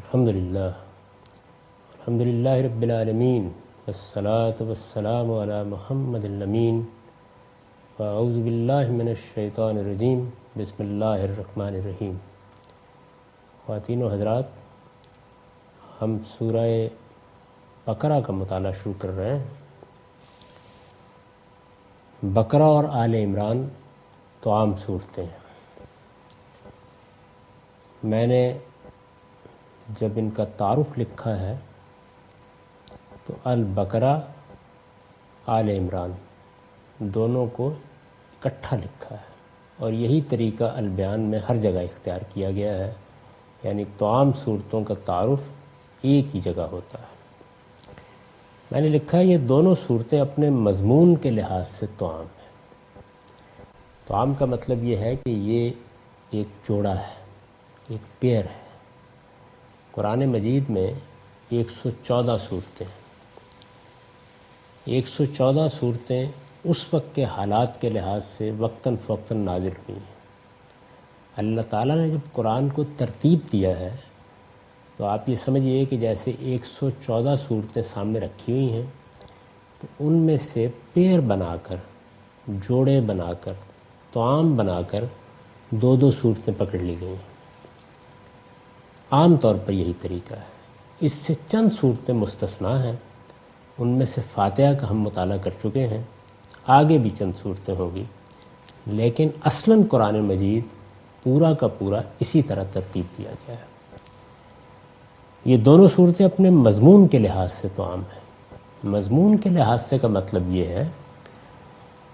الحمدللہ رب العالمین والصلاة والسلام علی محمد الامین واعوذ باللہ من الشیطان الرجیم بسم اللہ الرحمن الرحیم۔ خواتین و حضرات، ہم سورہ بقرہ کا مطالعہ شروع کر رہے ہیں۔ بقرہ اور آل عمران تو عام صورتیں ہیں۔ میں نے جب ان کا تعارف لکھا ہے تو البقرہ آل عمران دونوں کو اکٹھا لکھا ہے، اور یہی طریقہ البیان میں ہر جگہ اختیار کیا گیا ہے، یعنی توام صورتوں کا تعارف ایک ہی جگہ ہوتا ہے۔ میں نے لکھا ہے یہ دونوں صورتیں اپنے مضمون کے لحاظ سے توام ہیں۔ توام کا مطلب یہ ہے کہ یہ ایک جوڑا ہے، ایک پیئر ہے۔ قرآن مجید میں 114 صورتیں ہیں۔ 114 صورتیں اس وقت کے حالات کے لحاظ سے وقتاً فوقتاً نازل ہوئی ہیں۔ اللہ تعالیٰ نے جب قرآن کو ترتیب دیا ہے تو آپ یہ سمجھیے کہ جیسے 114 صورتیں سامنے رکھی ہوئی ہیں، تو ان میں سے پیر بنا کر، جوڑے بنا کر، توام بنا کر دو دو صورتیں پکڑ لی گئی ہیں۔ عام طور پر یہی طریقہ ہے۔ اس سے چند صورتیں مستثنیٰ ہیں، ان میں سے فاتحہ کا ہم مطالعہ کر چکے ہیں، آگے بھی چند صورتیں ہوگی، لیکن اصلاً قرآن مجید پورا کا پورا اسی طرح ترتیب دیا گیا ہے۔ یہ دونوں صورتیں اپنے مضمون کے لحاظ سے توام ہیں۔ مضمون کے لحاظ سے کا مطلب یہ ہے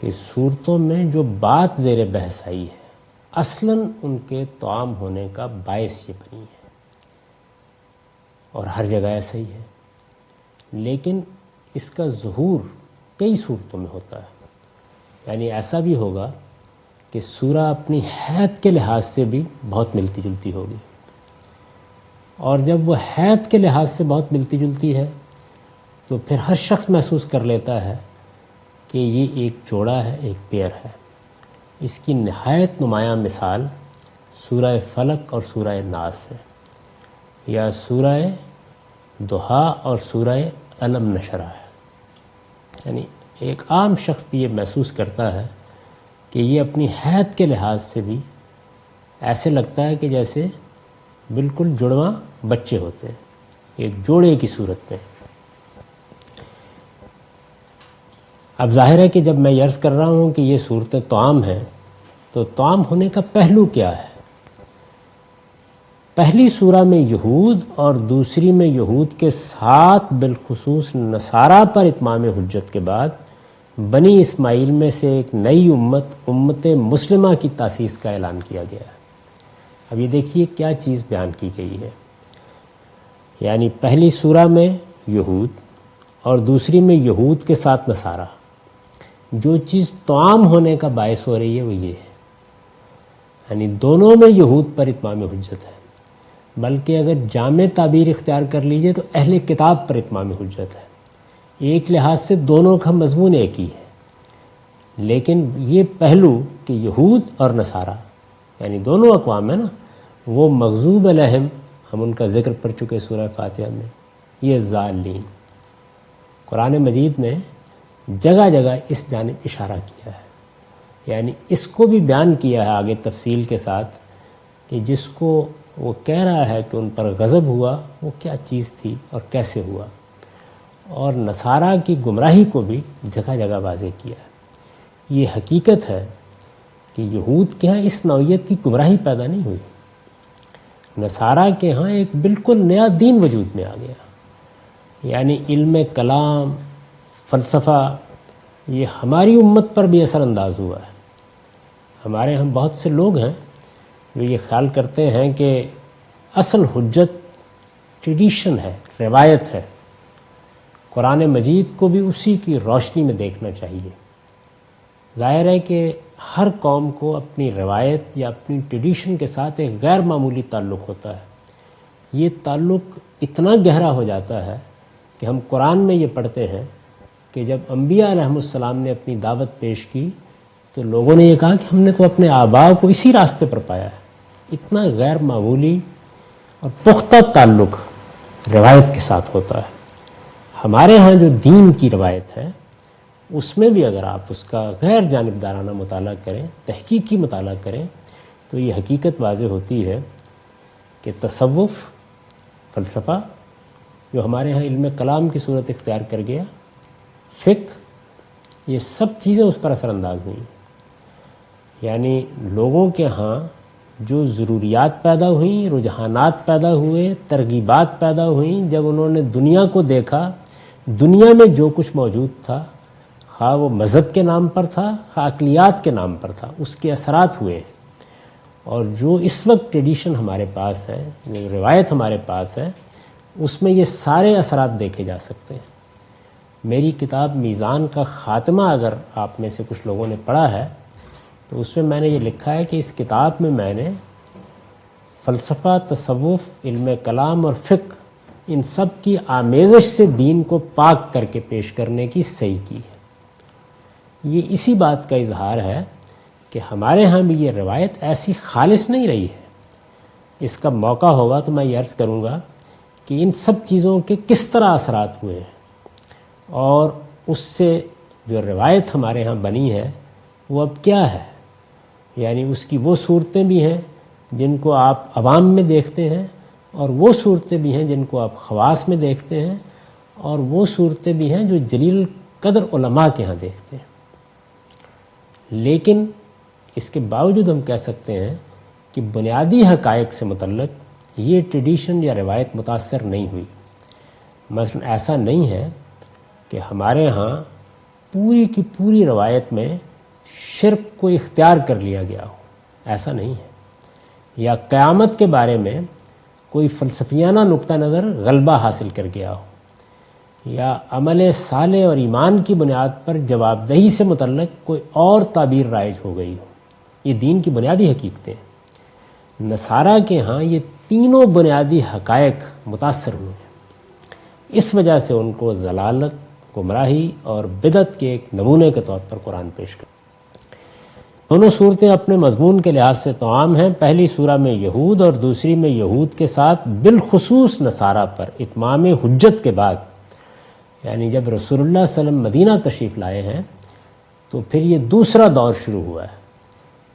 کہ صورتوں میں جو بات زیر بحث آئی ہے اصلاً ان کے توام ہونے کا باعث یہ بنی ہے، اور ہر جگہ ایسا ہی ہے، لیکن اس کا ظہور کئی صورتوں میں ہوتا ہے۔ یعنی ایسا بھی ہوگا کہ سورہ اپنی حیت کے لحاظ سے بھی بہت ملتی جلتی ہوگی، اور جب وہ حیت کے لحاظ سے بہت ملتی جلتی ہے تو پھر ہر شخص محسوس کر لیتا ہے کہ یہ ایک جوڑا ہے، ایک پیئر ہے۔ اس کی نہایت نمایاں مثال سورہ فلق اور سورہ ناس ہے، یا سورہ ضحیٰ اور سورہ الم نشرح ہے۔ یعنی ایک عام شخص بھی یہ محسوس کرتا ہے کہ یہ اپنی حیت کے لحاظ سے بھی ایسے لگتا ہے کہ جیسے بالکل جڑواں بچے ہوتے ہیں، ایک جوڑے کی صورت میں۔ اب ظاہر ہے کہ جب میں یہ عرض کر رہا ہوں کہ یہ صورتیں توام ہیں، تو توام ہونے کا پہلو کیا ہے؟ پہلی سورہ میں یہود اور دوسری میں یہود کے ساتھ بالخصوص نصارہ پر اتمام حجت کے بعد بنی اسماعیل میں سے ایک نئی امت مسلمہ کی تاسیس کا اعلان کیا گیا ہے۔ اب یہ دیکھیے کیا چیز بیان کی گئی ہے۔ یعنی پہلی سورہ میں یہود اور دوسری میں یہود کے ساتھ نصارہ، جو چیز توام ہونے کا باعث ہو رہی ہے وہ یہ ہے، یعنی دونوں میں یہود پر اتمام حجت ہے، بلکہ اگر جامع تعبیر اختیار کر لیجئے تو اہل کتاب پر اتمام حجت ہے۔ ایک لحاظ سے دونوں کا مضمون ایک ہی ہے، لیکن یہ پہلو کہ یہود اور نصارہ یعنی دونوں اقوام ہیں نا، وہ مغضوب علیہم، ہم ان کا ذکر پڑھ چکے سورہ فاتحہ میں، یہ ضالین۔ قرآن مجید نے جگہ جگہ اس جانب اشارہ کیا ہے، یعنی اس کو بھی بیان کیا ہے آگے تفصیل کے ساتھ کہ جس کو وہ کہہ رہا ہے کہ ان پر غضب ہوا وہ کیا چیز تھی اور کیسے ہوا، اور نصارہ کی گمراہی کو بھی جگہ جگہ واضح کیا ہے۔ یہ حقیقت ہے کہ یہود کے ہاں اس نوعیت کی گمراہی پیدا نہیں ہوئی، نصارہ کے ہاں ایک بالکل نیا دین وجود میں آ گیا، یعنی علم کلام، فلسفہ، یہ ہماری امت پر بھی اثر انداز ہوا ہے۔ ہمارے ہاں بہت سے لوگ ہیں جو یہ خیال کرتے ہیں کہ اصل حجت ٹریڈیشن ہے، روایت ہے، قرآن مجید کو بھی اسی کی روشنی میں دیکھنا چاہیے۔ ظاہر ہے کہ ہر قوم کو اپنی روایت یا اپنی ٹریڈیشن کے ساتھ ایک غیر معمولی تعلق ہوتا ہے۔ یہ تعلق اتنا گہرا ہو جاتا ہے کہ ہم قرآن میں یہ پڑھتے ہیں کہ جب انبیاء علیہم السلام نے اپنی دعوت پیش کی تو لوگوں نے یہ کہا کہ ہم نے تو اپنے آباء کو اسی راستے پر پایا ہے۔ اتنا غیر معمولی اور پختہ تعلق روایت کے ساتھ ہوتا ہے۔ ہمارے ہاں جو دین کی روایت ہے اس میں بھی اگر آپ اس کا غیر جانبدارانہ مطالعہ کریں، تحقیقی مطالعہ کریں، تو یہ حقیقت واضح ہوتی ہے کہ تصوف، فلسفہ جو ہمارے ہاں علم کلام کی صورت اختیار کر گیا، فقہ، یہ سب چیزیں اس پر اثر انداز ہوئیں۔ یعنی لوگوں کے ہاں جو ضروریات پیدا ہوئیں، رجحانات پیدا ہوئے، ترغیبات پیدا ہوئیں، جب انہوں نے دنیا کو دیکھا، دنیا میں جو کچھ موجود تھا، خواہ وہ مذہب کے نام پر تھا، خواہ عقلیات کے نام پر تھا، اس کے اثرات ہوئے ہیں۔ اور جو اس وقت ٹریڈیشن ہمارے پاس ہے، جو روایت ہمارے پاس ہے، اس میں یہ سارے اثرات دیکھے جا سکتے ہیں۔ میری کتاب میزان کا خاتمہ اگر آپ میں سے کچھ لوگوں نے پڑھا ہے تو اس میں نے یہ لکھا ہے کہ اس کتاب میں نے فلسفہ، تصوف، علم کلام اور فقہ، ان سب کی آمیزش سے دین کو پاک کر کے پیش کرنے کی صحیح کی ہے۔ یہ اسی بات کا اظہار ہے کہ ہمارے ہاں بھی یہ روایت ایسی خالص نہیں رہی ہے۔ اس کا موقع ہوگا تو میں یہ عرض کروں گا کہ ان سب چیزوں کے کس طرح اثرات ہوئے ہیں، اور اس سے جو روایت ہمارے ہاں بنی ہے وہ اب کیا ہے۔ یعنی اس کی وہ صورتیں بھی ہیں جن کو آپ عوام میں دیکھتے ہیں، اور وہ صورتیں بھی ہیں جن کو آپ خواص میں دیکھتے ہیں، اور وہ صورتیں بھی ہیں جو جلیل قدر علماء کے ہاں دیکھتے ہیں۔ لیکن اس کے باوجود ہم کہہ سکتے ہیں کہ بنیادی حقائق سے متعلق یہ ٹریڈیشن یا روایت متاثر نہیں ہوئی۔ مثلا ایسا نہیں ہے کہ ہمارے ہاں پوری کی پوری روایت میں شرک کو اختیار کر لیا گیا ہو، ایسا نہیں ہے، یا قیامت کے بارے میں کوئی فلسفیانہ نقطہ نظر غلبہ حاصل کر گیا ہو، یا عمل صالح اور ایمان کی بنیاد پر جواب دہی سے متعلق کوئی اور تعبیر رائج ہو گئی ہو۔ یہ دین کی بنیادی حقیقتیں ہیں۔ نصارہ کے ہاں یہ تینوں بنیادی حقائق متاثر ہوئے ہیں، اس وجہ سے ان کو ضلالت، گمراہی اور بدعت کے ایک نمونے کے طور پر قرآن پیش کر۔ دونوں صورتیں اپنے مضمون کے لحاظ سے توام ہیں۔ پہلی سورہ میں یہود اور دوسری میں یہود کے ساتھ بالخصوص نصارہ پر اتمام حجت کے بعد، یعنی جب رسول اللہ صلی اللہ علیہ وسلم مدینہ تشریف لائے ہیں تو پھر یہ دوسرا دور شروع ہوا ہے۔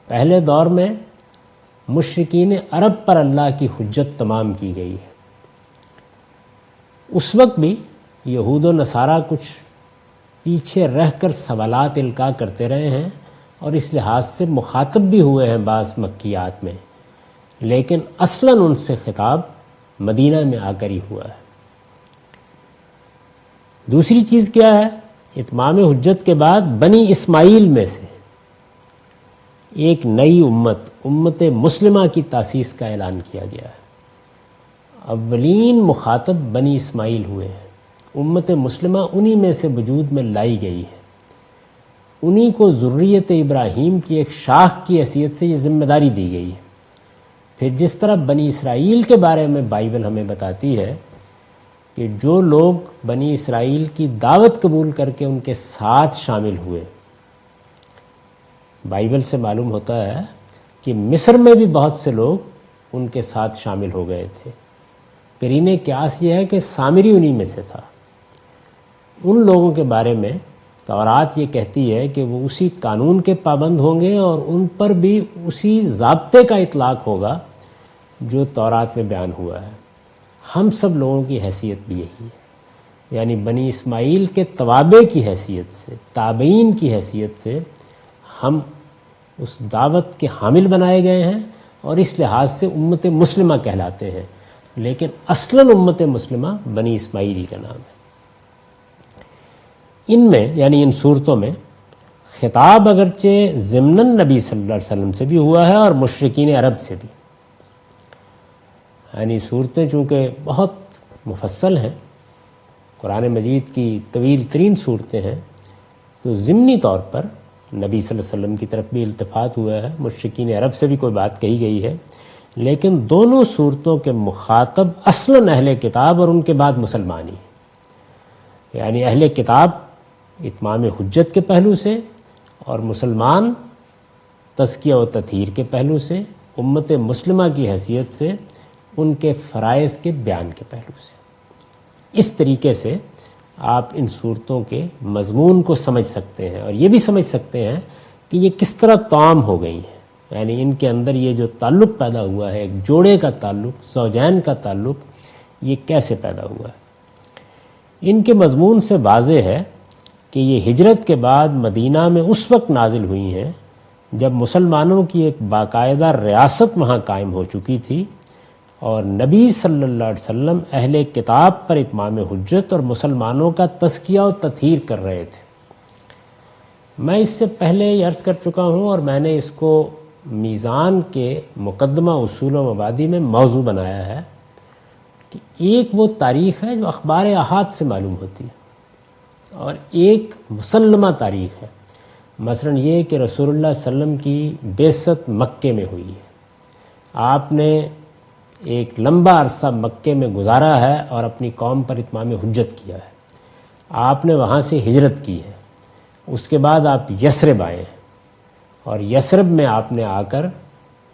پہلے دور میں مشرکین عرب پر اللہ کی حجت تمام کی گئی ہے۔ اس وقت بھی یہود و نصارہ کچھ پیچھے رہ کر سوالات القاء کرتے رہے ہیں، اور اس لحاظ سے مخاطب بھی ہوئے ہیں بعض مکیات میں، لیکن اصلاً ان سے خطاب مدینہ میں آ کر ہی ہوا ہے۔ دوسری چیز کیا ہے؟ اتمام حجت کے بعد بنی اسماعیل میں سے ایک نئی امت مسلمہ کی تاسیس کا اعلان کیا گیا ہے۔ اولین مخاطب بنی اسماعیل ہوئے ہیں، امت مسلمہ انہی میں سے وجود میں لائی گئی ہے، انہی کو ذریت ابراہیم کی ایک شاخ کی حیثیت سے یہ ذمہ داری دی گئی ہے۔ پھر جس طرح بنی اسرائیل کے بارے میں بائبل ہمیں بتاتی ہے کہ جو لوگ بنی اسرائیل کی دعوت قبول کر کے ان کے ساتھ شامل ہوئے، بائبل سے معلوم ہوتا ہے کہ مصر میں بھی بہت سے لوگ ان کے ساتھ شامل ہو گئے تھے۔ قرینِ قیاس یہ ہے کہ سامری انہی میں سے تھا۔ ان لوگوں کے بارے میں تورات یہ کہتی ہے کہ وہ اسی قانون کے پابند ہوں گے، اور ان پر بھی اسی ضابطے کا اطلاق ہوگا جو تورات میں بیان ہوا ہے۔ ہم سب لوگوں کی حیثیت بھی یہی ہے، یعنی بنی اسماعیل کے توابع کی حیثیت سے، تابعین کی حیثیت سے ہم اس دعوت کے حامل بنائے گئے ہیں، اور اس لحاظ سے امت مسلمہ کہلاتے ہیں، لیکن اصلاً امت مسلمہ بنی اسماعیلی کا نام ہے۔ ان میں یعنی ان صورتوں میں خطاب اگرچہ ضمناً نبی صلی اللہ علیہ وسلم سے بھی ہوا ہے اور مشرکین عرب سے بھی، یعنی صورتیں چونکہ بہت مفصل ہیں، قرآن مجید کی طویل ترین صورتیں ہیں، تو ضمنی طور پر نبی صلی اللہ علیہ وسلم کی طرف بھی التفات ہوا ہے، مشرکین عرب سے بھی کوئی بات کہی گئی ہے، لیکن دونوں صورتوں کے مخاطب اصلاً اہل کتاب اور ان کے بعد مسلمان ہی ہیں۔ یعنی اہل کتاب اتمام حجت کے پہلو سے، اور مسلمان تزکیہ و تطہیر کے پہلو سے، امت مسلمہ کی حیثیت سے ان کے فرائض کے بیان کے پہلو سے۔ اس طریقے سے آپ ان صورتوں کے مضمون کو سمجھ سکتے ہیں، اور یہ بھی سمجھ سکتے ہیں کہ یہ کس طرح طعام ہو گئی ہیں، یعنی ان کے اندر یہ جو تعلق پیدا ہوا ہے، ایک جوڑے کا تعلق، زوجین کا تعلق، یہ کیسے پیدا ہوا ہے۔ ان کے مضمون سے واضح ہے کہ یہ ہجرت کے بعد مدینہ میں اس وقت نازل ہوئی ہیں جب مسلمانوں کی ایک باقاعدہ ریاست وہاں قائم ہو چکی تھی، اور نبی صلی اللہ علیہ وسلم اہل کتاب پر اتمام حجت اور مسلمانوں کا تزکیہ و تطہیر کر رہے تھے۔ میں اس سے پہلے یہ عرض کر چکا ہوں، اور میں نے اس کو میزان کے مقدمہ اصول و مبادی میں موضوع بنایا ہے کہ ایک وہ تاریخ ہے جو اخبار احاد سے معلوم ہوتی ہے، اور ایک مسلمہ تاریخ ہے، مثلا یہ کہ رسول اللہ صلی اللہ علیہ وسلم کی بعثت مکے میں ہوئی ہے، آپ نے ایک لمبا عرصہ مکے میں گزارا ہے اور اپنی قوم پر اتمام حجت کیا ہے، آپ نے وہاں سے ہجرت کی ہے، اس کے بعد آپ یثرب آئے ہیں، اور یثرب میں آپ نے آ کر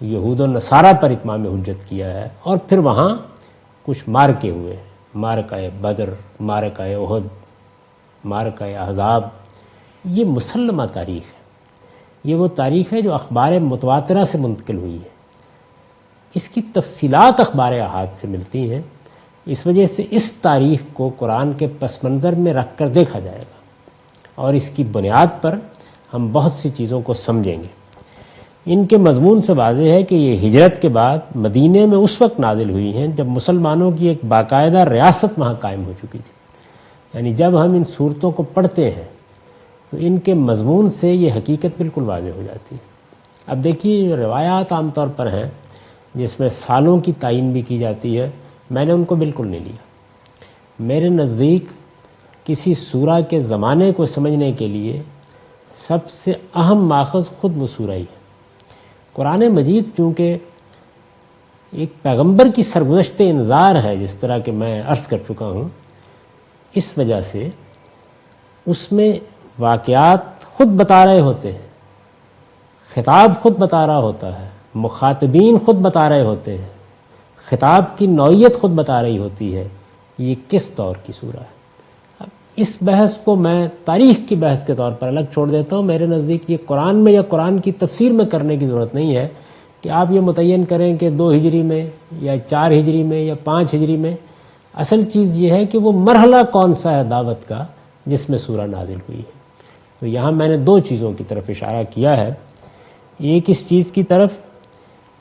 یہود و نصارہ پر اتمام حجت کیا ہے، اور پھر وہاں کچھ مارکے ہوئے، مارکہ بدر، مارکہ احد، مارکہ احزاب۔ یہ مسلمہ تاریخ ہے، یہ وہ تاریخ ہے جو اخبار متواترہ سے منتقل ہوئی ہے، اس کی تفصیلات اخبار احاد سے ملتی ہیں، اس وجہ سے اس تاریخ کو قرآن کے پس منظر میں رکھ کر دیکھا جائے گا، اور اس کی بنیاد پر ہم بہت سی چیزوں کو سمجھیں گے۔ ان کے مضمون سے واضح ہے کہ یہ ہجرت کے بعد مدینے میں اس وقت نازل ہوئی ہیں جب مسلمانوں کی ایک باقاعدہ ریاست وہاں قائم ہو چکی تھی، یعنی جب ہم ان صورتوں کو پڑھتے ہیں تو ان کے مضمون سے یہ حقیقت بالکل واضح ہو جاتی ہے۔ اب دیکھیے، جو روایات عام طور پر ہیں جس میں سالوں کی تعین بھی کی جاتی ہے، میں نے ان کو بالکل نہیں لیا۔ میرے نزدیک کسی سورہ کے زمانے کو سمجھنے کے لیے سب سے اہم ماخذ خود وہ سورہ ہی ہے۔ قرآن مجید چونکہ ایک پیغمبر کی سرگزشت انذار ہے، جس طرح کہ میں عرض کر چکا ہوں، اس وجہ سے اس میں واقعات خود بتا رہے ہوتے ہیں، خطاب خود بتا رہا ہوتا ہے، مخاطبین خود بتا رہے ہوتے ہیں، خطاب کی نوعیت خود بتا رہی ہوتی ہے، یہ کس دور کی سورہ ہے۔ اب اس بحث کو میں تاریخ کی بحث کے طور پر الگ چھوڑ دیتا ہوں۔ میرے نزدیک یہ قرآن میں یا قرآن کی تفسیر میں کرنے کی ضرورت نہیں ہے کہ آپ یہ متعین کریں کہ 2 ہجری میں یا 4 ہجری میں یا 5 ہجری میں۔ اصل چیز یہ ہے کہ وہ مرحلہ کون سا ہے دعوت کا جس میں سورہ نازل ہوئی ہے۔ تو یہاں میں نے 2 چیزوں کی طرف اشارہ کیا ہے، ایک اس چیز کی طرف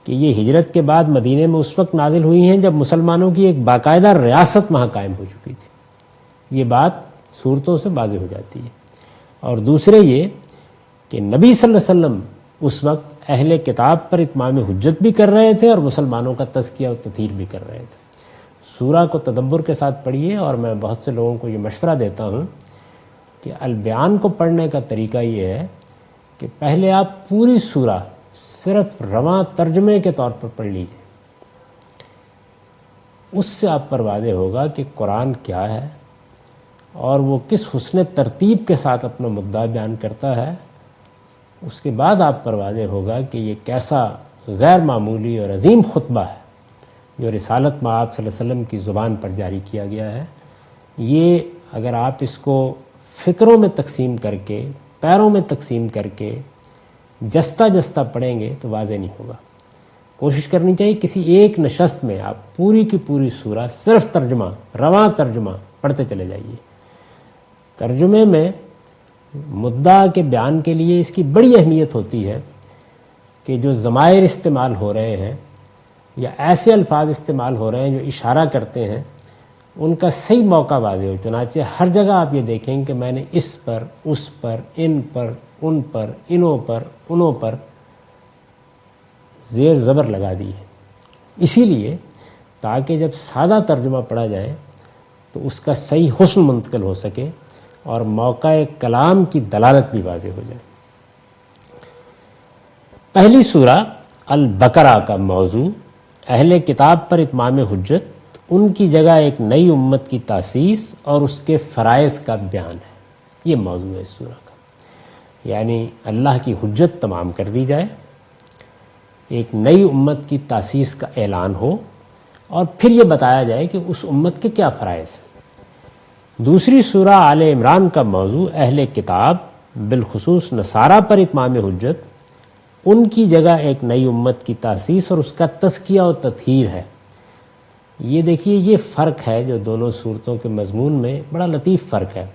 کہ یہ ہجرت کے بعد مدینے میں اس وقت نازل ہوئی ہیں جب مسلمانوں کی ایک باقاعدہ ریاست وہاں قائم ہو چکی تھی، یہ بات صورتوں سے واضح ہو جاتی ہے، اور دوسرے یہ کہ نبی صلی اللہ علیہ وسلم اس وقت اہل کتاب پر اتمام حجت بھی کر رہے تھے اور مسلمانوں کا تزکیہ و تطہیر بھی کر رہے تھے۔ سورہ کو تدبر کے ساتھ پڑھیے، اور میں بہت سے لوگوں کو یہ مشورہ دیتا ہوں کہ البیان کو پڑھنے کا طریقہ یہ ہے کہ پہلے آپ پوری سورہ صرف رواں ترجمے کے طور پر پڑھ لیجیے، اس سے آپ پر واضح ہوگا کہ قرآن کیا ہے اور وہ کس حسن ترتیب کے ساتھ اپنا مدعا بیان کرتا ہے۔ اس کے بعد آپ پر واضح ہوگا کہ یہ کیسا غیر معمولی اور عظیم خطبہ ہے جو رسالت مآب صلی اللہ علیہ وسلم کی زبان پر جاری کیا گیا ہے۔ یہ اگر آپ اس کو فکروں میں تقسیم کر کے، پیروں میں تقسیم کر کے جستہ جستہ پڑھیں گے تو واضح نہیں ہوگا۔ کوشش کرنی چاہیے کسی ایک نشست میں آپ پوری کی پوری سورہ صرف ترجمہ، رواں ترجمہ پڑھتے چلے جائیے۔ ترجمے میں مدعا کے بیان کے لیے اس کی بڑی اہمیت ہوتی ہے کہ جو ضمائر استعمال ہو رہے ہیں یا ایسے الفاظ استعمال ہو رہے ہیں جو اشارہ کرتے ہیں، ان کا صحیح موقع واضح ہو۔ چنانچہ ہر جگہ آپ یہ دیکھیں کہ میں نے اس پر، اس پر، ان پر، ان پر، انوں پر، انوں پر زیر زبر لگا دی ہے، اسی لیے تاکہ جب سادہ ترجمہ پڑھا جائے تو اس کا صحیح حسن منتقل ہو سکے اور موقع کلام کی دلالت بھی واضح ہو جائے۔ پہلی سورہ البقرہ کا موضوع اہل کتاب پر اتمام حجت، ان کی جگہ ایک نئی امت کی تاسیس اور اس کے فرائض کا بیان ہے۔ یہ موضوع ہے اس سورہ کا، یعنی اللہ کی حجت تمام کر دی جائے، ایک نئی امت کی تاسیس کا اعلان ہو، اور پھر یہ بتایا جائے کہ اس امت کے کیا فرائض ہیں۔ دوسری سورہ آل عمران کا موضوع اہل کتاب بالخصوص نصارہ پر اتمام حجت، ان کی جگہ ایک نئی امت کی تاسیس اور اس کا تزکیہ و تطہیر ہے۔ یہ دیکھیے یہ فرق ہے جو دونوں صورتوں کے مضمون میں، بڑا لطیف فرق ہے۔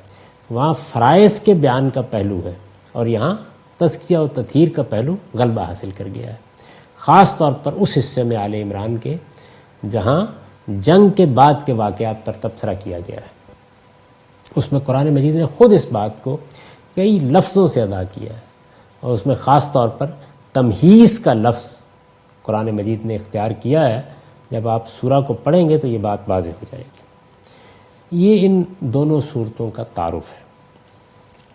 وہاں فرائض کے بیان کا پہلو ہے اور یہاں تزکیہ و تطہیر کا پہلو غلبہ حاصل کر گیا ہے، خاص طور پر اس حصے میں آل عمران کے جہاں جنگ کے بعد کے واقعات پر تبصرہ کیا گیا ہے۔ اس میں قرآن مجید نے خود اس بات کو کئی لفظوں سے ادا کیا ہے، اور اس میں خاص طور پر تمہیز کا لفظ قرآن مجید نے اختیار کیا ہے۔ جب آپ سورہ کو پڑھیں گے تو یہ بات واضح ہو جائے گی۔ یہ ان دونوں صورتوں کا تعارف ہے۔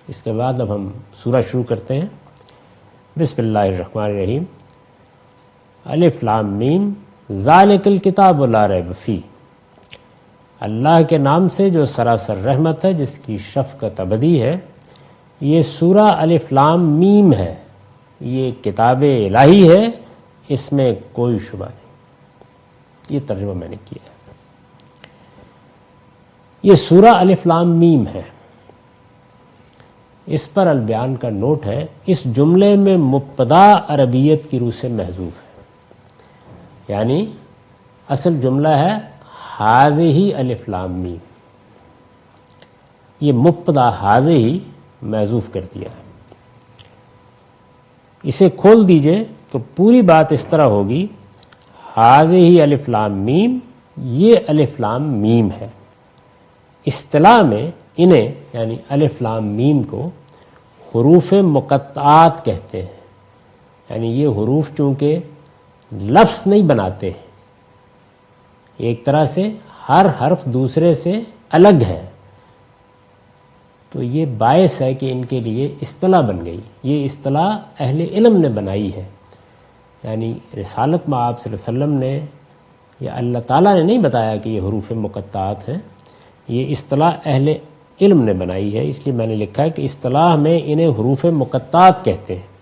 اس کے بعد اب ہم سورہ شروع کرتے ہیں۔ بسم اللہ الرحمن الرحیم۔ الف لام میم ذالک الکتاب لا ریب فیہ۔ اللہ کے نام سے جو سراسر رحمت ہے، جس کی شفقت ابدی ہے۔ یہ سورہ الف لام میم ہے، یہ کتاب الہی ہے، اس میں کوئی شبہ نہیں۔ یہ ترجمہ میں نے کیا ہے۔ یہ سورہ الف لام میم ہے۔ اس پر البیان کا نوٹ ہے، اس جملے میں مبتدا عربیت کی روح سے محذوف ہے، یعنی اصل جملہ ہے ہذہ الف لام میم، یہ مبتدا ہذہ محذوف کر دیا ہے۔ اسے کھول دیجئے تو پوری بات اس طرح ہوگی، ہذہ الف لام میم، یہ الف لام میم ہے۔ اصطلاح میں انہیں یعنی الف لام میم کو حروف مقطعات کہتے ہیں، یعنی یہ حروف چونکہ لفظ نہیں بناتے، ایک طرح سے ہر حرف دوسرے سے الگ ہے، تو یہ باعث ہے کہ ان کے لیے اصطلاح بن گئی۔ یہ اصطلاح اہل علم نے بنائی ہے، یعنی رسالت میں آپ صلی اللہ علیہ وسلم نے یا اللہ تعالیٰ نے نہیں بتایا کہ یہ حروف مقطعات ہیں، یہ اصطلاح اہل علم نے بنائی ہے۔ اس لیے میں نے لکھا ہے کہ اصطلاح میں انہیں حروف مقطعات کہتے ہیں۔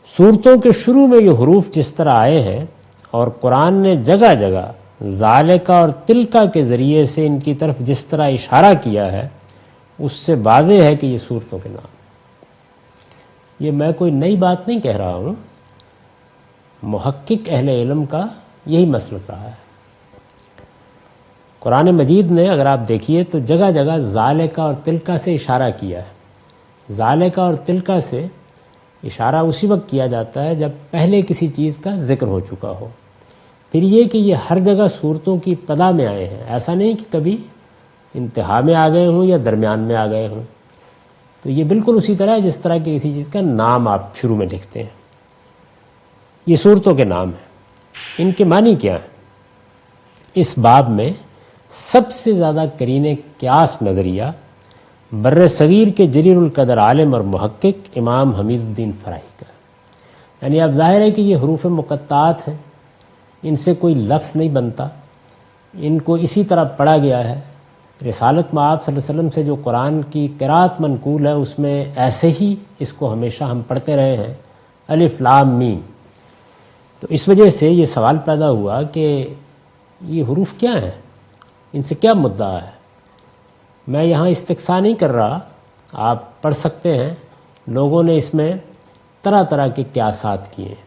صورتوں کے شروع میں یہ حروف جس طرح آئے ہیں اور قرآن نے جگہ جگہ ذالکہ اور تلکہ کے ذریعے سے ان کی طرف جس طرح اشارہ کیا ہے، اس سے واضح ہے کہ یہ صورتوں کے نام۔ یہ میں کوئی نئی بات نہیں کہہ رہا ہوں، محقق اہل علم کا یہی مسلک رہا ہے۔ قرآن مجید نے اگر آپ دیکھیے تو جگہ جگہ ذالکہ اور تلکہ سے اشارہ کیا ہے۔ ذالکہ اور تلکہ سے اشارہ اسی وقت کیا جاتا ہے جب پہلے کسی چیز کا ذکر ہو چکا ہو۔ پھر یہ کہ یہ ہر جگہ صورتوں کی ابتدا میں آئے ہیں، ایسا نہیں کہ کبھی انتہا میں آ گئے ہوں یا درمیان میں آ گئے ہوں۔ تو یہ بالکل اسی طرح ہے جس طرح کہ کسی چیز کا نام آپ شروع میں لکھتے ہیں۔ یہ صورتوں کے نام ہیں۔ ان کے معنی کیا ہیں؟ اس باب میں سب سے زیادہ قرین قیاس نظریہ بر صغیر کے جلیل القدر عالم اور محقق امام حمید الدین فراہی کا، یعنی اب ظاہر ہے کہ یہ حروف مقطعات ہیں، ان سے کوئی لفظ نہیں بنتا، ان کو اسی طرح پڑھا گیا ہے۔ رسالت میں آپ صلی اللہ علیہ وسلم سے جو قرآن کی قرات منقول ہے اس میں ایسے ہی اس کو ہمیشہ ہم پڑھتے رہے ہیں، الف لام میم۔ تو اس وجہ سے یہ سوال پیدا ہوا کہ یہ حروف کیا ہیں، ان سے کیا مدعا ہے۔ میں یہاں استقصا نہیں کر رہا، آپ پڑھ سکتے ہیں، لوگوں نے اس میں طرح طرح کے قیاسات کیے ہیں۔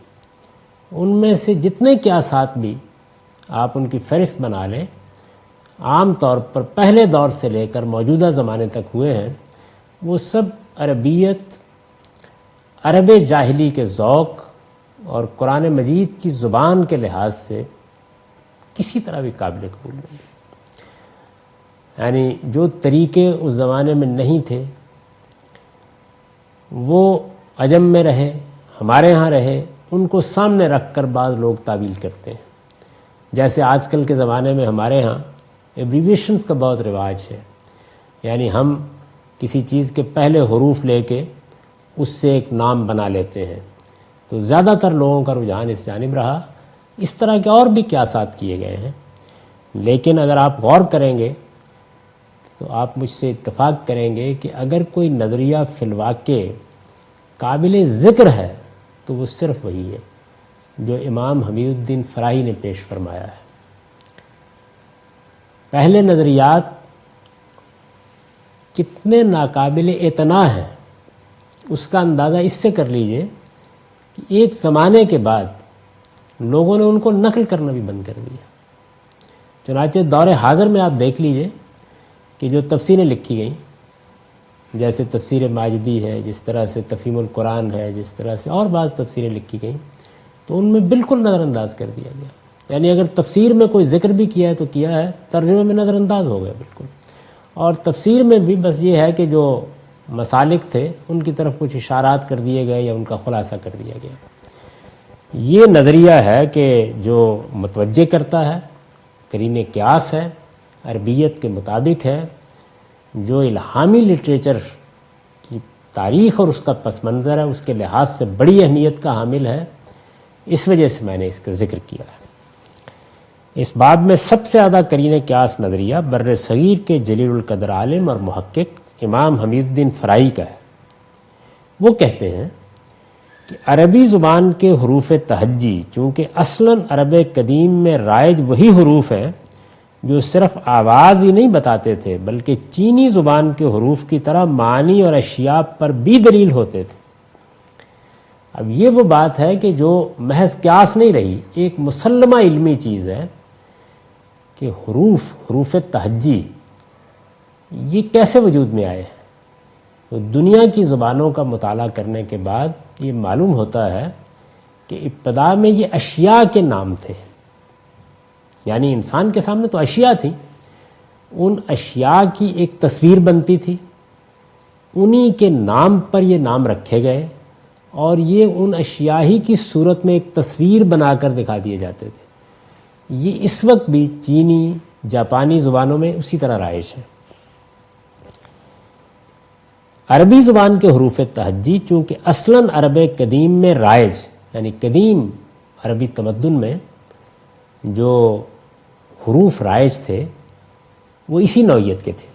ان میں سے جتنے قیاسات بھی آپ ان کی فہرست بنا لیں، عام طور پر پہلے دور سے لے کر موجودہ زمانے تک ہوئے ہیں، وہ سب عربیت، عرب جاہلی کے ذوق اور قرآن مجید کی زبان کے لحاظ سے کسی طرح بھی قابل قبول نہیں۔ یعنی جو طریقے اس زمانے میں نہیں تھے وہ عجم میں رہے، ہمارے ہاں رہے، ان کو سامنے رکھ کر بعض لوگ تعویل کرتے ہیں۔ جیسے آج کل کے زمانے میں ہمارے ہاں ایبریویشنز کا بہت رواج ہے، یعنی ہم کسی چیز کے پہلے حروف لے کے اس سے ایک نام بنا لیتے ہیں، تو زیادہ تر لوگوں کا رجحان اس جانب رہا۔ اس طرح کے اور بھی قیاسات کیے گئے ہیں، لیکن اگر آپ غور کریں گے تو آپ مجھ سے اتفاق کریں گے کہ اگر کوئی نظریہ فی الواقع قابل ذکر ہے تو وہ صرف وہی ہے جو امام حمید الدین فراہی نے پیش فرمایا ہے۔ پہلے نظریات کتنے ناقابل اعتنا ہیں اس کا اندازہ اس سے کر لیجئے کہ ایک زمانے کے بعد لوگوں نے ان کو نقل کرنا بھی بند کر دیا۔ چنانچہ دور حاضر میں آپ دیکھ لیجئے کہ جو تفسیریں لکھی گئیں، جیسے تفسیر ماجدی ہے، جس طرح سے تفہیم القرآن ہے، جس طرح سے اور بعض تفسیریں لکھی گئیں، تو ان میں بالکل نظر انداز کر دیا گیا۔ یعنی اگر تفسیر میں کوئی ذکر بھی کیا ہے تو کیا ہے، ترجمے میں نظر انداز ہو گیا بالکل۔ اور تفسیر میں بھی بس یہ ہے کہ جو مسالک تھے ان کی طرف کچھ اشارات کر دیے گئے یا ان کا خلاصہ کر دیا گیا۔ یہ نظریہ ہے کہ جو متوجہ کرتا ہے، قرین قیاس ہے، عربیت کے مطابق ہے، جو الہامی لٹریچر کی تاریخ اور اس کا پس منظر ہے، اس کے لحاظ سے بڑی اہمیت کا حامل ہے۔ اس وجہ سے میں نے اس کا ذکر کیا ہے۔ اس باب میں سب سے زیادہ قرین قیاس نظریہ بر صغیر کے جلیل القدر عالم اور محقق امام حمید الدین فرائی کا ہے۔ وہ کہتے ہیں کہ عربی زبان کے حروف تہجی چونکہ اصلاً عرب قدیم میں رائج وہی حروف ہیں جو صرف آواز ہی نہیں بتاتے تھے بلکہ چینی زبان کے حروف کی طرح معنی اور اشیاء پر بھی دلیل ہوتے تھے۔ اب یہ وہ بات ہے کہ جو محض قیاس نہیں رہی، ایک مسلمہ علمی چیز ہے کہ حروف تہجی یہ کیسے وجود میں آئے ہیں۔ تو دنیا کی زبانوں کا مطالعہ کرنے کے بعد یہ معلوم ہوتا ہے کہ ابتدا میں یہ اشیاء کے نام تھے، یعنی انسان کے سامنے تو اشیاء تھی، ان اشیاء کی ایک تصویر بنتی تھی، انہی کے نام پر یہ نام رکھے گئے اور یہ ان اشیاء ہی کی صورت میں ایک تصویر بنا کر دکھا دیے جاتے تھے۔ یہ اس وقت بھی چینی، جاپانی زبانوں میں اسی طرح رائج ہے۔ عربی زبان کے حروف تہجی چونکہ اصلاً عرب قدیم میں رائج، یعنی قدیم عربی تمدن میں جو حروف رائج تھے وہ اسی نوعیت کے تھے۔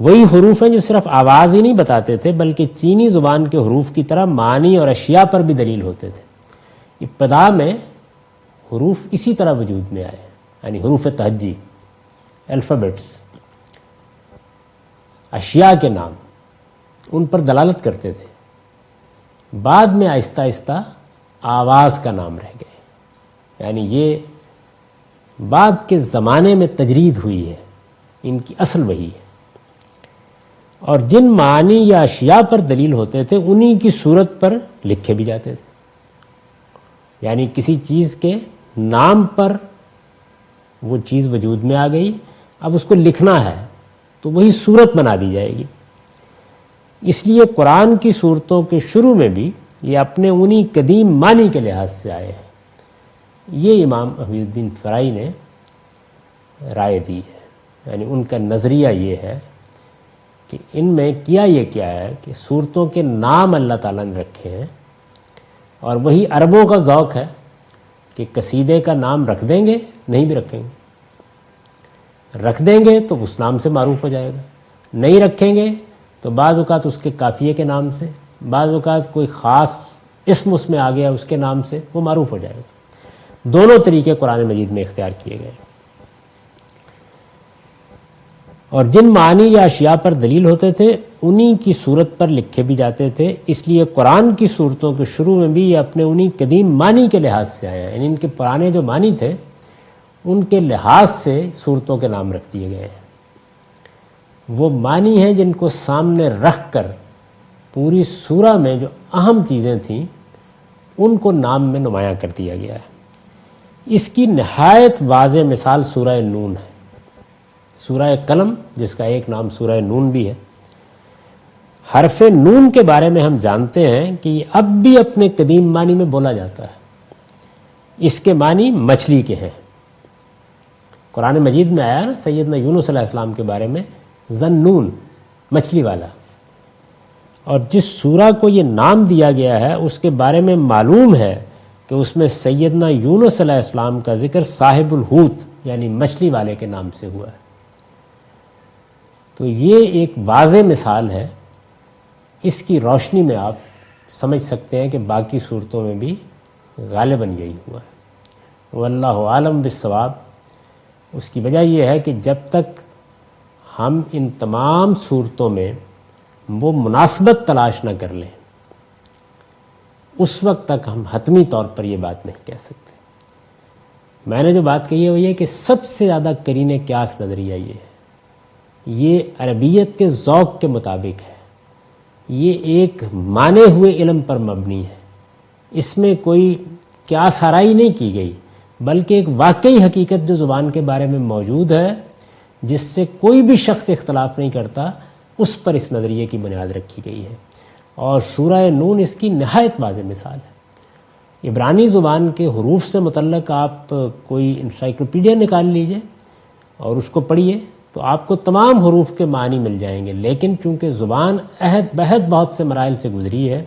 وہی حروف ہیں جو صرف آواز ہی نہیں بتاتے تھے بلکہ چینی زبان کے حروف کی طرح معنی اور اشیاء پر بھی دلیل ہوتے تھے۔ ابتدا میں حروف اسی طرح وجود میں آئے، یعنی حروف تہجی، الفابیٹس، اشیاء کے نام ان پر دلالت کرتے تھے۔ بعد میں آہستہ آہستہ آواز کا نام رہ گئے، یعنی یہ بعد کے زمانے میں تجرید ہوئی ہے، ان کی اصل وہی ہے۔ اور جن معنی یا اشیاء پر دلیل ہوتے تھے انہی کی صورت پر لکھے بھی جاتے تھے، یعنی کسی چیز کے نام پر وہ چیز وجود میں آ گئی، اب اس کو لکھنا ہے تو وہی صورت بنا دی جائے گی۔ اس لیے قرآن کی صورتوں کے شروع میں بھی یہ اپنے انہی قدیم معنی کے لحاظ سے آئے ہیں۔ یہ امام حمید الدین فرائی نے رائے دی ہے، یعنی ان کا نظریہ یہ ہے کہ ان میں کیا ہے کہ صورتوں کے نام اللہ تعالیٰ نے رکھے ہیں، اور وہی عربوں کا ذوق ہے کہ قصیدے کا نام رکھ دیں گے، نہیں بھی رکھیں گے، رکھ دیں گے تو اس نام سے معروف ہو جائے گا، نہیں رکھیں گے تو بعض اوقات اس کے قافیے کے نام سے، بعض اوقات کوئی خاص اسم اس میں آ گیا اس کے نام سے، وہ معروف ہو جائے گا۔ دونوں طریقے قرآن مجید میں اختیار کیے گئے۔ اور جن معنی یا اشیاء پر دلیل ہوتے تھے انہی کی صورت پر لکھے بھی جاتے تھے، اس لیے قرآن کی صورتوں کے شروع میں بھی یہ اپنے انہی قدیم معنی کے لحاظ سے آئے ہیں، یعنی ان کے پرانے جو معنی تھے ان کے لحاظ سے صورتوں کے نام رکھ دیے گئے ہیں۔ وہ معنی ہیں جن کو سامنے رکھ کر پوری سورہ میں جو اہم چیزیں تھیں ان کو نام میں نمایاں کر دیا گیا ہے۔ اس کی نہایت واضح مثال سورہ نون ہے، سورہ قلم جس کا ایک نام سورہ نون بھی ہے۔ حرف نون کے بارے میں ہم جانتے ہیں کہ یہ اب بھی اپنے قدیم معنی میں بولا جاتا ہے۔ اس کے معنی مچھلی کے ہیں۔ قرآن مجید میں آیا نا سیدنا یونس علیہ السلام کے بارے میں، ذنون، مچھلی والا۔ اور جس سورہ کو یہ نام دیا گیا ہے اس کے بارے میں معلوم ہے کہ اس میں سیدنا یونس علیہ السلام کا ذکر صاحب الحوت یعنی مچھلی والے کے نام سے ہوا ہے۔ تو یہ ایک واضح مثال ہے، اس کی روشنی میں آپ سمجھ سکتے ہیں کہ باقی صورتوں میں بھی غالباً یہی ہوا ہے۔ واللہ عالم بالصواب۔ اس کی وجہ یہ ہے کہ جب تک ہم ان تمام صورتوں میں وہ مناسبت تلاش نہ کر لیں اس وقت تک ہم حتمی طور پر یہ بات نہیں کہہ سکتے۔ میں نے جو بات کہی ہے وہ یہ کہ سب سے زیادہ قرین قیاس نظریہ یہ ہے، یہ عربیت کے ذوق کے مطابق ہے، یہ ایک مانے ہوئے علم پر مبنی ہے، اس میں کوئی قیاس آرائی نہیں کی گئی، بلکہ ایک واقعی حقیقت جو زبان کے بارے میں موجود ہے جس سے کوئی بھی شخص اختلاف نہیں کرتا، اس پر اس نظریے کی بنیاد رکھی گئی ہے۔ اور سورہ نون اس کی نہایت واضح مثال ہے۔ عبرانی زبان کے حروف سے متعلق آپ کوئی انسائکلوپیڈیا نکال لیجئے اور اس کو پڑھیے تو آپ کو تمام حروف کے معنی مل جائیں گے، لیکن چونکہ زبان عہد بہد بہت سے مراحل سے گزری ہے،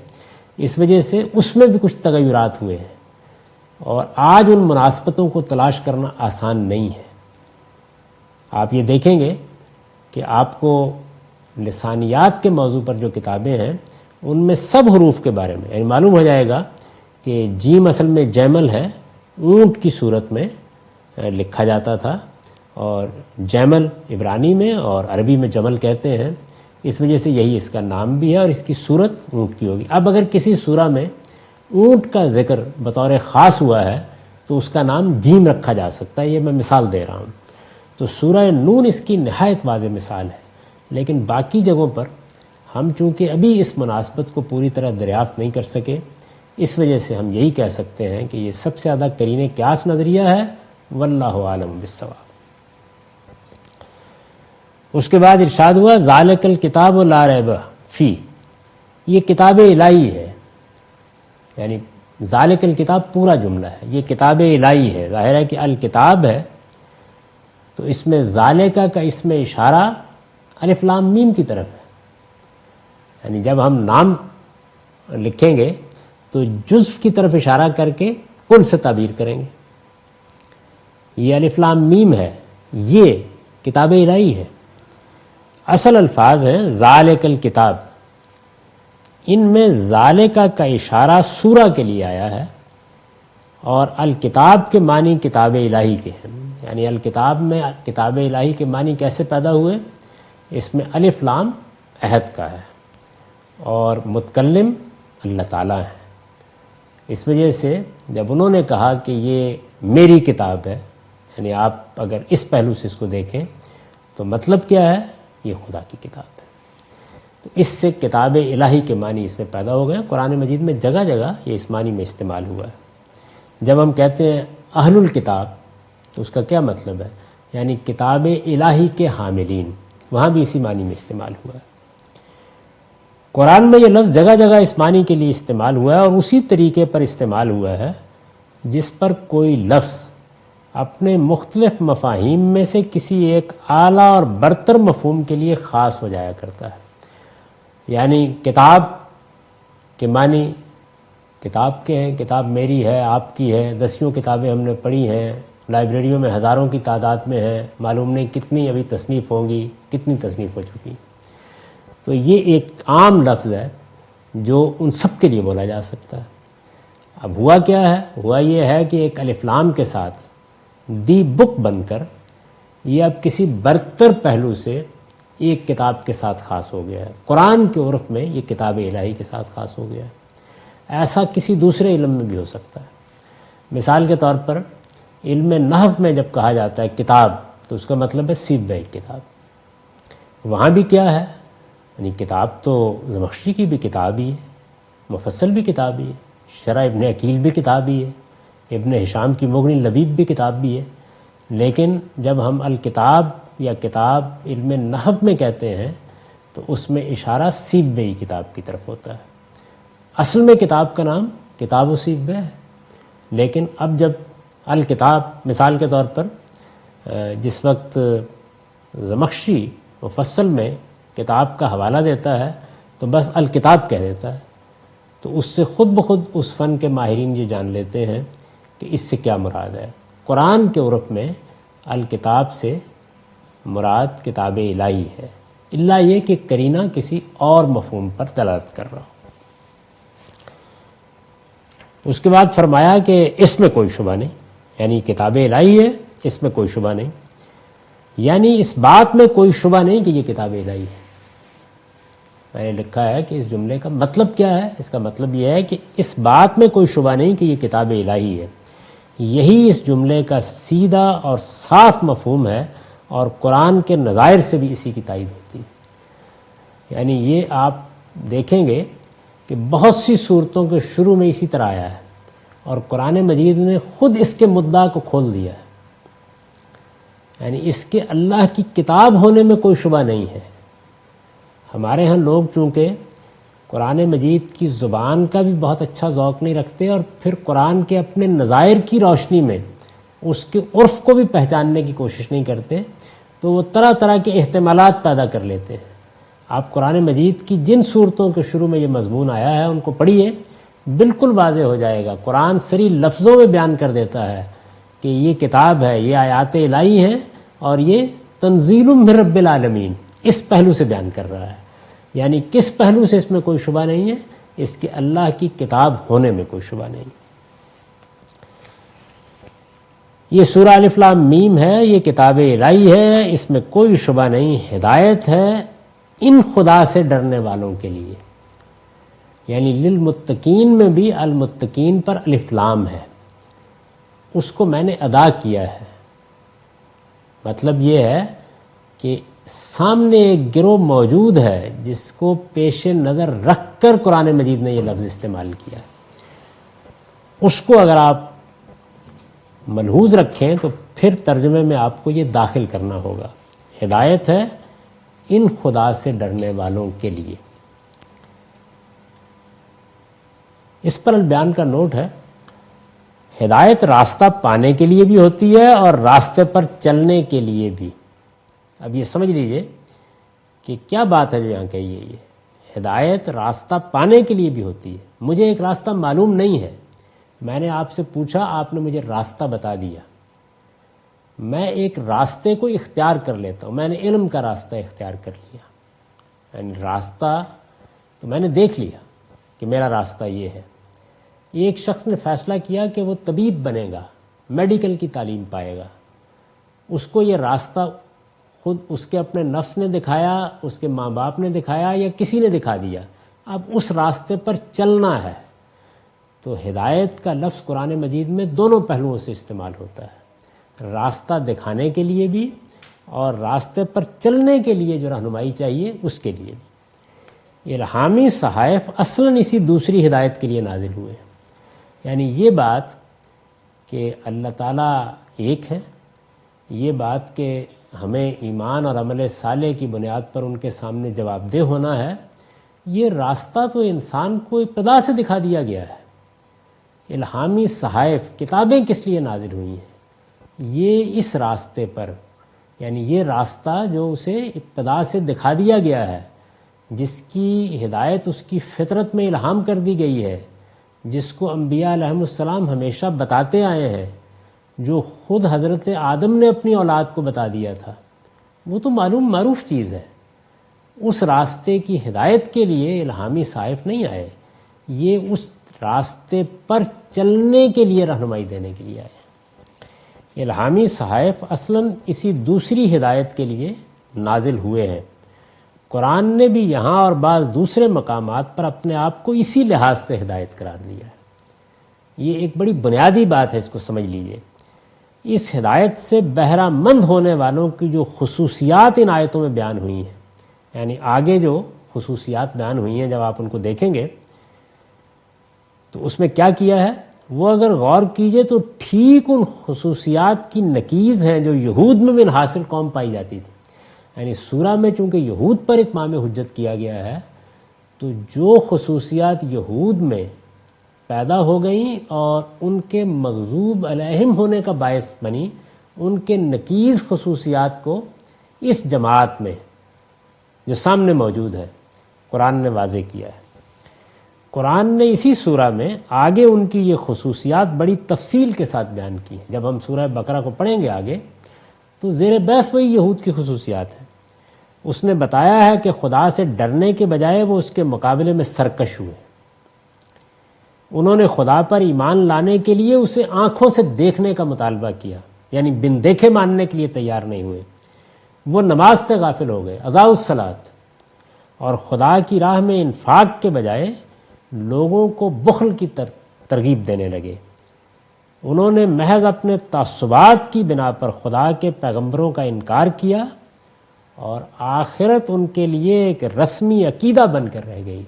اس وجہ سے اس میں بھی کچھ تغیرات ہوئے ہیں، اور آج ان مناسبتوں کو تلاش کرنا آسان نہیں ہے۔ آپ یہ دیکھیں گے کہ آپ کو لسانیات کے موضوع پر جو کتابیں ہیں ان میں سب حروف کے بارے میں یعنی معلوم ہو جائے گا کہ جیم اصل میں جیمل ہے، اونٹ کی صورت میں لکھا جاتا تھا، اور جیمل عبرانی میں اور عربی میں جمل کہتے ہیں، اس وجہ سے یہی اس کا نام بھی ہے اور اس کی صورت اونٹ کی ہوگی۔ اب اگر کسی سورہ میں اونٹ کا ذکر بطور خاص ہوا ہے تو اس کا نام جیم رکھا جا سکتا ہے، یہ میں مثال دے رہا ہوں۔ تو سورہ نون اس کی نہایت واضح مثال ہے، لیکن باقی جگہوں پر ہم چونکہ ابھی اس مناسبت کو پوری طرح دریافت نہیں کر سکے، اس وجہ سے ہم یہی کہہ سکتے ہیں کہ یہ سب سے زیادہ قرین قیاس نظریہ ہے، واللہ عالم بالصواب۔ اس کے بعد ارشاد ہوا ذالک الکتاب لا ریب فی، یہ کتاب الہی ہے، یعنی ذالک الکتاب پورا جملہ ہے، یہ کتاب الہی ہے۔ ظاہر ہے کہ الکتاب ہے تو اس میں ذالکہ کا اسم اشارہ الف لام میم کی طرف ہے، یعنی جب ہم نام لکھیں گے تو جزو کی طرف اشارہ کر کے کل سے تعبیر کریں گے۔ یہ الف لام میم ہے، یہ کتاب الہی ہے۔ اصل الفاظ ہیں ذالک الکتاب، ان میں ذالکہ کا اشارہ سورہ کے لیے آیا ہے، اور الکتاب کے معنی کتاب الہی کے ہیں، یعنی الکتاب میں کتاب الہی کے معنی کیسے پیدا ہوئے؟ اس میں الف لام عہد کا ہے اور متکلم اللہ تعالیٰ ہے۔ اس وجہ سے جب انہوں نے کہا کہ یہ میری کتاب ہے، یعنی آپ اگر اس پہلو سے اس کو دیکھیں تو مطلب کیا ہے؟ یہ خدا کی کتاب ہے۔ تو اس سے کتاب الہی کے معنی اس میں پیدا ہو گئے۔ قرآن مجید میں جگہ جگہ یہ اس معنی میں استعمال ہوا ہے۔ جب ہم کہتے ہیں اہل الکتاب تو اس کا کیا مطلب ہے؟ یعنی کتاب الہی کے حاملین، وہاں بھی اسی معنی میں استعمال ہوا ہے۔ قرآن میں یہ لفظ جگہ جگہ اس معنی کے لیے استعمال ہوا ہے، اور اسی طریقے پر استعمال ہوا ہے جس پر کوئی لفظ اپنے مختلف مفاہیم میں سے کسی ایک اعلیٰ اور برتر مفہوم کے لیے خاص ہو جایا کرتا ہے۔ یعنی کتاب کے معنی کتاب کے ہیں، کتاب میری ہے، آپ کی ہے، دسیوں کتابیں ہم نے پڑھی ہیں، لائبریریوں میں ہزاروں کی تعداد میں ہیں، معلوم نہیں کتنی ابھی تصنیف ہوں گی، کتنی تصنیف ہو چکی۔ تو یہ ایک عام لفظ ہے جو ان سب کے لیے بولا جا سکتا ہے۔ اب ہوا کیا ہے؟ ہوا یہ ہے کہ ایک الف لام کے ساتھ دی بک بن کر یہ اب کسی برتر پہلو سے ایک کتاب کے ساتھ خاص ہو گیا ہے۔ قرآن کے عرف میں یہ کتاب الہی کے ساتھ خاص ہو گیا ہے۔ ایسا کسی دوسرے علم میں بھی ہو سکتا ہے۔ مثال کے طور پر علم نحو میں جب کہا جاتا ہے کتاب تو اس کا مطلب ہے سیب ایک کتاب۔ وہاں بھی کیا ہے؟ یعنی کتاب تو زمخشری کی بھی کتاب ہی ہے، مفصل بھی کتاب ہی ہے، شرح ابن عقیل بھی کتاب ہی ہے، ابن ہشام کی مغنی لبیب بھی کتاب بھی ہے، لیکن جب ہم الکتاب یا کتاب علم نحو میں کہتے ہیں تو اس میں اشارہ سیبوی کتاب کی طرف ہوتا ہے۔ اصل میں کتاب کا نام کتاب و سیبوی ہے، لیکن اب جب الکتاب مثال کے طور پر جس وقت زمخشری مفصل میں کتاب کا حوالہ دیتا ہے تو بس الکتاب کہہ دیتا ہے، تو اس سے خود بخود اس فن کے ماہرین یہ جان لیتے ہیں کہ اس سے کیا مراد ہے۔ قرآن کے عرف میں الکتاب سے مراد کتاب الہی ہے، الا یہ کہ قرینہ کسی اور مفہوم پر دلالت کر رہا ہو۔ اس کے بعد فرمایا کہ اس میں کوئی شبہ نہیں، یعنی کتاب الہی ہے، اس میں کوئی شبہ نہیں۔ یعنی اس بات میں کوئی شبہ نہیں کہ یہ کتاب الہی ہے۔ میں نے لکھا ہے کہ اس جملے کا مطلب کیا ہے؟ اس کا مطلب یہ ہے کہ اس بات میں کوئی شبہ نہیں کہ یہ کتاب الہی ہے۔ یہی اس جملے کا سیدھا اور صاف مفہوم ہے، اور قرآن کے نظائر سے بھی اسی کی تائید ہوتی ہے۔ یعنی یہ آپ دیکھیں گے کہ بہت سی صورتوں کے شروع میں اسی طرح آیا ہے، اور قرآن مجید نے خود اس کے مدعا کو کھول دیا ہے۔ یعنی اس کے اللہ کی کتاب ہونے میں کوئی شبہ نہیں ہے۔ ہمارے ہاں لوگ چونکہ قرآن مجید کی زبان کا بھی بہت اچھا ذوق نہیں رکھتے، اور پھر قرآن کے اپنے نظائر کی روشنی میں اس کے عرف کو بھی پہچاننے کی کوشش نہیں کرتے، تو وہ طرح طرح کے احتمالات پیدا کر لیتے ہیں۔ آپ قرآن مجید کی جن صورتوں کے شروع میں یہ مضمون آیا ہے ان کو پڑھیے، بالکل واضح ہو جائے گا۔ قرآن صریح لفظوں میں بیان کر دیتا ہے کہ یہ کتاب ہے، یہ آیات الہی ہیں، اور یہ تنزیل من رب العالمین، اس پہلو سے بیان کر رہا ہے۔ یعنی کس پہلو سے اس میں کوئی شبہ نہیں ہے؟ اس کے اللہ کی کتاب ہونے میں کوئی شبہ نہیں۔ یہ سورہ الف لام میم ہے، یہ کتاب الہی ہے، اس میں کوئی شبہ نہیں، ہدایت ہے ان خدا سے ڈرنے والوں کے لیے۔ یعنی للمتقین میں بھی المتقین پر الف لام ہے، اس کو میں نے ادا کیا ہے۔ مطلب یہ ہے کہ سامنے ایک گروہ موجود ہے جس کو پیش نظر رکھ کر قرآن مجید نے یہ لفظ استعمال کیا۔ اس کو اگر آپ ملحوظ رکھیں تو پھر ترجمے میں آپ کو یہ داخل کرنا ہوگا، ہدایت ہے ان خدا سے ڈرنے والوں کے لیے۔ اس پر البیان کا نوٹ ہے، ہدایت راستہ پانے کے لیے بھی ہوتی ہے اور راستے پر چلنے کے لیے بھی۔ اب یہ سمجھ لیجئے کہ کیا بات ہے جو یہاں کہی ہے۔ یہ ہدایت راستہ پانے کے لیے بھی ہوتی ہے۔ مجھے ایک راستہ معلوم نہیں ہے، میں نے آپ سے پوچھا، آپ نے مجھے راستہ بتا دیا، میں ایک راستے کو اختیار کر لیتا ہوں، میں نے علم کا راستہ اختیار کر لیا، یعنی راستہ تو میں نے دیکھ لیا کہ میرا راستہ یہ ہے۔ ایک شخص نے فیصلہ کیا کہ وہ طبیب بنے گا، میڈیکل کی تعلیم پائے گا، اس کو یہ راستہ خود اس کے اپنے نفس نے دکھایا، اس کے ماں باپ نے دکھایا، یا کسی نے دکھا دیا، اب اس راستے پر چلنا ہے۔ تو ہدایت کا لفظ قرآن مجید میں دونوں پہلوؤں سے استعمال ہوتا ہے، راستہ دکھانے کے لیے بھی اور راستے پر چلنے کے لیے جو رہنمائی چاہیے اس کے لیے بھی۔ الہامی صحائف اصلاً اسی دوسری ہدایت کے لیے نازل ہوئے، یعنی یہ بات کہ اللہ تعالیٰ ایک ہے، یہ بات کہ ہمیں ایمان اور عمل صالح کی بنیاد پر ان کے سامنے جواب دہ ہونا ہے، یہ راستہ تو انسان کو ابتدا سے دکھا دیا گیا ہے۔ الہامی صحائف، کتابیں کس لیے نازل ہوئی ہیں؟ یہ اس راستے پر، یعنی یہ راستہ جو اسے ابتدا سے دکھا دیا گیا ہے، جس کی ہدایت اس کی فطرت میں الہام کر دی گئی ہے، جس کو انبیاء علیہم السلام ہمیشہ بتاتے آئے ہیں، جو خود حضرت آدم نے اپنی اولاد کو بتا دیا تھا، وہ تو معروف چیز ہے۔ اس راستے کی ہدایت کے لیے الہامی صحائف نہیں آئے، یہ اس راستے پر چلنے کے لیے رہنمائی دینے کے لیے آئے۔ الہامی صحائف اصلاً اسی دوسری ہدایت کے لیے نازل ہوئے ہیں۔ قرآن نے بھی یہاں اور بعض دوسرے مقامات پر اپنے آپ کو اسی لحاظ سے ہدایت قرار دیا ہے۔ یہ ایک بڑی بنیادی بات ہے، اس کو سمجھ لیجئے۔ اس ہدایت سے بہرہ مند ہونے والوں کی جو خصوصیات ان آیتوں میں بیان ہوئی ہیں، یعنی آگے جو خصوصیات بیان ہوئی ہیں، جب آپ ان کو دیکھیں گے تو اس میں کیا کیا ہے، وہ اگر غور کیجئے تو ٹھیک ان خصوصیات کی نقیض ہیں جو یہود میں من حاصل قوم پائی جاتی تھی۔ یعنی سورہ میں چونکہ یہود پر اتمام حجت کیا گیا ہے، تو جو خصوصیات یہود میں پیدا ہو گئیں اور ان کے مغضوب علیہم ہونے کا باعث بنی، ان کے نقیض خصوصیات کو اس جماعت میں جو سامنے موجود ہے قرآن نے واضح کیا ہے۔ قرآن نے اسی سورہ میں آگے ان کی یہ خصوصیات بڑی تفصیل کے ساتھ بیان کی ہیں۔ جب ہم سورہ بقرہ کو پڑھیں گے آگے تو زیر بحث وہی یہود کی خصوصیات ہیں۔ اس نے بتایا ہے کہ خدا سے ڈرنے کے بجائے وہ اس کے مقابلے میں سرکش ہوئے، انہوں نے خدا پر ایمان لانے کے لیے اسے آنکھوں سے دیکھنے کا مطالبہ کیا، یعنی بن دیکھے ماننے کے لیے تیار نہیں ہوئے۔ وہ نماز سے غافل ہو گئے، اضاعوا الصلاۃ، اور خدا کی راہ میں انفاق کے بجائے لوگوں کو بخل کی ترغیب دینے لگے۔ انہوں نے محض اپنے تعصبات کی بنا پر خدا کے پیغمبروں کا انکار کیا، اور آخرت ان کے لیے ایک رسمی عقیدہ بن کر رہ گئی۔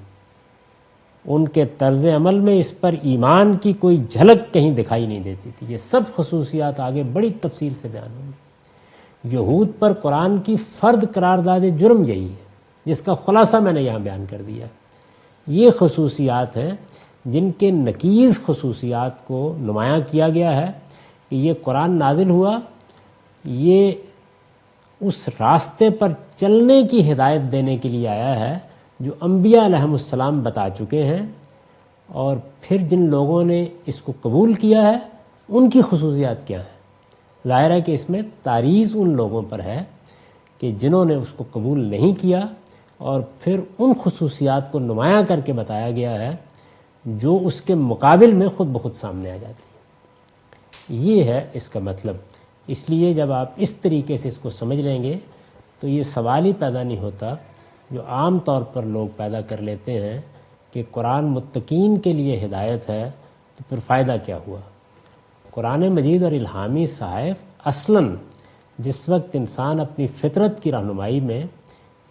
ان کے طرز عمل میں اس پر ایمان کی کوئی جھلک کہیں دکھائی نہیں دیتی تھی۔ یہ سب خصوصیات آگے بڑی تفصیل سے بیان ہوں گی۔ یہود پر قرآن کی فرد قرار داد جرم یہی ہے، جس کا خلاصہ میں نے یہاں بیان کر دیا۔ یہ خصوصیات ہیں جن کے نقیض خصوصیات کو نمایاں کیا گیا ہے کہ یہ قرآن نازل ہوا، یہ اس راستے پر چلنے کی ہدایت دینے کے لیے آیا ہے جو انبیاء علیہم السلام بتا چکے ہیں، اور پھر جن لوگوں نے اس کو قبول کیا ہے ان کی خصوصیات کیا ہیں۔ ظاہر ہے کہ اس میں تعریض ان لوگوں پر ہے کہ جنہوں نے اس کو قبول نہیں کیا، اور پھر ان خصوصیات کو نمایاں کر کے بتایا گیا ہے جو اس کے مقابل میں خود بخود سامنے آ جاتی ہے۔ یہ ہے اس کا مطلب۔ اس لیے جب آپ اس طریقے سے اس کو سمجھ لیں گے تو یہ سوال ہی پیدا نہیں ہوتا جو عام طور پر لوگ پیدا کر لیتے ہیں کہ قرآن متقین کے لیے ہدایت ہے تو پھر فائدہ کیا ہوا۔ قرآن مجید اور الہامی صحائف اصلاً جس وقت انسان اپنی فطرت کی رہنمائی میں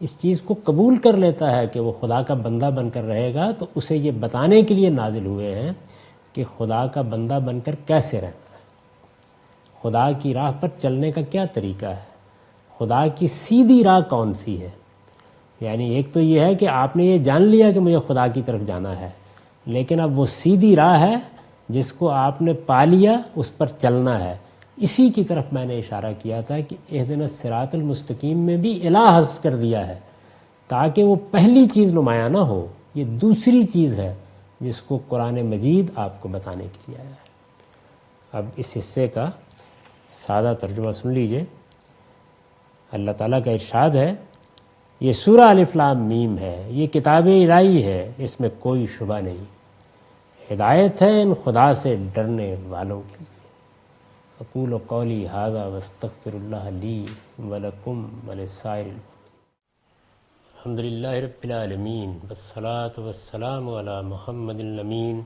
اس چیز کو قبول کر لیتا ہے کہ وہ خدا کا بندہ بن کر رہے گا، تو اسے یہ بتانے کے لیے نازل ہوئے ہیں کہ خدا کا بندہ بن کر کیسے رہنا ہے، خدا کی راہ پر چلنے کا کیا طریقہ ہے، خدا کی سیدھی راہ کون سی ہے۔ یعنی ایک تو یہ ہے کہ آپ نے یہ جان لیا کہ مجھے خدا کی طرف جانا ہے، لیکن اب وہ سیدھی راہ ہے جس کو آپ نے پا لیا، اس پر چلنا ہے۔ اسی کی طرف میں نے اشارہ کیا تھا کہ اہدنا الصراط المستقیم میں بھی الہ حذف کر دیا ہے تاکہ وہ پہلی چیز نمایاں نہ ہو، یہ دوسری چیز ہے جس کو قرآن مجید آپ کو بتانے کے لیے آیا ہے۔ اب اس حصے کا سادہ ترجمہ سن لیجئے۔ اللہ تعالیٰ کا ارشاد ہے، یہ سورہ الف لام میم ہے، یہ کتاب الہی ہے، اس میں کوئی شبہ نہیں، ہدایت ہے ان خدا سے ڈرنے والوں کے لیے۔ اقول قولی ھذا واستغفر اللہ لی ولکم ولسائر الحمد للہ رب العالمین والصلاة والسلام علی محمد الامین۔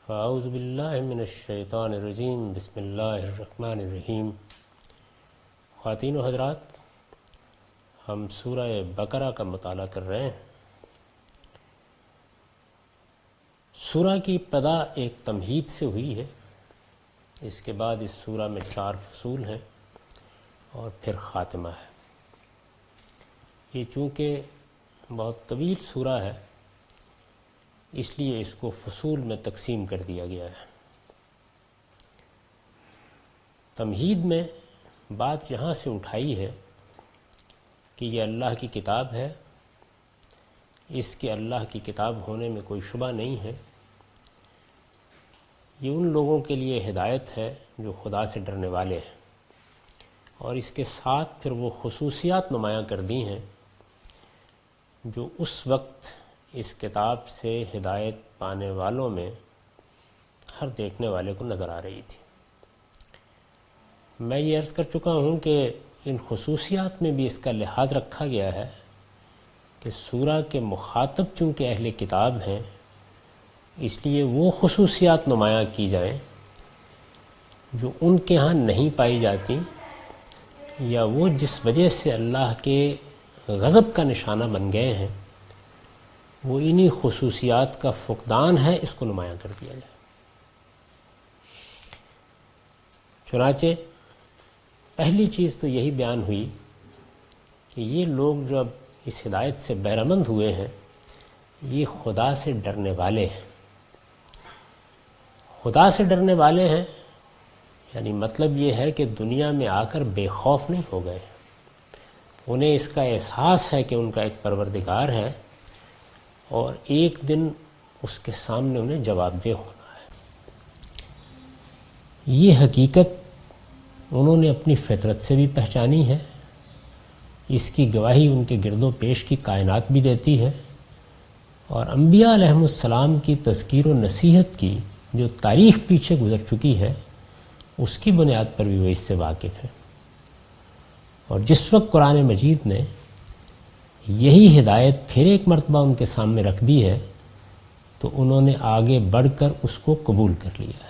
فاعوذ باللہ من الشیطان الرجیم، بسم اللہ الرحمن الرحیم۔ خواتین و حضرات، ہم سورہ بقرہ کا مطالعہ کر رہے ہیں۔ سورہ کی ابتدا ایک تمہید سے ہوئی ہے، اس کے بعد اس سورہ میں 4 فصول ہیں اور پھر خاتمہ ہے۔ یہ چونکہ بہت طویل سورہ ہے اس لیے اس کو فصول میں تقسیم کر دیا گیا ہے۔ تمہید میں بات یہاں سے اٹھائی ہے کہ یہ اللہ کی کتاب ہے، اس کے اللہ کی کتاب ہونے میں کوئی شبہ نہیں ہے، یہ ان لوگوں کے لیے ہدایت ہے جو خدا سے ڈرنے والے ہیں، اور اس کے ساتھ پھر وہ خصوصیات نمایاں کر دی ہیں جو اس وقت اس کتاب سے ہدایت پانے والوں میں ہر دیکھنے والے کو نظر آ رہی تھی۔ میں یہ عرض کر چکا ہوں کہ ان خصوصیات میں بھی اس کا لحاظ رکھا گیا ہے کہ سورہ کے مخاطب چونکہ اہل کتاب ہیں، اس لیے وہ خصوصیات نمایاں کی جائیں جو ان کے ہاں نہیں پائی جاتی، یا وہ جس وجہ سے اللہ کے غضب کا نشانہ بن گئے ہیں، وہ انہی خصوصیات کا فقدان ہے، اس کو نمایاں کر دیا جائے۔ چنانچہ پہلی چیز تو یہی بیان ہوئی کہ یہ لوگ جو اب اس ہدایت سے بہرمند ہوئے ہیں، یہ خدا سے ڈرنے والے ہیں۔ خدا سے ڈرنے والے ہیں یعنی مطلب یہ ہے کہ دنیا میں آ کر بے خوف نہیں ہو گئے، انہیں اس کا احساس ہے کہ ان کا ایک پروردگار ہے اور ایک دن اس کے سامنے انہیں جواب دہ ہونا ہے۔ یہ حقیقت انہوں نے اپنی فطرت سے بھی پہچانی ہے، اس کی گواہی ان کے گرد و پیش کی کائنات بھی دیتی ہے، اور انبیاء علیہم السلام کی تذکیر و نصیحت کی جو تاریخ پیچھے گزر چکی ہے اس کی بنیاد پر بھی وہ اس سے واقف ہے۔ اور جس وقت قرآن مجید نے یہی ہدایت پھر ایک مرتبہ ان کے سامنے رکھ دی ہے تو انہوں نے آگے بڑھ کر اس کو قبول کر لیا ہے۔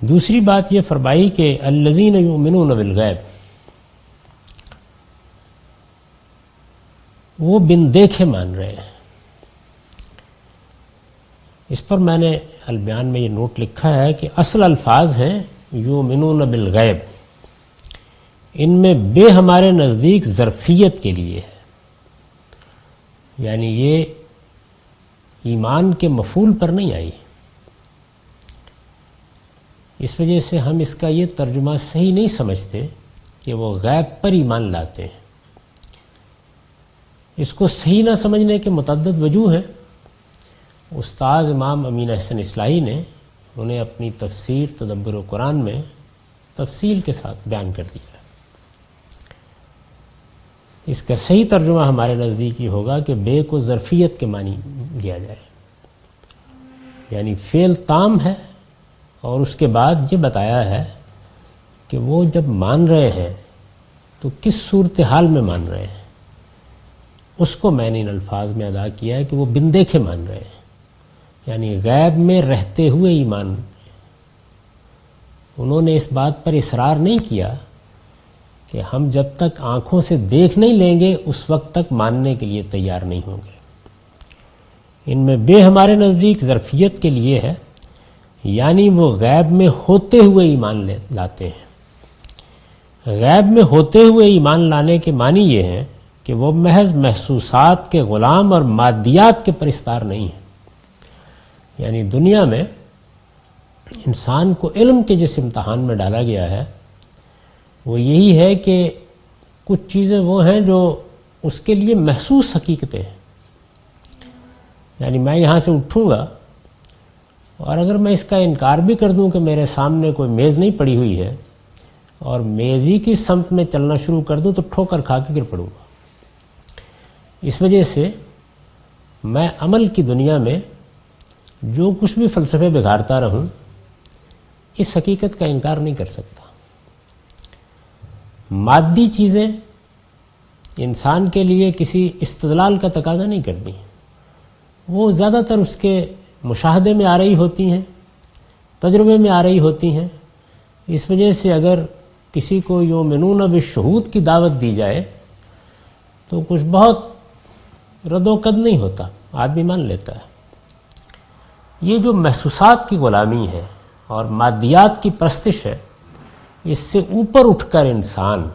دوسری بات یہ فرمائی کہ الذین یؤمنون بالغیب، وہ بن دیکھے مان رہے ہیں۔ اس پر میں نے البیان میں یہ نوٹ لکھا ہے کہ اصل الفاظ ہیں یؤمنون بالغیب، ان میں بے ہمارے نزدیک ظرفیت کے لیے ہے، یعنی یہ ایمان کے مفعول پر نہیں آئی۔ اس وجہ سے ہم اس کا یہ ترجمہ صحیح نہیں سمجھتے کہ وہ غیب پر ایمان لاتے ہیں۔ اس کو صحیح نہ سمجھنے کے متعدد وجوہ ہیں۔ استاد امام امین احسن اصلاحی نے انہیں اپنی تفسیر تدبر قرآن میں تفصیل کے ساتھ بیان کر دیا ہے۔ اس کا صحیح ترجمہ ہمارے نزدیک یہ ہوگا کہ بے کو ظرفیت کے معنی لیا جائے، یعنی فعل تام ہے اور اس کے بعد یہ بتایا ہے کہ وہ جب مان رہے ہیں تو کس صورتحال میں مان رہے ہیں، اس کو میں نے ان الفاظ میں ادا کیا ہے کہ وہ بن دیکھے مان رہے ہیں، یعنی غیب میں رہتے ہوئے ایمان۔ انہوں نے اس بات پر اصرار نہیں کیا کہ ہم جب تک آنکھوں سے دیکھ نہیں لیں گے اس وقت تک ماننے کے لیے تیار نہیں ہوں گے۔ ان میں بے ہمارے نزدیک ظرفیت کے لیے ہے، یعنی وہ غیب میں ہوتے ہوئے ایمان لاتے ہیں۔ غیب میں ہوتے ہوئے ایمان لانے کے معنی یہ ہیں کہ وہ محض محسوسات کے غلام اور مادیات کے پرستار نہیں ہیں۔ یعنی دنیا میں انسان کو علم کے جس امتحان میں ڈالا گیا ہے وہ یہی ہے کہ کچھ چیزیں وہ ہیں جو اس کے لیے محسوس حقیقتیں ہیں۔ یعنی میں یہاں سے اٹھوں گا اور اگر میں اس کا انکار بھی کر دوں کہ میرے سامنے کوئی میز نہیں پڑی ہوئی ہے اور میز ہی کی سمت میں چلنا شروع کر دوں تو ٹھوکر کھا کے گر پڑوں گا۔ اس وجہ سے میں عمل کی دنیا میں جو کچھ بھی فلسفے بگھارتا رہوں اس حقیقت کا انکار نہیں کر سکتا۔ مادی چیزیں انسان کے لیے کسی استدلال کا تقاضا نہیں کرتی، وہ زیادہ تر اس کے مشاہدے میں آ رہی ہوتی ہیں، تجربے میں آ رہی ہوتی ہیں۔ اس وجہ سے اگر کسی کو یؤمنون بالشہود کی دعوت دی جائے تو کچھ بہت رد و قد نہیں ہوتا، آدمی مان لیتا ہے۔ یہ جو محسوسات کی غلامی ہے اور مادیات کی پرستش ہے، اس سے اوپر اٹھ کر انسان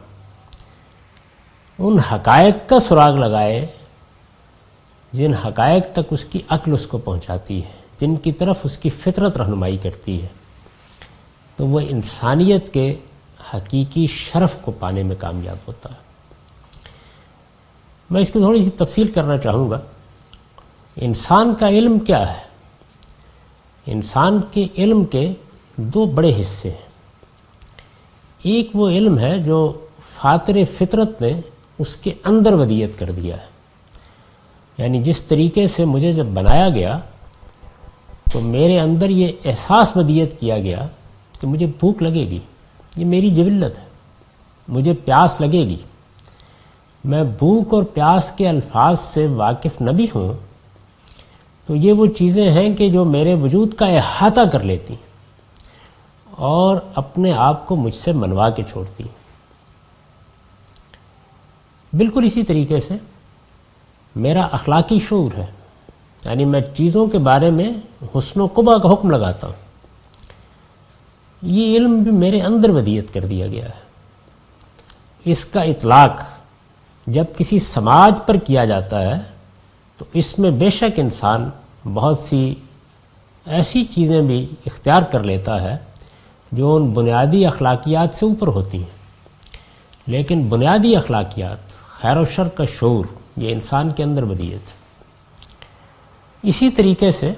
ان حقائق کا سراغ لگائے جن حقائق تک اس کی عقل اس کو پہنچاتی ہے، جن کی طرف اس کی فطرت رہنمائی کرتی ہے، تو وہ انسانیت کے حقیقی شرف کو پانے میں کامیاب ہوتا ہے۔ میں اس کی تھوڑی سی تفصیل کرنا چاہوں گا۔ انسان کا علم کیا ہے؟ انسان کے علم کے دو بڑے حصے ہیں۔ ایک وہ علم ہے جو فاطر فطرت نے اس کے اندر ودیت کر دیا ہے، یعنی جس طریقے سے مجھے جب بنایا گیا تو میرے اندر یہ احساس ودیت کیا گیا کہ مجھے بھوک لگے گی، یہ میری جبلت ہے، مجھے پیاس لگے گی۔ میں بھوک اور پیاس کے الفاظ سے واقف نہ بھی ہوں تو یہ وہ چیزیں ہیں کہ جو میرے وجود کا احاطہ کر لیتی اور اپنے آپ کو مجھ سے منوا کے چھوڑتی۔ بالکل اسی طریقے سے میرا اخلاقی شعور ہے، یعنی میں چیزوں کے بارے میں حسن و قبح کا حکم لگاتا ہوں، یہ علم بھی میرے اندر ودیت کر دیا گیا ہے۔ اس کا اطلاق جب کسی سماج پر کیا جاتا ہے تو اس میں بے شک انسان بہت سی ایسی چیزیں بھی اختیار کر لیتا ہے جو ان بنیادی اخلاقیات سے اوپر ہوتی ہیں، لیکن بنیادی اخلاقیات، خیر و شر کا شعور، یہ انسان کے اندر ودیت ہے۔ اسی طریقے سے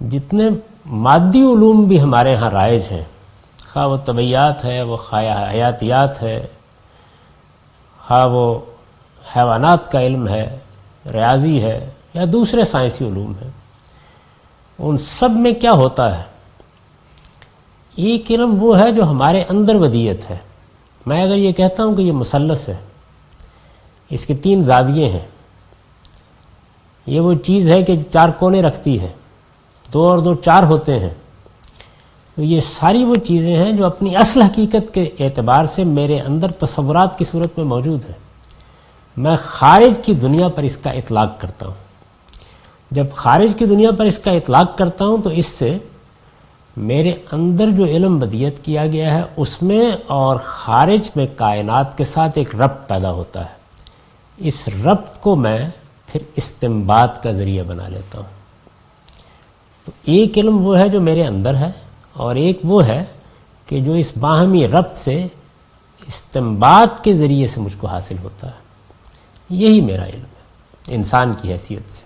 جتنے مادی علوم بھی ہمارے ہاں رائج ہیں، خواہ وہ طبیعیات ہے، وہ حیاتیات ہے، خواہ وہ حیوانات کا علم ہے، ریاضی ہے یا دوسرے سائنسی علوم ہیں، ان سب میں کیا ہوتا ہے ایک علم وہ ہے جو ہمارے اندر ودیت ہے. میں اگر یہ کہتا ہوں کہ یہ مثلث ہے، اس کے 3 زاویے ہیں، یہ وہ چیز ہے کہ 4 کونے رکھتی ہے، 2 اور 2 4 ہوتے ہیں، تو یہ ساری وہ چیزیں ہیں جو اپنی اصل حقیقت کے اعتبار سے میرے اندر تصورات کی صورت میں موجود ہیں. میں خارج کی دنیا پر اس کا اطلاق کرتا ہوں. جب خارج کی دنیا پر اس کا اطلاق کرتا ہوں تو اس سے میرے اندر جو علم بدیت کیا گیا ہے اس میں اور خارج میں کائنات کے ساتھ ایک ربط پیدا ہوتا ہے. اس ربط کو میں پھر استنباط کا ذریعہ بنا لیتا ہوں. تو ایک علم وہ ہے جو میرے اندر ہے، اور ایک وہ ہے کہ جو اس باہمی ربط سے استنباط کے ذریعے سے مجھ کو حاصل ہوتا ہے. یہی میرا علم ہے انسان کی حیثیت سے.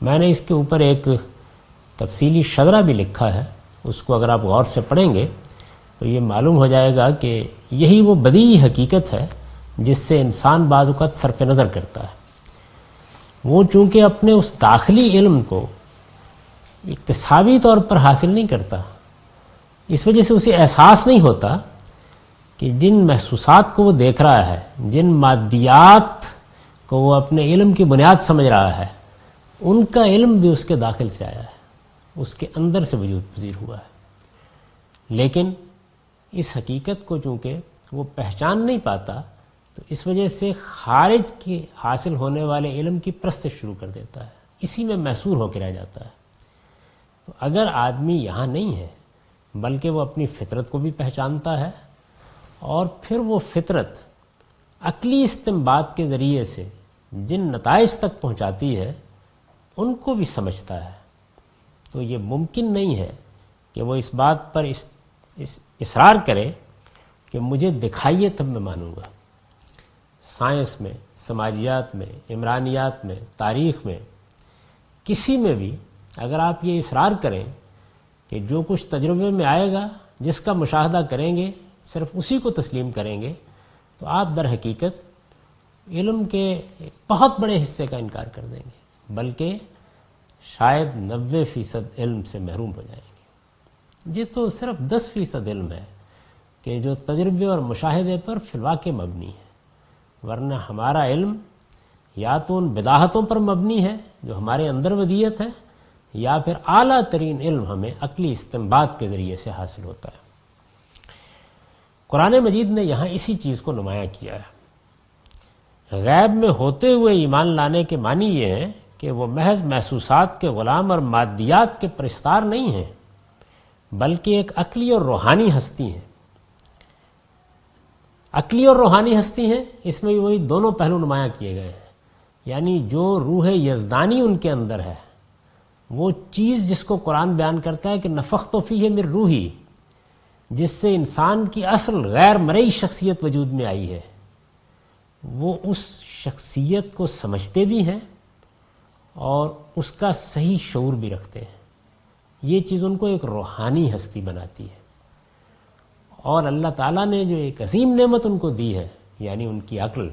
میں نے اس کے اوپر ایک تفصیلی شذرہ بھی لکھا ہے، اس کو اگر آپ غور سے پڑھیں گے تو یہ معلوم ہو جائے گا کہ یہی وہ بدیعی حقیقت ہے جس سے انسان بعض اوقات صرف نظر کرتا ہے. وہ چونکہ اپنے اس داخلی علم کو اکتسابی طور پر حاصل نہیں کرتا، اس وجہ سے اسے احساس نہیں ہوتا کہ جن محسوسات کو وہ دیکھ رہا ہے، جن مادیات کو وہ اپنے علم کی بنیاد سمجھ رہا ہے، ان کا علم بھی اس کے داخل سے آیا ہے، اس کے اندر سے وجود پذیر ہوا ہے. لیکن اس حقیقت کو چونکہ وہ پہچان نہیں پاتا تو اس وجہ سے خارج کے حاصل ہونے والے علم کی پرستش شروع کر دیتا ہے، اسی میں محصور ہو کے رہ جاتا ہے. تو اگر آدمی یہاں نہیں ہے بلکہ وہ اپنی فطرت کو بھی پہچانتا ہے، اور پھر وہ فطرت عقلی استنباط کے ذریعے سے جن نتائج تک پہنچاتی ہے ان کو بھی سمجھتا ہے، تو یہ ممکن نہیں ہے کہ وہ اس بات پر اصرار کرے کہ مجھے دکھائیے تب میں مانوں گا. سائنس میں، سماجیات میں، عمرانیات میں، تاریخ میں، کسی میں بھی اگر آپ یہ اصرار کریں کہ جو کچھ تجربے میں آئے گا، جس کا مشاہدہ کریں گے، صرف اسی کو تسلیم کریں گے، تو آپ در حقیقت علم کے ایک بہت بڑے حصے کا انکار کر دیں گے، بلکہ شاید 90% علم سے محروم ہو جائیں گے. یہ تو صرف 10% علم ہے کہ جو تجربے اور مشاہدے پر فی الواقع مبنی ہے، ورنہ ہمارا علم یا تو ان بداہتوں پر مبنی ہے جو ہمارے اندر ودیت ہے، یا پھر اعلیٰ ترین علم ہمیں عقلی استنباط کے ذریعے سے حاصل ہوتا ہے. قرآن مجید نے یہاں اسی چیز کو نمایاں کیا ہے. غیب میں ہوتے ہوئے ایمان لانے کے معنی یہ ہیں کہ وہ محض محسوسات کے غلام اور مادیات کے پرستار نہیں ہیں، بلکہ ایک عقلی اور روحانی ہستی ہیں. عقلی اور روحانی ہستی ہیں، اس میں وہی دونوں پہلو نمایاں کیے گئے ہیں. یعنی جو روح یزدانی ان کے اندر ہے، وہ چیز جس کو قرآن بیان کرتا ہے کہ نفخت فیہ من روحی، جس سے انسان کی اصل غیر مرئی شخصیت وجود میں آئی ہے، وہ اس شخصیت کو سمجھتے بھی ہیں اور اس کا صحیح شعور بھی رکھتے ہیں. یہ چیز ان کو ایک روحانی ہستی بناتی ہے. اور اللہ تعالیٰ نے جو ایک عظیم نعمت ان کو دی ہے، یعنی ان کی عقل،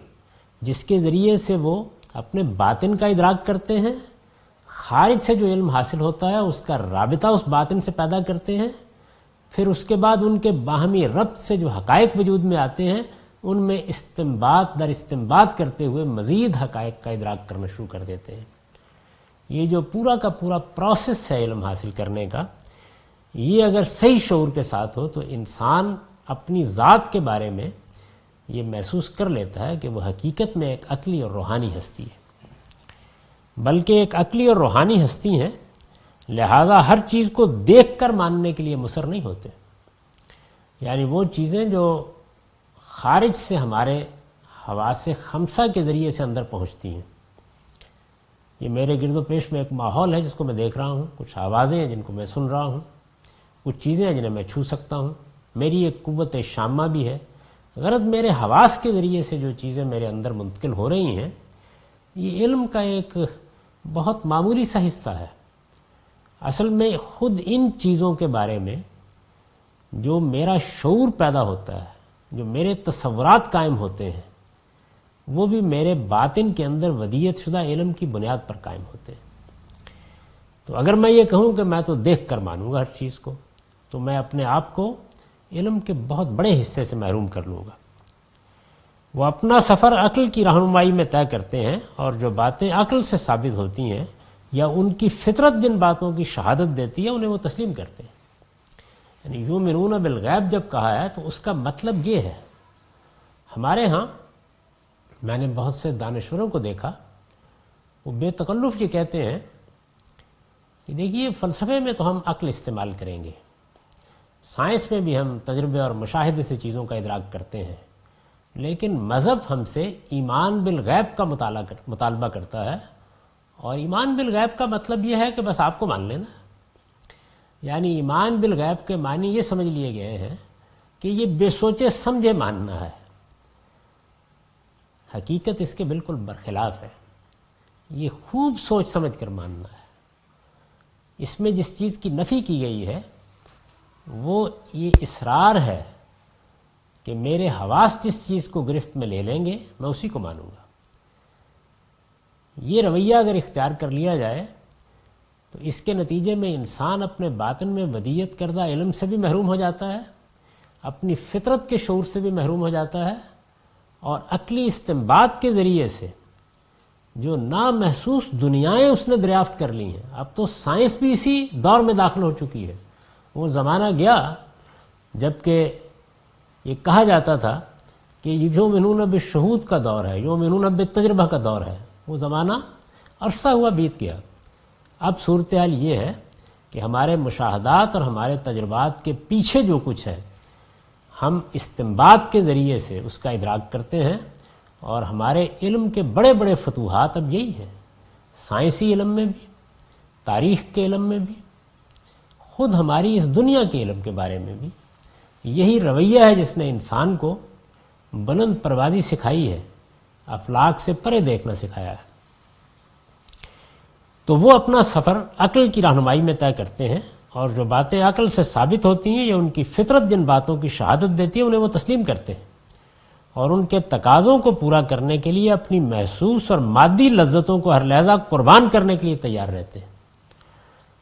جس کے ذریعے سے وہ اپنے باطن کا ادراک کرتے ہیں، خارج سے جو علم حاصل ہوتا ہے اس کا رابطہ اس باطن سے پیدا کرتے ہیں، پھر اس کے بعد ان کے باہمی ربط سے جو حقائق وجود میں آتے ہیں ان میں استنباط در استنباط کرتے ہوئے مزید حقائق کا ادراک کرنا شروع کر دیتے ہیں. یہ جو پورا کا پورا پروسیس ہے علم حاصل کرنے کا، یہ اگر صحیح شعور کے ساتھ ہو تو انسان اپنی ذات کے بارے میں یہ محسوس کر لیتا ہے کہ وہ حقیقت میں ایک عقلی اور روحانی ہستی ہے. بلکہ ایک عقلی اور روحانی ہستی ہیں، لہٰذا ہر چیز کو دیکھ کر ماننے کے لیے مصر نہیں ہوتے. یعنی وہ چیزیں جو خارج سے ہمارے حواس خمسہ کے ذریعے سے اندر پہنچتی ہیں. یہ میرے گرد و پیش میں ایک ماحول ہے جس کو میں دیکھ رہا ہوں، کچھ آوازیں ہیں جن کو میں سن رہا ہوں، کچھ چیزیں ہیں جنہیں میں چھو سکتا ہوں. میری ایک قوت شامہ بھی ہے. غرض میرے حواس کے ذریعے سے جو چیزیں میرے اندر منتقل ہو رہی ہیں، یہ علم کا ایک بہت معمولی سا حصہ ہے. اصل میں خود ان چیزوں کے بارے میں جو میرا شعور پیدا ہوتا ہے، جو میرے تصورات قائم ہوتے ہیں، وہ بھی میرے باطن کے اندر ودیت شدہ علم کی بنیاد پر قائم ہوتے ہیں. تو اگر میں یہ کہوں کہ میں تو دیکھ کر مانوں گا ہر چیز کو، تو میں اپنے آپ کو علم کے بہت بڑے حصے سے محروم کر لوں گا۔ وہ اپنا سفر عقل کی رہنمائی میں طے کرتے ہیں، اور جو باتیں عقل سے ثابت ہوتی ہیں یا ان کی فطرت جن باتوں کی شہادت دیتی ہے انہیں وہ تسلیم کرتے ہیں۔ یعنی یؤمنون بالغیب جب کہا ہے تو اس کا مطلب یہ ہے، ہمارے ہاں میں نے بہت سے دانشوروں کو دیکھا، وہ بے تکلف یہ کہتے ہیں کہ دیکھیے فلسفے میں تو ہم عقل استعمال کریں گے، سائنس میں بھی ہم تجربے اور مشاہدے سے چیزوں کا ادراک کرتے ہیں، لیکن مذہب ہم سے ایمان بالغیب کا مطالبہ کرتا ہے، اور ایمان بالغیب کا مطلب یہ ہے کہ بس آپ کو مان لینا۔ یعنی ایمان بالغیب کے معنی یہ سمجھ لیے گئے ہیں کہ یہ بے سوچے سمجھے ماننا ہے۔ حقیقت اس کے بالکل برخلاف ہے، یہ خوب سوچ سمجھ کر ماننا ہے۔ اس میں جس چیز کی نفی کی گئی ہے وہ یہ اصرار ہے کہ میرے حواس جس چیز کو گرفت میں لے لیں گے میں اسی کو مانوں گا۔ یہ رویہ اگر اختیار کر لیا جائے تو اس کے نتیجے میں انسان اپنے باطن میں ودیت کردہ علم سے بھی محروم ہو جاتا ہے، اپنی فطرت کے شعور سے بھی محروم ہو جاتا ہے، اور عقلی استنباط کے ذریعے سے جو نامحسوس دنیایں اس نے دریافت کر لی ہیں، اب تو سائنس بھی اسی دور میں داخل ہو چکی ہے۔ وہ زمانہ گیا جب کہ یہ کہا جاتا تھا کہ یؤمنون بالشہود کا دور ہے، یؤمنون بالتجربہ کا دور ہے، وہ زمانہ عرصہ ہوا بیت گیا۔ اب صورتحال یہ ہے کہ ہمارے مشاہدات اور ہمارے تجربات کے پیچھے جو کچھ ہے ہم استنباط کے ذریعے سے اس کا ادراک کرتے ہیں، اور ہمارے علم کے بڑے بڑے فتوحات اب یہی ہیں، سائنسی علم میں بھی، تاریخ کے علم میں بھی، خود ہماری اس دنیا کے علم کے بارے میں بھی۔ یہی رویہ ہے جس نے انسان کو بلند پروازی سکھائی ہے، افلاک سے پرے دیکھنا سکھایا ہے۔ تو وہ اپنا سفر عقل کی رہنمائی میں طے کرتے ہیں، اور جو باتیں عقل سے ثابت ہوتی ہیں یا ان کی فطرت جن باتوں کی شہادت دیتی ہے انہیں وہ تسلیم کرتے ہیں، اور ان کے تقاضوں کو پورا کرنے کے لیے اپنی محسوس اور مادی لذتوں کو ہر لحظہ قربان کرنے کے لیے تیار رہتے ہیں۔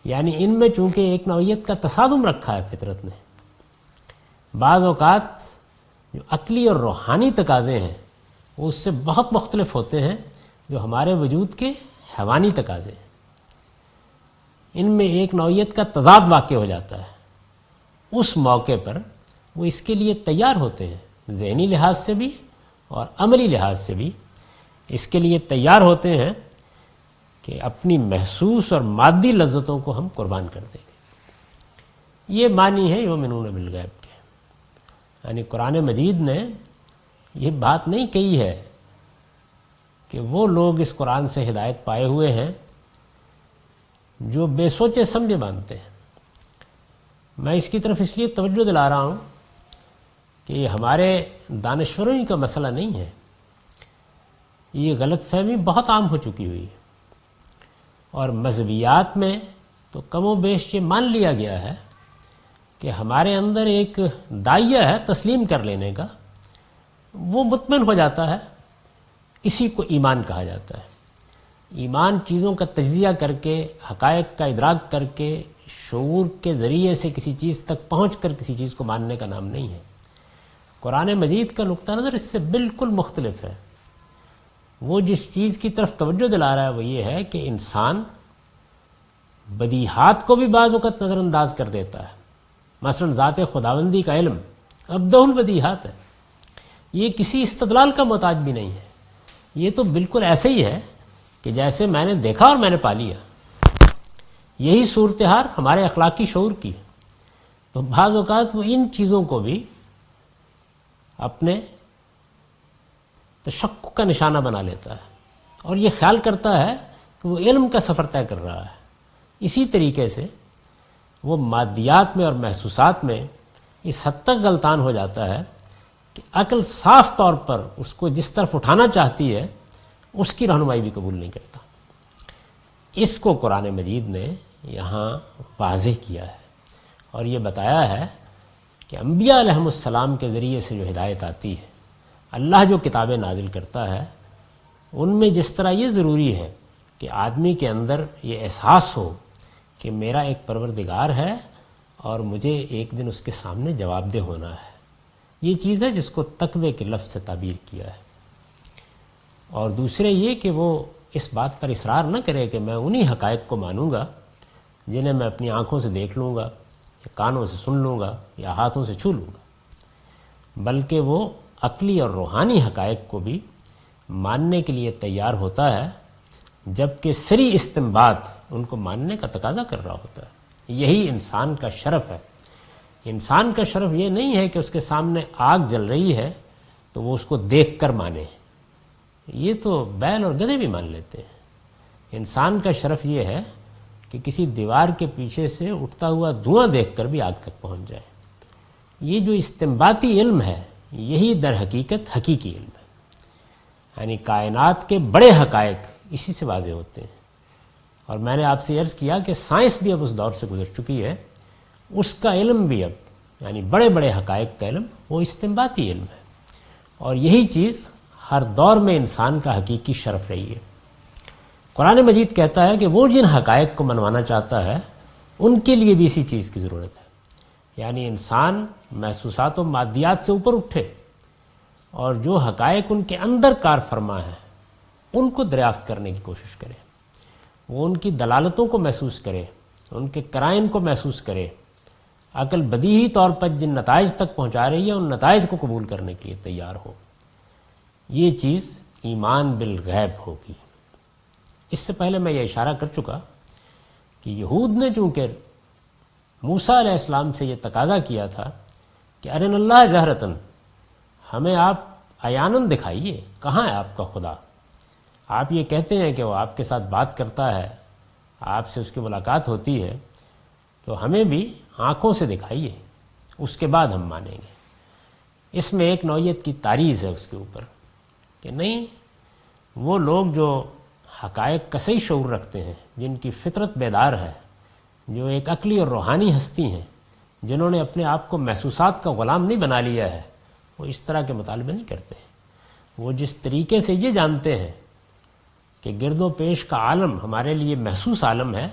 یعنی ان میں چونکہ ایک نوعیت کا تصادم رکھا ہے فطرت نے، بعض اوقات جو عقلی اور روحانی تقاضے ہیں وہ اس سے بہت مختلف ہوتے ہیں جو ہمارے وجود کے حیوانی تقاضے ہیں، ان میں ایک نوعیت کا تضاد واقع ہو جاتا ہے۔ اس موقع پر وہ اس کے لیے تیار ہوتے ہیں، ذہنی لحاظ سے بھی اور عملی لحاظ سے بھی اس کے لیے تیار ہوتے ہیں کہ اپنی محسوس اور مادی لذتوں کو ہم قربان کر دیں گے۔ یہ معنی ہے یؤمنون بالغیب کے۔ یعنی قرآن مجید نے یہ بات نہیں کہی ہے کہ وہ لوگ اس قرآن سے ہدایت پائے ہوئے ہیں جو بے سوچے سمجھے مانتے ہیں۔ میں اس کی طرف اس لیے توجہ دلا رہا ہوں کہ یہ ہمارے دانشوروں ہی کا مسئلہ نہیں ہے، یہ غلط فہمی بہت عام ہو چکی ہوئی ہے، اور مذہبیات میں تو کم و بیش یہ مان لیا گیا ہے کہ ہمارے اندر ایک داعیہ ہے تسلیم کر لینے کا، وہ مطمئن ہو جاتا ہے، اسی کو ایمان کہا جاتا ہے۔ ایمان چیزوں کا تجزیہ کر کے، حقائق کا ادراک کر کے، شعور کے ذریعے سے کسی چیز تک پہنچ کر کسی چیز کو ماننے کا نام نہیں ہے۔ قرآن مجید کا نقطہ نظر اس سے بالکل مختلف ہے۔ وہ جس چیز کی طرف توجہ دلا رہا ہے وہ یہ ہے کہ انسان بدیہات کو بھی بعض اوقات نظر انداز کر دیتا ہے۔ مثلا ذات خداوندی کا علم ابدع البدیہات ہے، یہ کسی استدلال کا محتاج بھی نہیں ہے، یہ تو بالکل ایسے ہی ہے کہ جیسے میں نے دیکھا اور میں نے پا لیا۔ یہی صورتحال ہمارے اخلاقی شعور کی ہے۔ تو بعض اوقات وہ ان چیزوں کو بھی اپنے تشکک کا نشانہ بنا لیتا ہے، اور یہ خیال کرتا ہے کہ وہ علم کا سفر طے کر رہا ہے۔ اسی طریقے سے وہ مادیات میں اور محسوسات میں اس حد تک غلطان ہو جاتا ہے کہ عقل صاف طور پر اس کو جس طرف اٹھانا چاہتی ہے اس کی رہنمائی بھی قبول نہیں کرتا۔ اس کو قرآن مجید نے یہاں واضح کیا ہے، اور یہ بتایا ہے کہ انبیاء علیہم السلام کے ذریعے سے جو ہدایت آتی ہے، اللہ جو کتابیں نازل کرتا ہے، ان میں جس طرح یہ ضروری ہے کہ آدمی کے اندر یہ احساس ہو کہ میرا ایک پروردگار ہے اور مجھے ایک دن اس کے سامنے جواب دہ ہونا ہے۔ یہ چیز ہے جس کو تقوی کے لفظ سے تعبیر کیا ہے۔ اور دوسرے یہ کہ وہ اس بات پر اصرار نہ کرے کہ میں انہی حقائق کو مانوں گا جنہیں میں اپنی آنکھوں سے دیکھ لوں گا یا کانوں سے سن لوں گا یا ہاتھوں سے چھو لوں گا، بلکہ وہ عقلی اور روحانی حقائق کو بھی ماننے کے لیے تیار ہوتا ہے، جبکہ سری استنباط ان کو ماننے کا تقاضا کر رہا ہوتا ہے۔ یہی انسان کا شرف ہے۔ انسان کا شرف یہ نہیں ہے کہ اس کے سامنے آگ جل رہی ہے تو وہ اس کو دیکھ کر مانے، یہ تو بیل اور گدھے بھی مان لیتے ہیں۔ انسان کا شرف یہ ہے کہ کسی دیوار کے پیچھے سے اٹھتا ہوا دھواں دیکھ کر بھی آگ تک پہنچ جائے۔ یہ جو استنباطی علم ہے یہی در حقیقت حقیقی علم ہے، یعنی کائنات کے بڑے حقائق اسی سے واضح ہوتے ہیں۔ اور میں نے آپ سے عرض کیا کہ سائنس بھی اب اس دور سے گزر چکی ہے، اس کا علم بھی اب یعنی بڑے بڑے حقائق کا علم وہ استنباطی علم ہے، اور یہی چیز ہر دور میں انسان کا حقیقی شرف رہی ہے۔ قرآن مجید کہتا ہے کہ وہ جن حقائق کو منوانا چاہتا ہے ان کے لیے بھی اسی چیز کی ضرورت ہے، یعنی انسان محسوسات و مادیات سے اوپر اٹھے اور جو حقائق ان کے اندر کار فرما ہے ان کو دریافت کرنے کی کوشش کرے، وہ ان کی دلالتوں کو محسوس کرے، ان کے قرائن کو محسوس کرے، عقل بدیہی طور پر جن نتائج تک پہنچا رہی ہے ان نتائج کو قبول کرنے کے لیے تیار ہو۔ یہ چیز ایمان بالغیب ہوگی۔ اس سے پہلے میں یہ اشارہ کر چکا کہ یہود نے چونکہ موسیٰ علیہ السلام سے یہ تقاضا کیا تھا کہ ارن اللہ جہرتاً، ہمیں آپ عیاناً دکھائیے، کہاں ہے آپ کا خدا؟ آپ یہ کہتے ہیں کہ وہ آپ کے ساتھ بات کرتا ہے، آپ سے اس کی ملاقات ہوتی ہے، تو ہمیں بھی آنکھوں سے دکھائیے، اس کے بعد ہم مانیں گے۔ اس میں ایک نوعیت کی تعریض ہے اس کے اوپر کہ نہیں، وہ لوگ جو حقائق کا صحیح شعور رکھتے ہیں، جن کی فطرت بیدار ہے، جو ایک عقلی اور روحانی ہستی ہیں، جنہوں نے اپنے آپ کو محسوسات کا غلام نہیں بنا لیا ہے، وہ اس طرح کے مطالبے نہیں کرتے ہیں۔ وہ جس طریقے سے یہ جانتے ہیں کہ گرد و پیش کا عالم ہمارے لیے محسوس عالم ہے،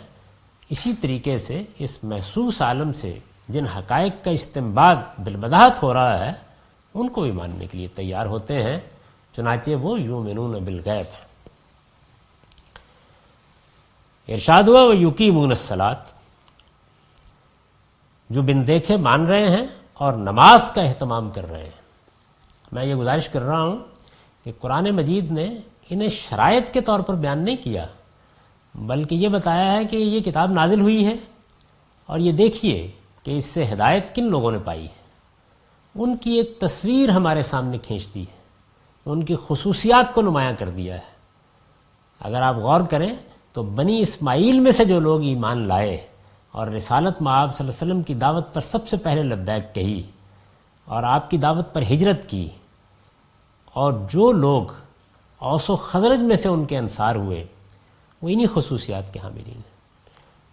اسی طریقے سے اس محسوس عالم سے جن حقائق کا استنباط بالبداہت ہو رہا ہے ان کو بھی ماننے کے لیے تیار ہوتے ہیں، چنانچہ وہ یؤمنون بالغیب ہے۔ ارشاد ہوا وَیُقِیمُونَ الصَّلَاۃَ، جو بن دیکھے مان رہے ہیں اور نماز کا اہتمام کر رہے ہیں۔ میں یہ گزارش کر رہا ہوں کہ قرآن مجید نے انہیں شرائط کے طور پر بیان نہیں کیا، بلکہ یہ بتایا ہے کہ یہ کتاب نازل ہوئی ہے اور یہ دیکھیے کہ اس سے ہدایت کن لوگوں نے پائی ہے۔ ان کی ایک تصویر ہمارے سامنے کھینچ دی ہے، ان کی خصوصیات کو نمایاں کر دیا ہے۔ اگر آپ غور کریں تو بنی اسماعیل میں سے جو لوگ ایمان لائے اور رسالت مآب صلی اللہ علیہ وسلم کی دعوت پر سب سے پہلے لبیک کہی اور آپ کی دعوت پر ہجرت کی، اور جو لوگ اوس و خزرج میں سے ان کے انصار ہوئے، وہ انہی خصوصیات کے حاملین ہیں۔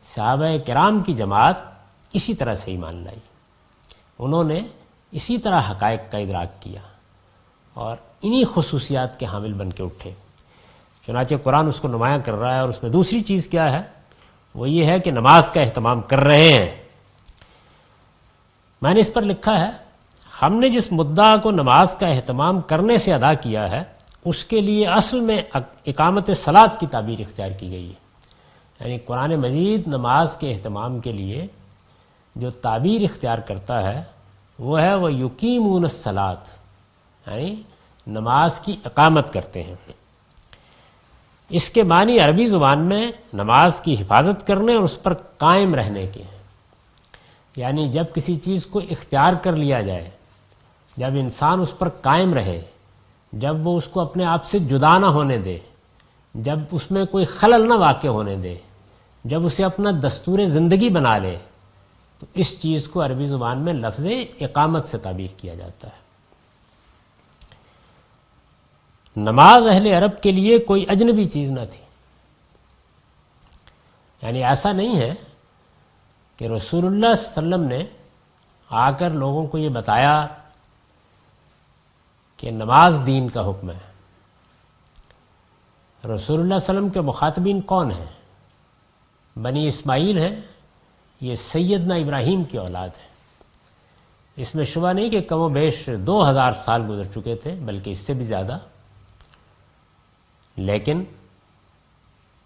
صحابہ کرام کی جماعت اسی طرح سے ایمان لائی، انہوں نے اسی طرح حقائق کا ادراک کیا اور انہی خصوصیات کے حامل بن کے اٹھے۔ چنانچہ قرآن اس کو نمایاں کر رہا ہے، اور اس میں دوسری چیز کیا ہے؟ وہ یہ ہے کہ نماز کا اہتمام کر رہے ہیں۔ میں نے اس پر لکھا ہے، ہم نے جس مدعا کو نماز کا اہتمام کرنے سے ادا کیا ہے اس کے لیے اصل میں اقامت صلاۃ کی تعبیر اختیار کی گئی ہے، یعنی قرآن مجید نماز کے اہتمام کے لیے جو تعبیر اختیار کرتا ہے وہ ہے وَیُقِیمُونَ الصَّلَاۃَ، یعنی نماز کی اقامت کرتے ہیں۔ اس کے معنی عربی زبان میں نماز کی حفاظت کرنے اور اس پر قائم رہنے کے ہیں، یعنی جب کسی چیز کو اختیار کر لیا جائے، جب انسان اس پر قائم رہے، جب وہ اس کو اپنے آپ سے جدا نہ ہونے دے، جب اس میں کوئی خلل نہ واقع ہونے دے، جب اسے اپنا دستور زندگی بنا لے، تو اس چیز کو عربی زبان میں لفظ اقامت سے تعبیر کیا جاتا ہے۔ نماز اہل عرب کے لیے کوئی اجنبی چیز نہ تھی، یعنی ایسا نہیں ہے کہ رسول اللہ صلی اللہ علیہ وسلم نے آ کر لوگوں کو یہ بتایا کہ نماز دین کا حکم ہے۔ رسول اللہ صلی اللہ علیہ وسلم کے مخاطبین کون ہیں؟ بنی اسماعیل ہیں، یہ سیدنا ابراہیم کی اولاد ہے۔ اس میں شبہ نہیں کہ کم و بیش 2000 سال گزر چکے تھے، بلکہ اس سے بھی زیادہ، لیکن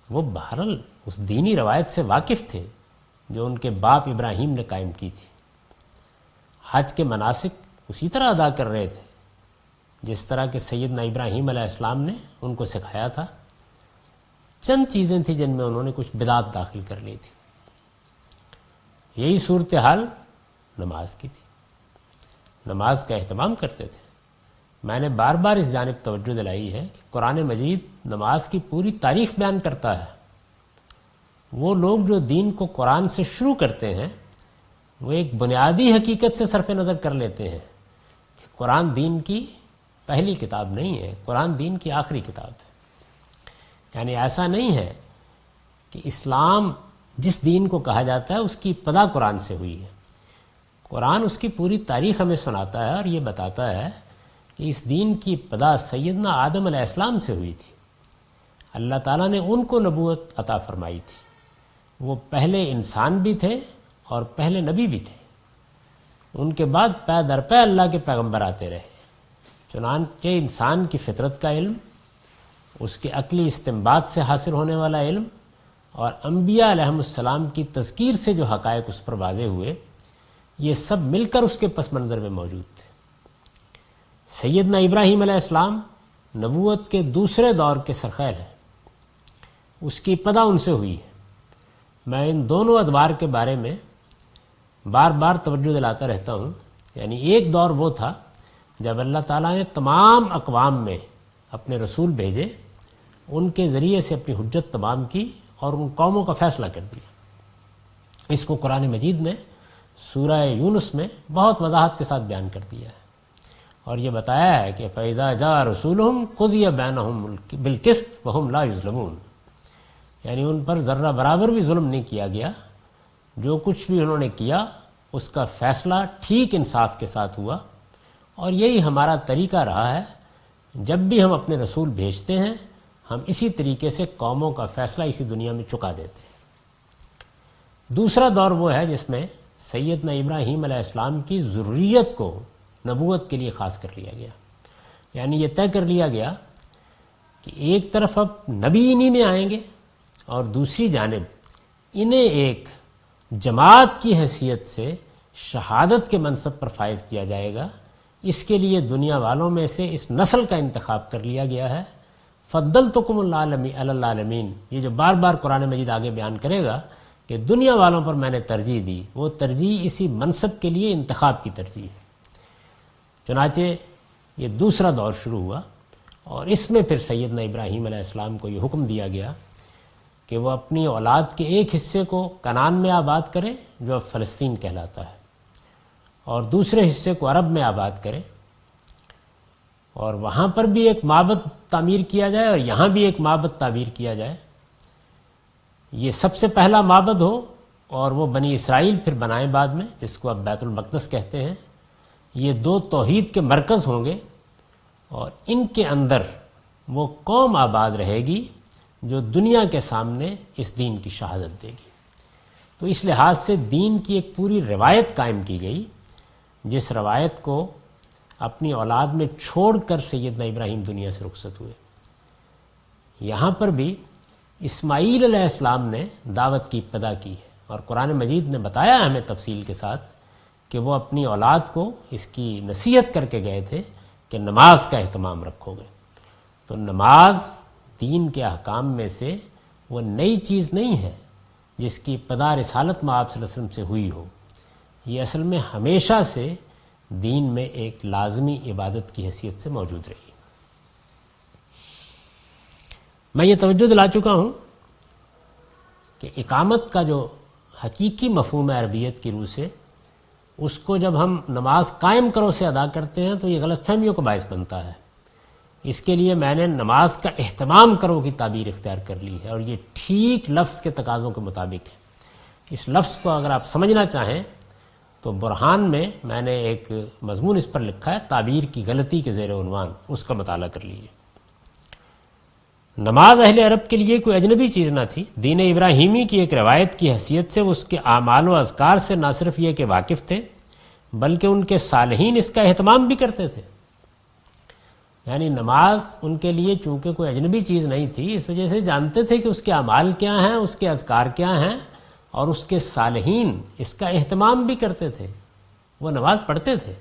وہ بہرحال اس دینی روایت سے واقف تھے جو ان کے باپ ابراہیم نے قائم کی تھی۔ حج کے مناسک اسی طرح ادا کر رہے تھے جس طرح کہ سیدنا ابراہیم علیہ السلام نے ان کو سکھایا تھا۔ چند چیزیں تھیں جن میں انہوں نے کچھ بدعت داخل کر لی تھی۔ یہی صورتحال نماز کی تھی۔ نماز کا اہتمام کرتے تھے۔ میں نے بار بار اس جانب توجہ دلائی ہے کہ قرآن مجید نماز کی پوری تاریخ بیان کرتا ہے۔ وہ لوگ جو دین کو قرآن سے شروع کرتے ہیں وہ ایک بنیادی حقیقت سے صرف نظر کر لیتے ہیں کہ قرآن دین کی پہلی کتاب نہیں ہے، قرآن دین کی آخری کتاب ہے۔ یعنی ایسا نہیں ہے کہ اسلام جس دین کو کہا جاتا ہے اس کی ابتدا قرآن سے ہوئی ہے۔ قرآن اس کی پوری تاریخ ہمیں سناتا ہے اور یہ بتاتا ہے کہ اس دین کی ابتدا سیدنا آدم علیہ السلام سے ہوئی تھی۔ اللہ تعالیٰ نے ان کو نبوت عطا فرمائی تھی۔ وہ پہلے انسان بھی تھے اور پہلے نبی بھی تھے۔ ان کے بعد پے در پے اللہ کے پیغمبر آتے رہے۔ چنانچہ انسان کی فطرت کا علم، اس کے عقلی استنباط سے حاصل ہونے والا علم اور انبیاء علیہم السلام کی تذکیر سے جو حقائق اس پر واضح ہوئے، یہ سب مل کر اس کے پس منظر میں موجود تھے۔ سیدنا ابراہیم علیہ السلام نبوت کے دوسرے دور کے سرخیل ہیں۔ اس کی ابتدا ان سے ہوئی ہے۔ میں ان دونوں ادوار کے بارے میں بار بار توجہ دلاتا رہتا ہوں۔ یعنی ایک دور وہ تھا جب اللہ تعالیٰ نے تمام اقوام میں اپنے رسول بھیجے، ان کے ذریعے سے اپنی حجت تمام کی اور ان قوموں کا فیصلہ کر دیا۔ اس کو قرآن مجید نے سورہ یونس میں بہت وضاحت کے ساتھ بیان کر دیا ہے اور یہ بتایا ہے کہ فَإِذَا جَاءَ رَسُولُهُمْ قُضِيَ بَيْنَهُمْ بِالْقِسْطِ وَهُمْ لَا يُظْلَمُونَ۔ یعنی ان پر ذرہ برابر بھی ظلم نہیں کیا گیا۔ جو کچھ بھی انہوں نے کیا اس کا فیصلہ ٹھیک انصاف کے ساتھ ہوا، اور یہی ہمارا طریقہ رہا ہے۔ جب بھی ہم اپنے رسول بھیجتے ہیں ہم اسی طریقے سے قوموں کا فیصلہ اسی دنیا میں چکا دیتے ہیں۔ دوسرا دور وہ ہے جس میں سیدنا ابراہیم علیہ السلام کی ذریت کو نبوت کے لیے خاص کر لیا گیا۔ یعنی یہ طے کر لیا گیا کہ ایک طرف اب نبی انہی میں آئیں گے اور دوسری جانب انہیں ایک جماعت کی حیثیت سے شہادت کے منصب پر فائز کیا جائے گا۔ اس کے لیے دنیا والوں میں سے اس نسل کا انتخاب کر لیا گیا ہے۔ فضلتکم علی العالمین، یہ جو بار بار قرآن مجید آگے بیان کرے گا کہ دنیا والوں پر میں نے ترجیح دی، وہ ترجیح اسی منصب کے لیے انتخاب کی ترجیح ہے۔ چنانچہ یہ دوسرا دور شروع ہوا اور اس میں پھر سیدنا ابراہیم علیہ السلام کو یہ حکم دیا گیا کہ وہ اپنی اولاد کے ایک حصے کو کنعان میں آباد کرے جو اب فلسطین کہلاتا ہے، اور دوسرے حصے کو عرب میں آباد کرے، اور وہاں پر بھی ایک معبد تعمیر کیا جائے اور یہاں بھی ایک معبد تعمیر کیا جائے۔ یہ سب سے پہلا معبد ہو اور وہ بنی اسرائیل پھر بنائیں بعد میں، جس کو اب بیت المقدس کہتے ہیں۔ یہ دو توحید کے مرکز ہوں گے اور ان کے اندر وہ قوم آباد رہے گی جو دنیا کے سامنے اس دین کی شہادت دے گی۔ تو اس لحاظ سے دین کی ایک پوری روایت قائم کی گئی، جس روایت کو اپنی اولاد میں چھوڑ کر سیدنا ابراہیم دنیا سے رخصت ہوئے۔ یہاں پر بھی اسماعیل علیہ السلام نے دعوت کی ابتدا کی ہے، اور قرآن مجید نے بتایا ہمیں تفصیل کے ساتھ کہ وہ اپنی اولاد کو اس کی نصیحت کر کے گئے تھے کہ نماز کا اہتمام رکھو گے۔ تو نماز دین کے احکام میں سے وہ نئی چیز نہیں ہے جس کی ابتدا رسالت میں آپ صلی اللہ علیہ وسلم سے ہوئی ہو۔ یہ اصل میں ہمیشہ سے دین میں ایک لازمی عبادت کی حیثیت سے موجود رہی۔ میں یہ توجہ دلا چکا ہوں کہ اقامت کا جو حقیقی مفہوم ہے عربیت کی روح سے، اس کو جب ہم نماز قائم کرو سے ادا کرتے ہیں تو یہ غلط فہمیوں کا باعث بنتا ہے۔ اس کے لیے میں نے نماز کا اہتمام کرو کی تعبیر اختیار کر لی ہے، اور یہ ٹھیک لفظ کے تقاضوں کے مطابق ہے۔ اس لفظ کو اگر آپ سمجھنا چاہیں تو برہان میں نے ایک مضمون اس پر لکھا ہے، تعبیر کی غلطی کے زیر عنوان، اس کا مطالعہ کر لیجیے۔ نماز اہل عرب کے لیے کوئی اجنبی چیز نہ تھی، دین ابراہیمی کی ایک روایت کی حیثیت سے اس کے اعمال و اذکار سے نہ صرف یہ کہ واقف تھے بلکہ ان کے صالحین اس کا اہتمام بھی کرتے تھے۔ یعنی نماز ان کے لیے چونکہ کوئی اجنبی چیز نہیں تھی، اس وجہ سے جانتے تھے کہ اس کے اعمال کیا ہیں، اس کے اذکار کیا ہیں، اور اس کے صالحین اس کا اہتمام بھی کرتے تھے۔ وہ نماز پڑھتے تھے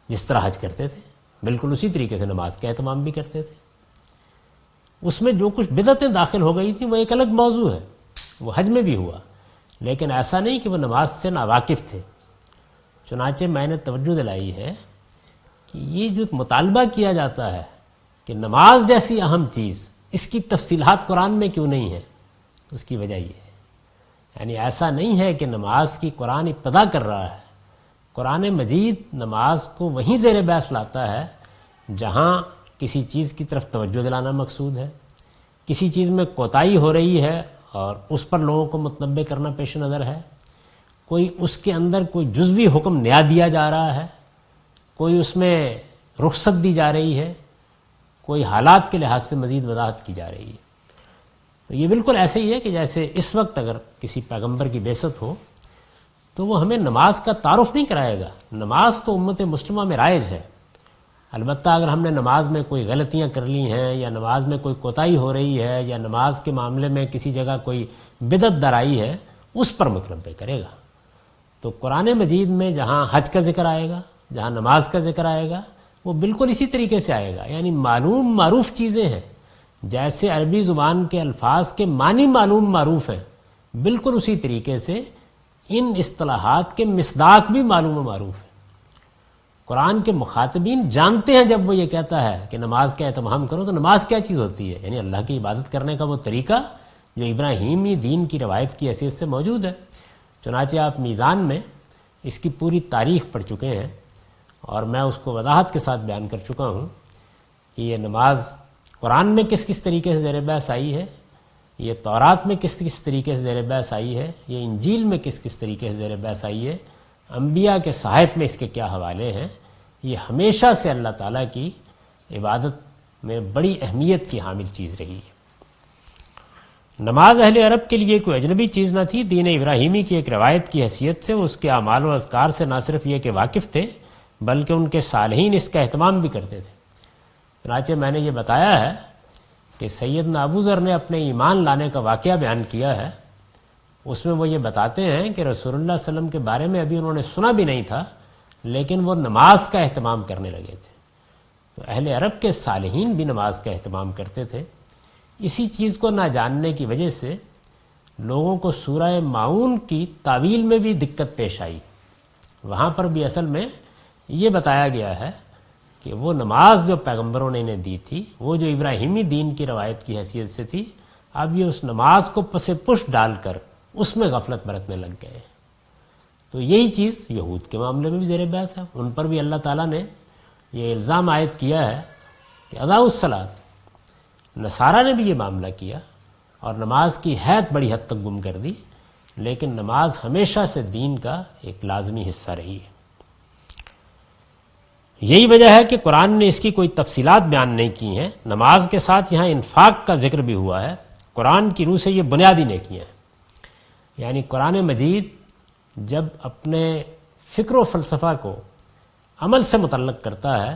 جس طرح حج کرتے تھے، بالکل اسی طریقے سے نماز کا اہتمام بھی کرتے تھے۔ اس میں جو کچھ بدعتیں داخل ہو گئی تھیں وہ ایک الگ موضوع ہے، وہ حج میں بھی ہوا، لیکن ایسا نہیں کہ وہ نماز سے ناواقف تھے۔ چنانچہ میں نے توجہ دلائی ہے کہ یہ جو مطالبہ کیا جاتا ہے کہ نماز جیسی اہم چیز، اس کی تفصیلات قرآن میں کیوں نہیں ہے، تو اس کی وجہ یہ ہے، یعنی ایسا نہیں ہے کہ نماز کی قرآن ابتدا کر رہا ہے۔ قرآن مجید نماز کو وہیں زیر بحث لاتا ہے جہاں کسی چیز کی طرف توجہ دلانا مقصود ہے، کسی چیز میں کوتاہی ہو رہی ہے اور اس پر لوگوں کو متنبہ کرنا پیش نظر ہے، کوئی اس کے اندر کوئی جزوی حکم نیا دیا جا رہا ہے، کوئی اس میں رخصت دی جا رہی ہے، کوئی حالات کے لحاظ سے مزید وضاحت کی جا رہی ہے۔ تو یہ بالکل ایسے ہی ہے کہ جیسے اس وقت اگر کسی پیغمبر کی بعثت ہو تو وہ ہمیں نماز کا تعارف نہیں کرائے گا۔ نماز تو امت مسلمہ میں رائج ہے، البتہ اگر ہم نے نماز میں کوئی غلطیاں کر لی ہیں یا نماز میں کوئی کوتاہی ہو رہی ہے یا نماز کے معاملے میں کسی جگہ کوئی بدعت درائی ہے، اس پر متنبہ کرے گا۔ تو قرآن مجید میں جہاں حج کا ذکر آئے گا، جہاں نماز کا ذکر آئے گا، وہ بالکل اسی طریقے سے آئے گا، یعنی معلوم معروف چیزیں ہیں، جیسے عربی زبان کے الفاظ کے معنی معلوم معروف ہیں، بالکل اسی طریقے سے ان اصطلاحات کے مصداق بھی معلوم و معروف ہیں۔ قرآن کے مخاطبین جانتے ہیں جب وہ یہ کہتا ہے کہ نماز کا اہتمام کرو تو نماز کیا چیز ہوتی ہے، یعنی اللہ کی عبادت کرنے کا وہ طریقہ جو ابراہیمی دین کی روایت کی حیثیت سے موجود ہے۔ چنانچہ آپ میزان میں اس کی پوری تاریخ پڑھ چکے ہیں اور میں اس کو وضاحت کے ساتھ بیان کر چکا ہوں کہ یہ نماز قرآن میں کس کس طریقے سے زیر بحث آئی ہے، یہ تورات میں کس کس طریقے سے زیر بحث آئی ہے، یہ انجیل میں کس کس طریقے سے زیر بحث آئی ہے، انبیاء کے صحائف میں اس کے کیا حوالے ہیں۔ یہ ہمیشہ سے اللہ تعالیٰ کی عبادت میں بڑی اہمیت کی حامل چیز رہی ہے۔ نماز اہل عرب کے لیے کوئی اجنبی چیز نہ تھی، دین ابراہیمی کی ایک روایت کی حیثیت سے اس کے اعمال و اذکار سے نہ صرف یہ کہ واقف تھے بلکہ ان کے صالحین اس کا اہتمام بھی کرتے تھے۔ چنانچہ میں نے یہ بتایا ہے کہ سیدنا ابو ذر نے اپنے ایمان لانے کا واقعہ بیان کیا ہے، اس میں وہ یہ بتاتے ہیں کہ رسول اللہ صلی اللہ علیہ وسلم کے بارے میں ابھی انہوں نے سنا بھی نہیں تھا، لیکن وہ نماز کا اہتمام کرنے لگے تھے۔ تو اہل عرب کے صالحین بھی نماز کا اہتمام کرتے تھے۔ اسی چیز کو نہ جاننے کی وجہ سے لوگوں کو سورہ ماعون کی تعویل میں بھی دقت پیش آئی۔ وہاں پر بھی اصل میں یہ بتایا گیا ہے کہ وہ نماز جو پیغمبروں نے انہیں دی تھی، وہ جو ابراہیمی دین کی روایت کی حیثیت سے تھی، اب یہ اس نماز کو پس پش ڈال کر اس میں غفلت برتنے لگ گئے۔ تو یہی چیز یہود کے معاملے میں بھی زیر بحث ہے، ان پر بھی اللہ تعالیٰ نے یہ الزام عائد کیا ہے کہ اضاء الصلاۃ۔ نصارہ نے بھی یہ معاملہ کیا اور نماز کی حیت بڑی حد تک گم کر دی، لیکن نماز ہمیشہ سے دین کا ایک لازمی حصہ رہی ہے۔ یہی وجہ ہے کہ قرآن نے اس کی کوئی تفصیلات بیان نہیں کی ہیں۔ نماز کے ساتھ یہاں انفاق کا ذکر بھی ہوا ہے۔ قرآن کی روح سے یہ بنیادی نیکیاں ہیں، یعنی قرآن مجید جب اپنے فکر و فلسفہ کو عمل سے متعلق کرتا ہے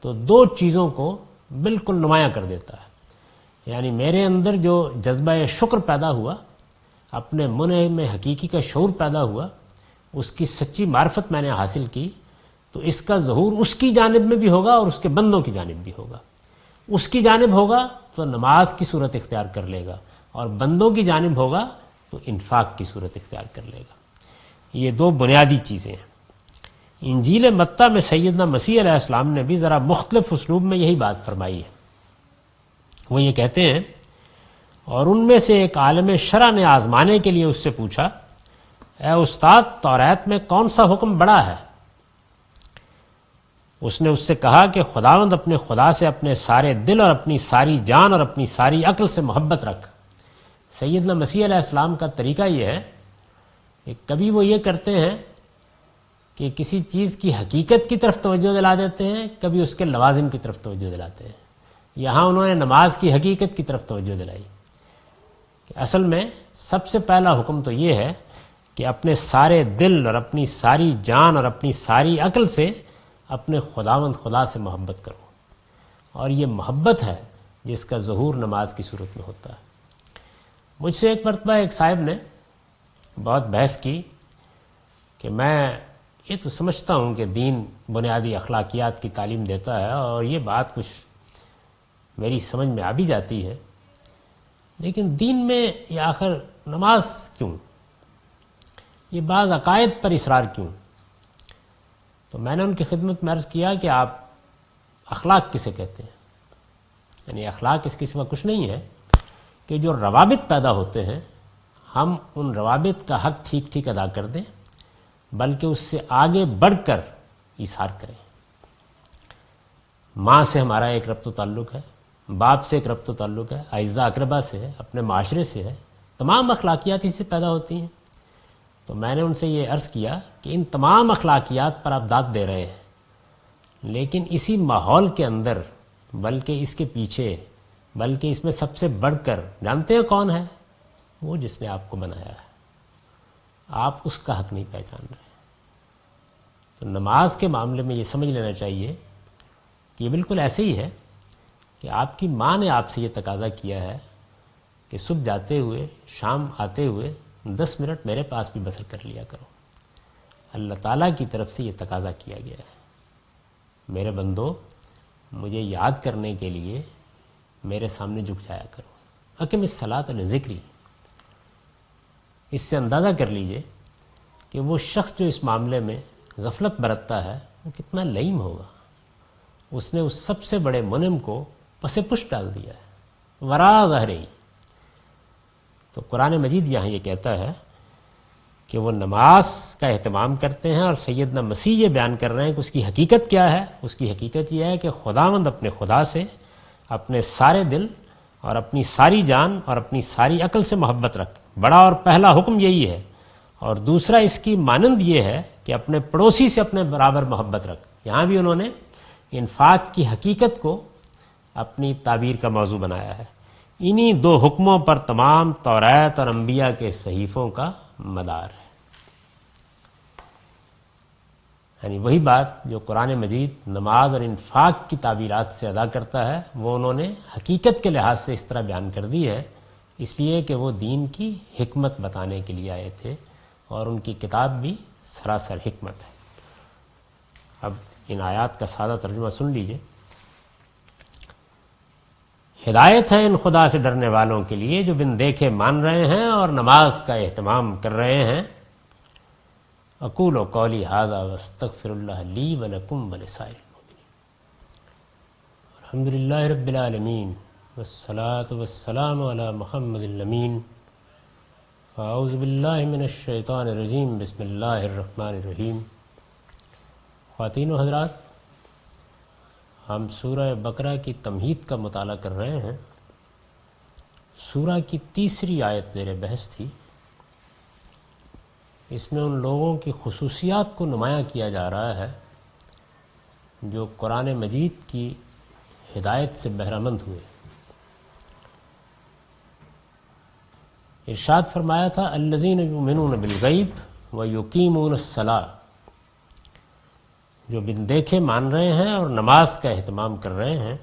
تو دو چیزوں کو بالکل نمایاں کر دیتا ہے۔ یعنی میرے اندر جو جذبہ شکر پیدا ہوا، اپنے منع میں حقیقی کا شعور پیدا ہوا، اس کی سچی معرفت میں نے حاصل کی، تو اس کا ظہور اس کی جانب میں بھی ہوگا اور اس کے بندوں کی جانب بھی ہوگا۔ اس کی جانب ہوگا تو نماز کی صورت اختیار کر لے گا، اور بندوں کی جانب ہوگا تو انفاق کی صورت اختیار کر لے گا۔ یہ دو بنیادی چیزیں ہیں۔ انجیل متی میں سیدنا مسیح علیہ السلام نے بھی ذرا مختلف اسلوب میں یہی بات فرمائی ہے۔ وہ یہ کہتے ہیں، اور ان میں سے ایک عالم شرع نے آزمانے کے لیے اس سے پوچھا، اے استاد، توریت میں کون سا حکم بڑا ہے؟ اس نے اس سے کہا کہ خداوند اپنے خدا سے اپنے سارے دل اور اپنی ساری جان اور اپنی ساری عقل سے محبت رکھ۔ سیدنا مسیح علیہ السلام کا طریقہ یہ ہے کہ کبھی وہ یہ کرتے ہیں کہ کسی چیز کی حقیقت کی طرف توجہ دلا دیتے ہیں، کبھی اس کے لوازم کی طرف توجہ دلاتے ہیں۔ یہاں انہوں نے نماز کی حقیقت کی طرف توجہ دلائی کہ اصل میں سب سے پہلا حکم تو یہ ہے کہ اپنے سارے دل اور اپنی ساری جان اور اپنی ساری عقل سے اپنے خداوند خدا سے محبت کرو، اور یہ محبت ہے جس کا ظہور نماز کی صورت میں ہوتا ہے۔ مجھ سے ایک مرتبہ ایک صاحب نے بہت بحث کی کہ میں یہ تو سمجھتا ہوں کہ دین بنیادی اخلاقیات کی تعلیم دیتا ہے، اور یہ بات کچھ میری سمجھ میں آ بھی جاتی ہے، لیکن دین میں یہ آخر نماز کیوں، یہ بعض عقائد پر اصرار کیوں؟ تو میں نے ان کی خدمت میں عرض کیا کہ آپ اخلاق کسے کہتے ہیں؟ یعنی اخلاق اس کے سوا کچھ نہیں ہے کہ جو روابط پیدا ہوتے ہیں ہم ان روابط کا حق ٹھیک ٹھیک ادا کر دیں، بلکہ اس سے آگے بڑھ کر ایثار کریں۔ ماں سے ہمارا ایک ربط و تعلق ہے، باپ سے ایک ربط و تعلق ہے، اعزاء اقربا سے ہے، اپنے معاشرے سے ہے، تمام اخلاقیات اس سے پیدا ہوتی ہیں۔ تو میں نے ان سے یہ عرض کیا کہ ان تمام اخلاقیات پر آپ داد دے رہے ہیں، لیکن اسی ماحول کے اندر، بلکہ اس کے پیچھے، بلکہ اس میں سب سے بڑھ کر جانتے ہیں کون ہے؟ وہ جس نے آپ کو بنایا ہے، آپ اس کا حق نہیں پہچان رہے۔ تو نماز کے معاملے میں یہ سمجھ لینا چاہیے کہ یہ بالکل ایسے ہی ہے کہ آپ کی ماں نے آپ سے یہ تقاضا کیا ہے کہ صبح جاتے ہوئے شام آتے ہوئے 10 منٹ میرے پاس بھی بسر کر لیا کرو۔ اللہ تعالیٰ کی طرف سے یہ تقاضا کیا گیا ہے، میرے بندو مجھے یاد کرنے کے لیے میرے سامنے جھک جایا کرو۔ اقم الصلاۃ لذکری۔ اس سے اندازہ کر لیجئے کہ وہ شخص جو اس معاملے میں غفلت برتتا ہے وہ کتنا لئیم ہوگا۔ اس نے اس سب سے بڑے منعم کو پس پش ڈال دیا ہے، وراء ظہرہی۔ تو قرآن مجید یہاں یہ کہتا ہے کہ وہ نماز کا اہتمام کرتے ہیں، اور سیدنا مسیح یہ بیان کر رہے ہیں کہ اس کی حقیقت کیا ہے۔ اس کی حقیقت یہ ہے کہ خداوند اپنے خدا سے اپنے سارے دل اور اپنی ساری جان اور اپنی ساری عقل سے محبت رکھ۔ بڑا اور پہلا حکم یہی ہے، اور دوسرا اس کی مانند یہ ہے کہ اپنے پڑوسی سے اپنے برابر محبت رکھ۔ یہاں بھی انہوں نے انفاق کی حقیقت کو اپنی تعبیر کا موضوع بنایا ہے۔ انہی دو حکموں پر تمام توریت اور انبیاء کے صحیفوں کا مدار ہے۔ یعنی وہی بات جو قرآن مجید نماز اور انفاق کی تعبیرات سے ادا کرتا ہے، وہ انہوں نے حقیقت کے لحاظ سے اس طرح بیان کر دی ہے، اس لیے کہ وہ دین کی حکمت بتانے کے لیے آئے تھے، اور ان کی کتاب بھی سراسر حکمت ہے۔ اب ان آیات کا سادہ ترجمہ سن لیجئے۔ ہدایت ہے ان خدا سے ڈرنے والوں کے لیے جو بن دیکھے مان رہے ہیں اور نماز کا اہتمام کر رہے ہیں۔ اقول قولی ھذا واستغفر اللہ لی ولکم ولسائر المؤمنین۔ الحمد للہ رب العالمین والصلاة والسلام علی محمد الامین۔ اعوذ باللہ من الشیطان الرجیم، بسم اللہ الرحمن الرحیم۔ خواتین و حضرات، ہم سورہ بقرہ کی تمہید کا مطالعہ کر رہے ہیں۔ سورہ کی تیسری آیت زیر بحث تھی۔ اس میں ان لوگوں کی خصوصیات کو نمایاں کیا جا رہا ہے جو قرآن مجید کی ہدایت سے بہرہ مند ہوئے۔ ارشاد فرمایا تھا الذین یؤمنون بالغیب ویقیمون الصلاۃ، جو بن دیکھے مان رہے ہیں اور نماز کا اہتمام کر رہے ہیں۔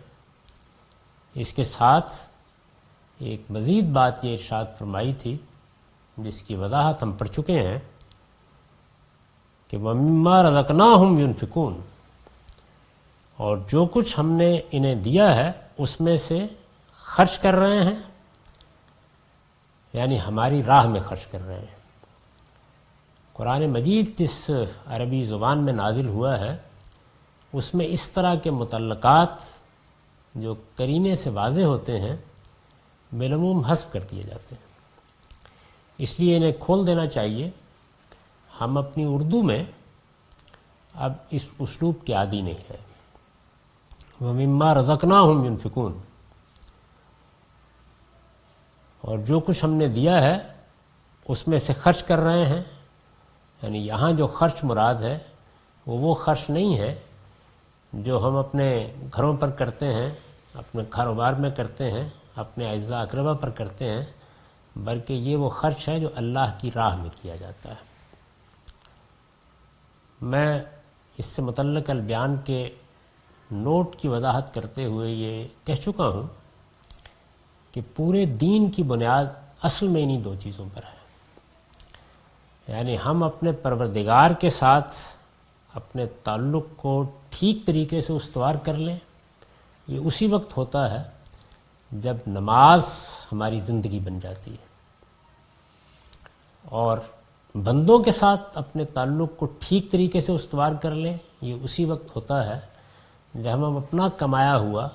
اس کے ساتھ ایک مزید بات یہ ارشاد فرمائی تھی جس کی وضاحت ہم پڑھ چکے ہیں کہ وَمِمَّا رَزَقْنَاهُمْ يُنْفِقُونَ، اور جو کچھ ہم نے انہیں دیا ہے اس میں سے خرچ کر رہے ہیں، یعنی ہماری راہ میں خرچ کر رہے ہیں۔ قرآن مجید جس عربی زبان میں نازل ہوا ہے اس میں اس طرح کے متعلقات جو قرینے سے واضح ہوتے ہیں بالعموم حذف کر دیے جاتے ہیں، اس لیے انہیں کھول دینا چاہیے۔ ہم اپنی اردو میں اب اس اسلوب کے عادی نہیں ہیں۔ وَمِمَّا رَزَقْنَاهُمْ يُنْفِقُونَ، اور جو کچھ ہم نے دیا ہے اس میں سے خرچ کر رہے ہیں، یعنی یہاں جو خرچ مراد ہے وہ خرچ نہیں ہے جو ہم اپنے گھروں پر کرتے ہیں اپنے کاروبار میں کرتے ہیں، اپنے اعزاء اقربا پر کرتے ہیں، بلکہ یہ وہ خرچ ہے جو اللہ کی راہ میں کیا جاتا ہے۔ میں اس سے متعلق البیان کے نوٹ کی وضاحت کرتے ہوئے یہ کہہ چکا ہوں کہ پورے دین کی بنیاد اصل میں انہی دو چیزوں پر ہے، یعنی ہم اپنے پروردگار کے ساتھ اپنے تعلق کو ٹھیک طریقے سے استوار کر لیں۔ یہ اسی وقت ہوتا ہے جب نماز ہماری زندگی بن جاتی ہے، اور بندوں کے ساتھ اپنے تعلق کو ٹھیک طریقے سے استوار کر لیں۔ یہ اسی وقت ہوتا ہے جب ہم اپنا کمایا ہوا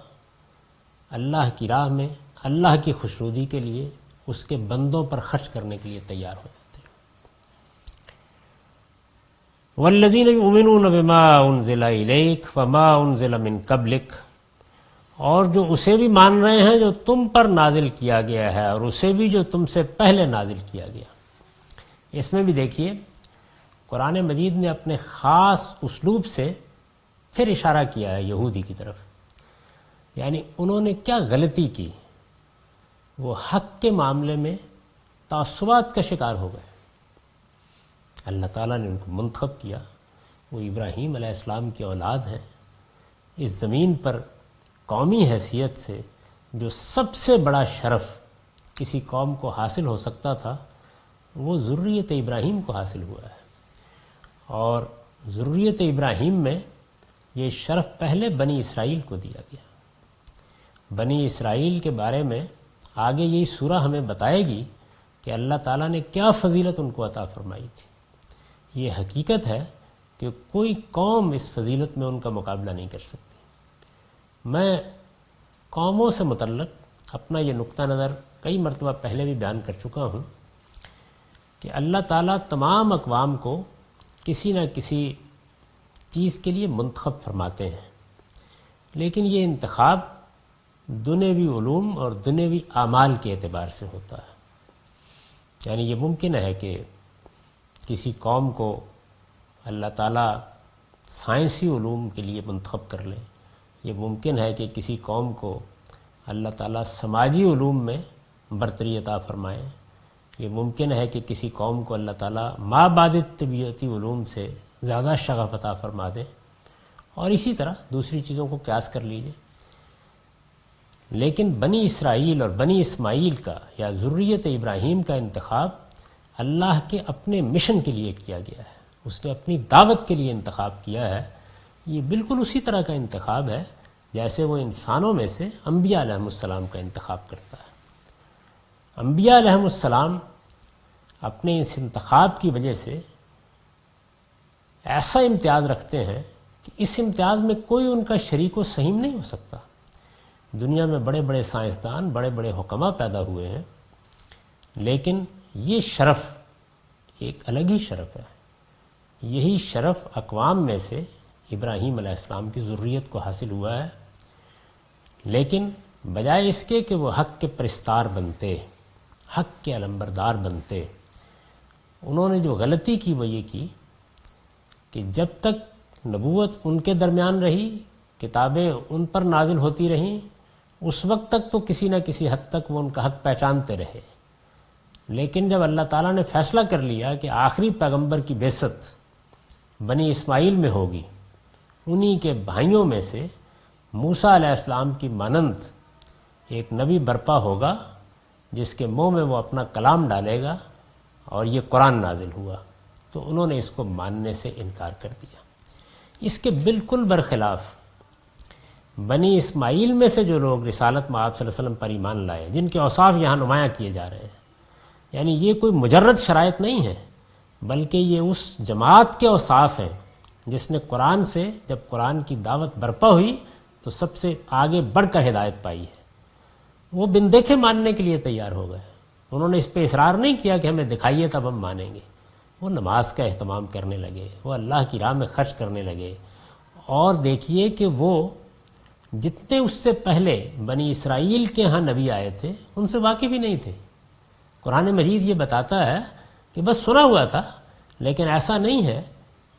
اللہ کی راہ میں اللہ کی خوشنودی کے لیے اس کے بندوں پر خرچ کرنے کے لیے تیار ہو جاتے ہیں۔ والذین یؤمنون بما انزل الیک وما انزل من قبلک، اور جو اسے بھی مان رہے ہیں جو تم پر نازل کیا گیا ہے اور اسے بھی جو تم سے پہلے نازل کیا گیا۔ اس میں بھی دیکھیے قرآن مجید نے اپنے خاص اسلوب سے پھر اشارہ کیا ہے یہودی کی طرف، یعنی انہوں نے کیا غلطی کی، وہ حق کے معاملے میں تعصبات کا شکار ہو گئے۔ اللہ تعالیٰ نے ان کو منتخب کیا، وہ ابراہیم علیہ السلام کی اولاد ہیں۔ اس زمین پر قومی حیثیت سے جو سب سے بڑا شرف کسی قوم کو حاصل ہو سکتا تھا وہ ذریت ابراہیم کو حاصل ہوا ہے، اور ذریت ابراہیم میں یہ شرف پہلے بنی اسرائیل کو دیا گیا۔ بنی اسرائیل کے بارے میں آگے یہی سورہ ہمیں بتائے گی کہ اللہ تعالیٰ نے کیا فضیلت ان کو عطا فرمائی تھی۔ یہ حقیقت ہے کہ کوئی قوم اس فضیلت میں ان کا مقابلہ نہیں کر سکتی۔ میں قوموں سے متعلق اپنا یہ نقطہ نظر کئی مرتبہ پہلے بھی بیان کر چکا ہوں کہ اللہ تعالیٰ تمام اقوام کو کسی نہ کسی چیز کے لیے منتخب فرماتے ہیں، لیکن یہ انتخاب دنیوی علوم اور دنیوی اعمال کے اعتبار سے ہوتا ہے۔ یعنی یہ ممکن ہے کہ کسی قوم کو اللہ تعالیٰ سائنسی علوم کے لیے منتخب کر لیں، یہ ممکن ہے کہ کسی قوم کو اللہ تعالیٰ سماجی علوم میں برتری عطا فرمائیں، یہ ممکن ہے کہ کسی قوم کو اللہ تعالیٰ ما بعد طبیعتی علوم سے زیادہ شغف عطا فرما دیں، اور اسی طرح دوسری چیزوں کو قیاس کر لیجئے۔ لیکن بنی اسرائیل اور بنی اسماعیل کا یا ذریت ابراہیم کا انتخاب اللہ کے اپنے مشن کے لیے کیا گیا ہے، اس نے اپنی دعوت کے لیے انتخاب کیا ہے۔ یہ بالکل اسی طرح کا انتخاب ہے جیسے وہ انسانوں میں سے انبیاء علیہ السلام کا انتخاب کرتا ہے۔ انبیاء علیہ السلام اپنے اس انتخاب کی وجہ سے ایسا امتیاز رکھتے ہیں کہ اس امتیاز میں کوئی ان کا شریک و سہیم نہیں ہو سکتا۔ دنیا میں بڑے بڑے سائنسدان، بڑے بڑے حکماء پیدا ہوئے ہیں، لیکن یہ شرف ایک الگ ہی شرف ہے۔ یہی شرف اقوام میں سے ابراہیم علیہ السلام کی ذریت کو حاصل ہوا ہے، لیکن بجائے اس کے کہ وہ حق کے پرستار بنتے، حق کے علمبردار بنتے، انہوں نے جو غلطی کی وہ یہ کی کہ جب تک نبوت ان کے درمیان رہی، کتابیں ان پر نازل ہوتی رہیں، اس وقت تک تو کسی نہ کسی حد تک وہ ان کا حق پہچانتے رہے۔ لیکن جب اللہ تعالیٰ نے فیصلہ کر لیا کہ آخری پیغمبر کی بعثت بنی اسماعیل میں ہوگی، انہی کے بھائیوں میں سے موسیٰ علیہ السلام کی مانند ایک نبی برپا ہوگا جس کے منہ میں وہ اپنا کلام ڈالے گا، اور یہ قرآن نازل ہوا، تو انہوں نے اس کو ماننے سے انکار کر دیا۔ اس کے بالکل برخلاف بنی اسماعیل میں سے جو لوگ رسالت میں آپ صلی اللہ علیہ وسلم پر ایمان لائے، جن کے اوصاف یہاں نمایاں کیے جا رہے ہیں، یعنی یہ کوئی مجرد شرائط نہیں ہے، بلکہ یہ اس جماعت کے اوصاف ہیں جس نے قرآن سے، جب قرآن کی دعوت برپا ہوئی تو سب سے آگے بڑھ کر ہدایت پائی ہے۔ وہ بن دیکھے ماننے کے لیے تیار ہو گئے، انہوں نے اس پہ اصرار نہیں کیا کہ ہمیں دکھائیے تب ہم مانیں گے۔ وہ نماز کا اہتمام کرنے لگے، وہ اللہ کی راہ میں خرچ کرنے لگے، اور دیکھیے کہ وہ جتنے اس سے پہلے بنی اسرائیل کے ہاں نبی آئے تھے ان سے واقف ہی نہیں تھے۔ قرآن مجید یہ بتاتا ہے کہ بس سنا ہوا تھا، لیکن ایسا نہیں ہے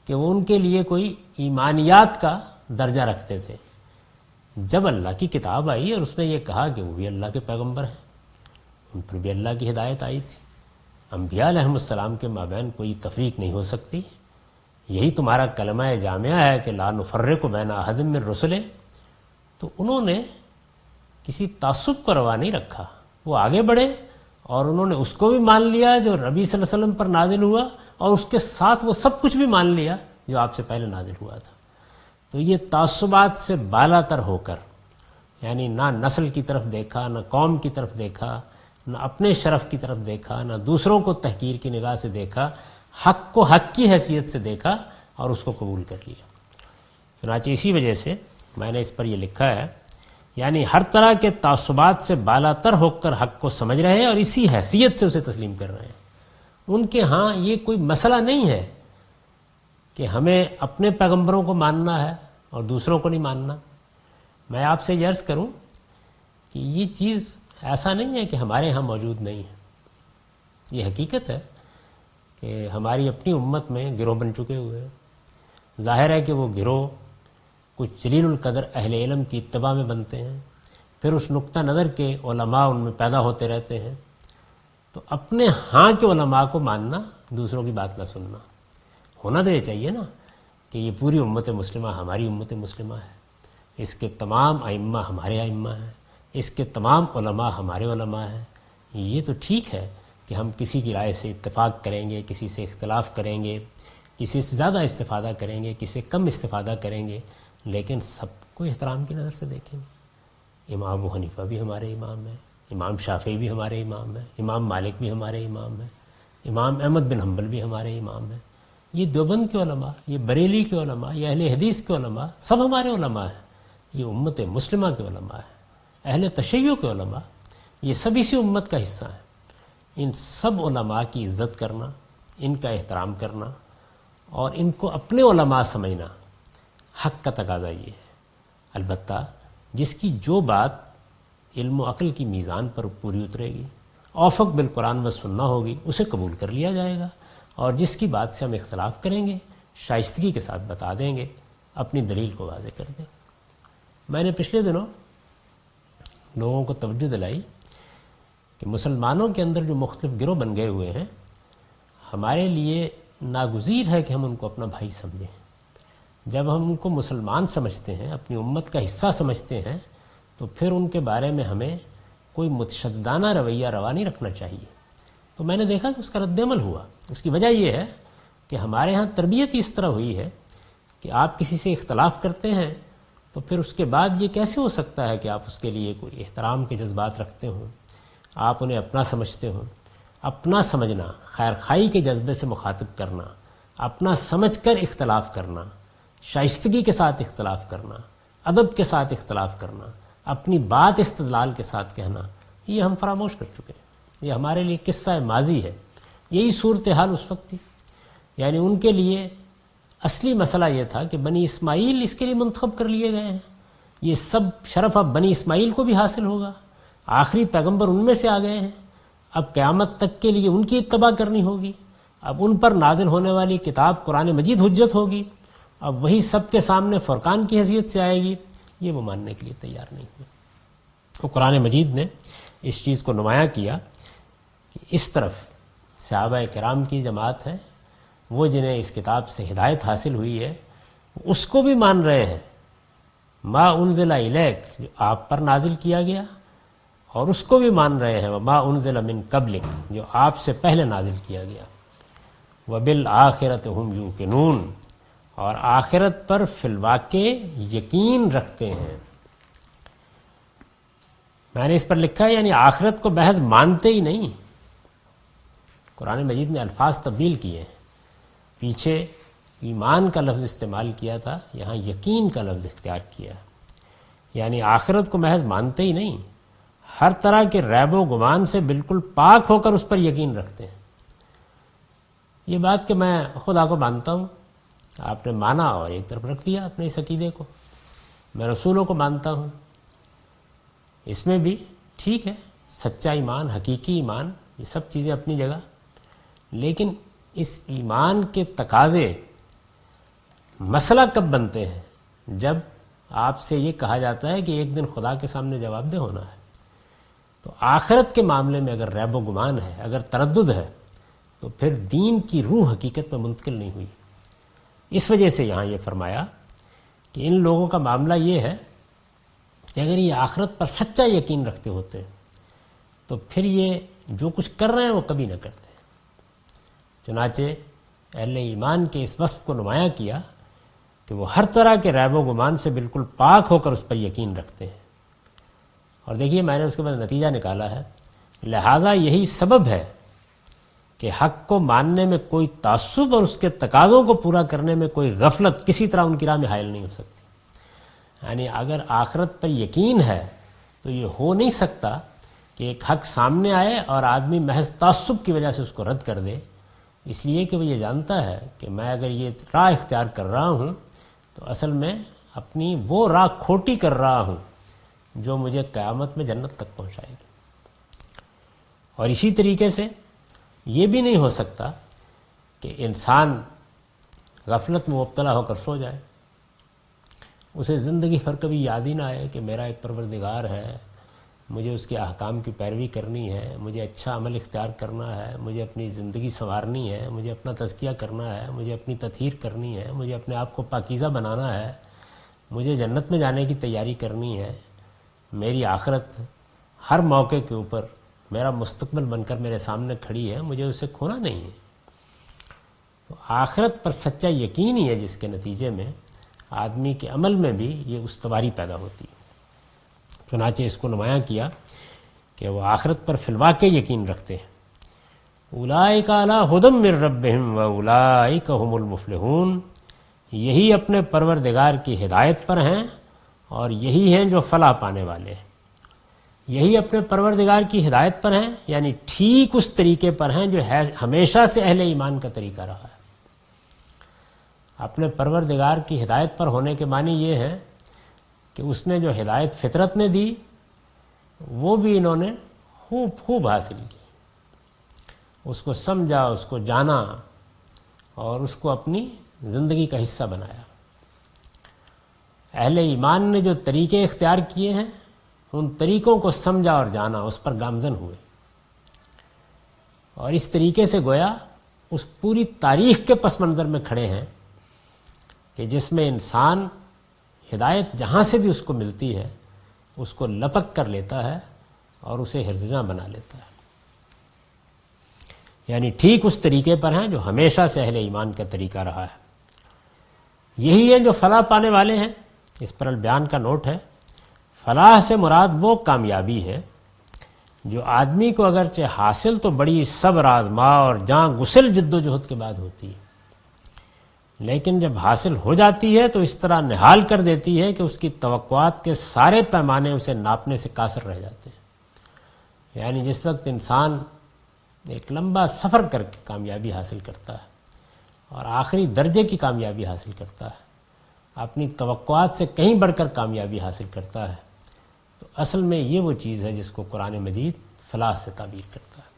کہ وہ ان کے لیے کوئی ایمانیات کا درجہ رکھتے تھے۔ جب اللہ کی کتاب آئی اور اس نے یہ کہا کہ وہ بھی اللہ کے پیغمبر ہیں، ان پر بھی اللہ کی ہدایت آئی تھی، انبیاء علیہم السلام کے مابین کوئی تفریق نہیں ہو سکتی، یہی تمہارا کلمہ جامعہ ہے کہ لا نفرق بین احد من رسلہ، تو انہوں نے کسی تعصب کو روا نہیں رکھا، وہ آگے بڑھے اور انہوں نے اس کو بھی مان لیا جو نبی صلی اللہ علیہ وسلم پر نازل ہوا، اور اس کے ساتھ وہ سب کچھ بھی مان لیا جو آپ سے پہلے نازل ہوا تھا۔ تو یہ تعصبات سے بالا تر ہو کر، یعنی نہ نسل کی طرف دیکھا، نہ قوم کی طرف دیکھا، نہ اپنے شرف کی طرف دیکھا، نہ دوسروں کو تحقیر کی نگاہ سے دیکھا، حق کو حق کی حیثیت سے دیکھا اور اس کو قبول کر لیا۔ چنانچہ اسی وجہ سے میں نے اس پر یہ لکھا ہے، یعنی ہر طرح کے تعصبات سے بالا تر ہو کر حق کو سمجھ رہے ہیں اور اسی حیثیت سے اسے تسلیم کر رہے ہیں۔ ان کے ہاں یہ کوئی مسئلہ نہیں ہے کہ ہمیں اپنے پیغمبروں کو ماننا ہے اور دوسروں کو نہیں ماننا۔ میں آپ سے یہ عرض کروں کہ یہ چیز ایسا نہیں ہے کہ ہمارے ہاں موجود نہیں ہے، یہ حقیقت ہے کہ ہماری اپنی امت میں گروہ بن چکے ہوئے ہیں۔ ظاہر ہے کہ وہ گروہ کچھ جلیل القدر اہل علم کی اتباع میں بنتے ہیں، پھر اس نقطہ نظر کے علماء ان میں پیدا ہوتے رہتے ہیں، تو اپنے ہاں کے علماء کو ماننا، دوسروں کی بات نہ سننا۔ ہونا تو یہ چاہیے نا کہ یہ پوری امت مسلمہ ہماری امت مسلمہ ہے، اس کے تمام ائمہ ہمارے ائمہ ہیں، اس کے تمام علماء ہمارے علماء ہیں۔ یہ تو ٹھیک ہے کہ ہم کسی کی رائے سے اتفاق کریں گے، کسی سے اختلاف کریں گے، کسی سے زیادہ استفادہ کریں گے، کسی سے کم استفادہ کریں گے، لیکن سب کو احترام کی نظر سے دیکھیں گے۔ امام ابو حنیفہ بھی ہمارے امام ہیں، امام شافعی بھی ہمارے امام ہیں، امام مالک بھی ہمارے امام ہیں، امام احمد بن حنبل بھی ہمارے امام ہیں۔ یہ دیوبند کے علماء، یہ بریلی کے علماء، یہ اہل حدیث کے علماء، سب ہمارے علماء ہیں۔ یہ امت مسلمہ کے علماء ہیں، اہل تشیع کے علماء، یہ سب اسی امت کا حصہ ہیں۔ ان سب علماء کی عزت کرنا، ان کا احترام کرنا اور ان کو اپنے علماء سمجھنا حق کا تقاضا یہ ہے۔ البتہ جس کی جو بات علم و عقل کی میزان پر پوری اترے گی، اوفق بالقرآن و سنہ ہوگی، اسے قبول کر لیا جائے گا، اور جس کی بات سے ہم اختلاف کریں گے شائستگی کے ساتھ بتا دیں گے، اپنی دلیل کو واضح کر دیں گے۔ میں نے پچھلے دنوں لوگوں کو توجہ دلائی کہ مسلمانوں کے اندر جو مختلف گروہ بن گئے ہوئے ہیں، ہمارے لیے ناگزیر ہے کہ ہم ان کو اپنا بھائی سمجھیں۔ جب ہم ان کو مسلمان سمجھتے ہیں، اپنی امت کا حصہ سمجھتے ہیں، تو پھر ان کے بارے میں ہمیں کوئی متشددانہ رویہ روا نہیں رکھنا چاہیے۔ تو میں نے دیکھا کہ اس کا رد عمل ہوا۔ اس کی وجہ یہ ہے کہ ہمارے ہاں تربیت اس طرح ہوئی ہے کہ آپ کسی سے اختلاف کرتے ہیں تو پھر اس کے بعد یہ کیسے ہو سکتا ہے کہ آپ اس کے لیے کوئی احترام کے جذبات رکھتے ہوں، آپ انہیں اپنا سمجھتے ہوں۔ اپنا سمجھنا، خیر خواہی کے جذبے سے مخاطب کرنا، اپنا سمجھ کر اختلاف کرنا، شائستگی کے ساتھ اختلاف کرنا، ادب کے ساتھ اختلاف کرنا، اپنی بات استدلال کے ساتھ کہنا، یہ ہم فراموش کر چکے ہیں۔ یہ ہمارے لیے قصہ ماضی ہے۔ یہی صورتحال اس وقت تھی، یعنی ان کے لیے اصلی مسئلہ یہ تھا کہ بنی اسماعیل اس کے لیے منتخب کر لیے گئے ہیں، یہ سب شرف اب بنی اسماعیل کو بھی حاصل ہوگا، آخری پیغمبر ان میں سے آ گئے ہیں، اب قیامت تک کے لیے ان کی اتباع کرنی ہوگی، اب ان پر نازل ہونے والی کتاب قرآن مجید حجت ہوگی، اب وہی سب کے سامنے فرقان کی حیثیت سے آئے گی۔ یہ وہ ماننے کے لیے تیار نہیں ہوئے۔ تو قرآن مجید نے اس چیز کو نمایاں کیا کہ اس طرف صحابہ کرام کی جماعت ہے، وہ جنہیں اس کتاب سے ہدایت حاصل ہوئی ہے، اس کو بھی مان رہے ہیں، ما انزل الیک، جو آپ پر نازل کیا گیا، اور اس کو بھی مان رہے ہیں ما انزل من قبلک، جو آپ سے پہلے نازل کیا گیا، وبالآخرۃ ھم یوقنون، اور آخرت پر فی الواقع یقین رکھتے ہیں۔ میں نے اس پر لکھا ہے یعنی آخرت کو محض مانتے ہی نہیں، قرآن مجید نے الفاظ تبدیل کیے ہیں، پیچھے ایمان کا لفظ استعمال کیا تھا، یہاں یقین کا لفظ اختیار کیا ہے، یعنی آخرت کو محض مانتے ہی نہیں، ہر طرح کے ریب و گمان سے بالکل پاک ہو کر اس پر یقین رکھتے ہیں۔ یہ بات کہ میں خدا کو مانتا ہوں، آپ نے مانا اور ایک طرف رکھ دیا اپنے اس عقیدے کو، میں رسولوں کو مانتا ہوں، اس میں بھی ٹھیک ہے، سچا ایمان، حقیقی ایمان، یہ سب چیزیں اپنی جگہ، لیکن اس ایمان کے تقاضے مسئلہ کب بنتے ہیں؟ جب آپ سے یہ کہا جاتا ہے کہ ایک دن خدا کے سامنے جواب دہ ہونا ہے. تو آخرت کے معاملے میں اگر ریب و گمان ہے، اگر تردد ہے، تو پھر دین کی روح حقیقت میں منتقل نہیں ہوئی. اس وجہ سے یہاں یہ فرمایا کہ ان لوگوں کا معاملہ یہ ہے کہ اگر یہ آخرت پر سچا یقین رکھتے ہوتے تو پھر یہ جو کچھ کر رہے ہیں وہ کبھی نہ کرتے. چنانچہ اہل ایمان کے اس وصف کو نمایاں کیا کہ وہ ہر طرح کے ریب و گمان سے بالکل پاک ہو کر اس پر یقین رکھتے ہیں. اور دیکھیے میں نے اس کے بعد نتیجہ نکالا ہے، لہٰذا یہی سبب ہے کہ حق کو ماننے میں کوئی تعصب اور اس کے تقاضوں کو پورا کرنے میں کوئی غفلت کسی طرح ان کی راہ میں حائل نہیں ہو سکتی. یعنی اگر آخرت پر یقین ہے تو یہ ہو نہیں سکتا کہ ایک حق سامنے آئے اور آدمی محض تعصب کی وجہ سے اس کو رد کر دے، اس لیے کہ وہ یہ جانتا ہے کہ میں اگر یہ راہ اختیار کر رہا ہوں تو اصل میں اپنی وہ راہ کھوٹی کر رہا ہوں جو مجھے قیامت میں جنت تک پہنچائے گی. اور اسی طریقے سے یہ بھی نہیں ہو سکتا کہ انسان غفلت میں مبتلا ہو کر سو جائے، اسے زندگی بھر کبھی یاد ہی نہ آئے کہ میرا ایک پروردگار ہے، مجھے اس کے احکام کی پیروی کرنی ہے، مجھے اچھا عمل اختیار کرنا ہے، مجھے اپنی زندگی سنوارنی ہے، مجھے اپنا تزکیہ کرنا ہے، مجھے اپنی تطہیر کرنی ہے، مجھے اپنے آپ کو پاکیزہ بنانا ہے، مجھے جنت میں جانے کی تیاری کرنی ہے، میری آخرت ہر موقع کے اوپر میرا مستقبل بن کر میرے سامنے کھڑی ہے، مجھے اسے کھونا نہیں ہے. تو آخرت پر سچا یقین ہی ہے جس کے نتیجے میں آدمی کے عمل میں بھی یہ استواری پیدا ہوتی ہے. چنانچہ اس کو نمایاں کیا کہ وہ آخرت پر فی الواقع یقین رکھتے ہیں. اولئک علی ھدی من ربہم واولئک ھم المفلحون، یہی اپنے پروردگار کی ہدایت پر ہیں اور یہی ہیں جو فلاح پانے والے ہیں. یہی اپنے پروردگار کی ہدایت پر ہیں یعنی ٹھیک اس طریقے پر ہیں جو ہے ہمیشہ سے اہل ایمان کا طریقہ رہا ہے. اپنے پروردگار کی ہدایت پر ہونے کے معنی یہ ہے کہ اس نے جو ہدایت فطرت نے دی وہ بھی انہوں نے خوب حاصل کی، اس کو سمجھا، اس کو جانا اور اس کو اپنی زندگی کا حصہ بنایا. اہل ایمان نے جو طریقے اختیار کیے ہیں ان طریقوں کو سمجھا اور جانا، اس پر گامزن ہوئے، اور اس طریقے سے گویا اس پوری تاریخ کے پس منظر میں کھڑے ہیں کہ جس میں انسان ہدایت جہاں سے بھی اس کو ملتی ہے اس کو لپک کر لیتا ہے اور اسے حرزاں بنا لیتا ہے. یعنی ٹھیک اس طریقے پر ہیں جو ہمیشہ سے اہل ایمان کا طریقہ رہا ہے. یہی ہیں جو فلاح پانے والے ہیں. اس پر البیان کا نوٹ ہے، فلاح سے مراد وہ کامیابی ہے جو آدمی کو اگرچہ حاصل تو بڑی صبر آزما اور جاں گسل جد و جہد کے بعد ہوتی ہے، لیکن جب حاصل ہو جاتی ہے تو اس طرح نہال کر دیتی ہے کہ اس کی توقعات کے سارے پیمانے اسے ناپنے سے قاصر رہ جاتے ہیں. یعنی جس وقت انسان ایک لمبا سفر کر کے کامیابی حاصل کرتا ہے اور آخری درجے کی کامیابی حاصل کرتا ہے، اپنی توقعات سے کہیں بڑھ کر کامیابی حاصل کرتا ہے، تو اصل میں یہ وہ چیز ہے جس کو قرآن مجید فلاح سے تعبیر کرتا ہے.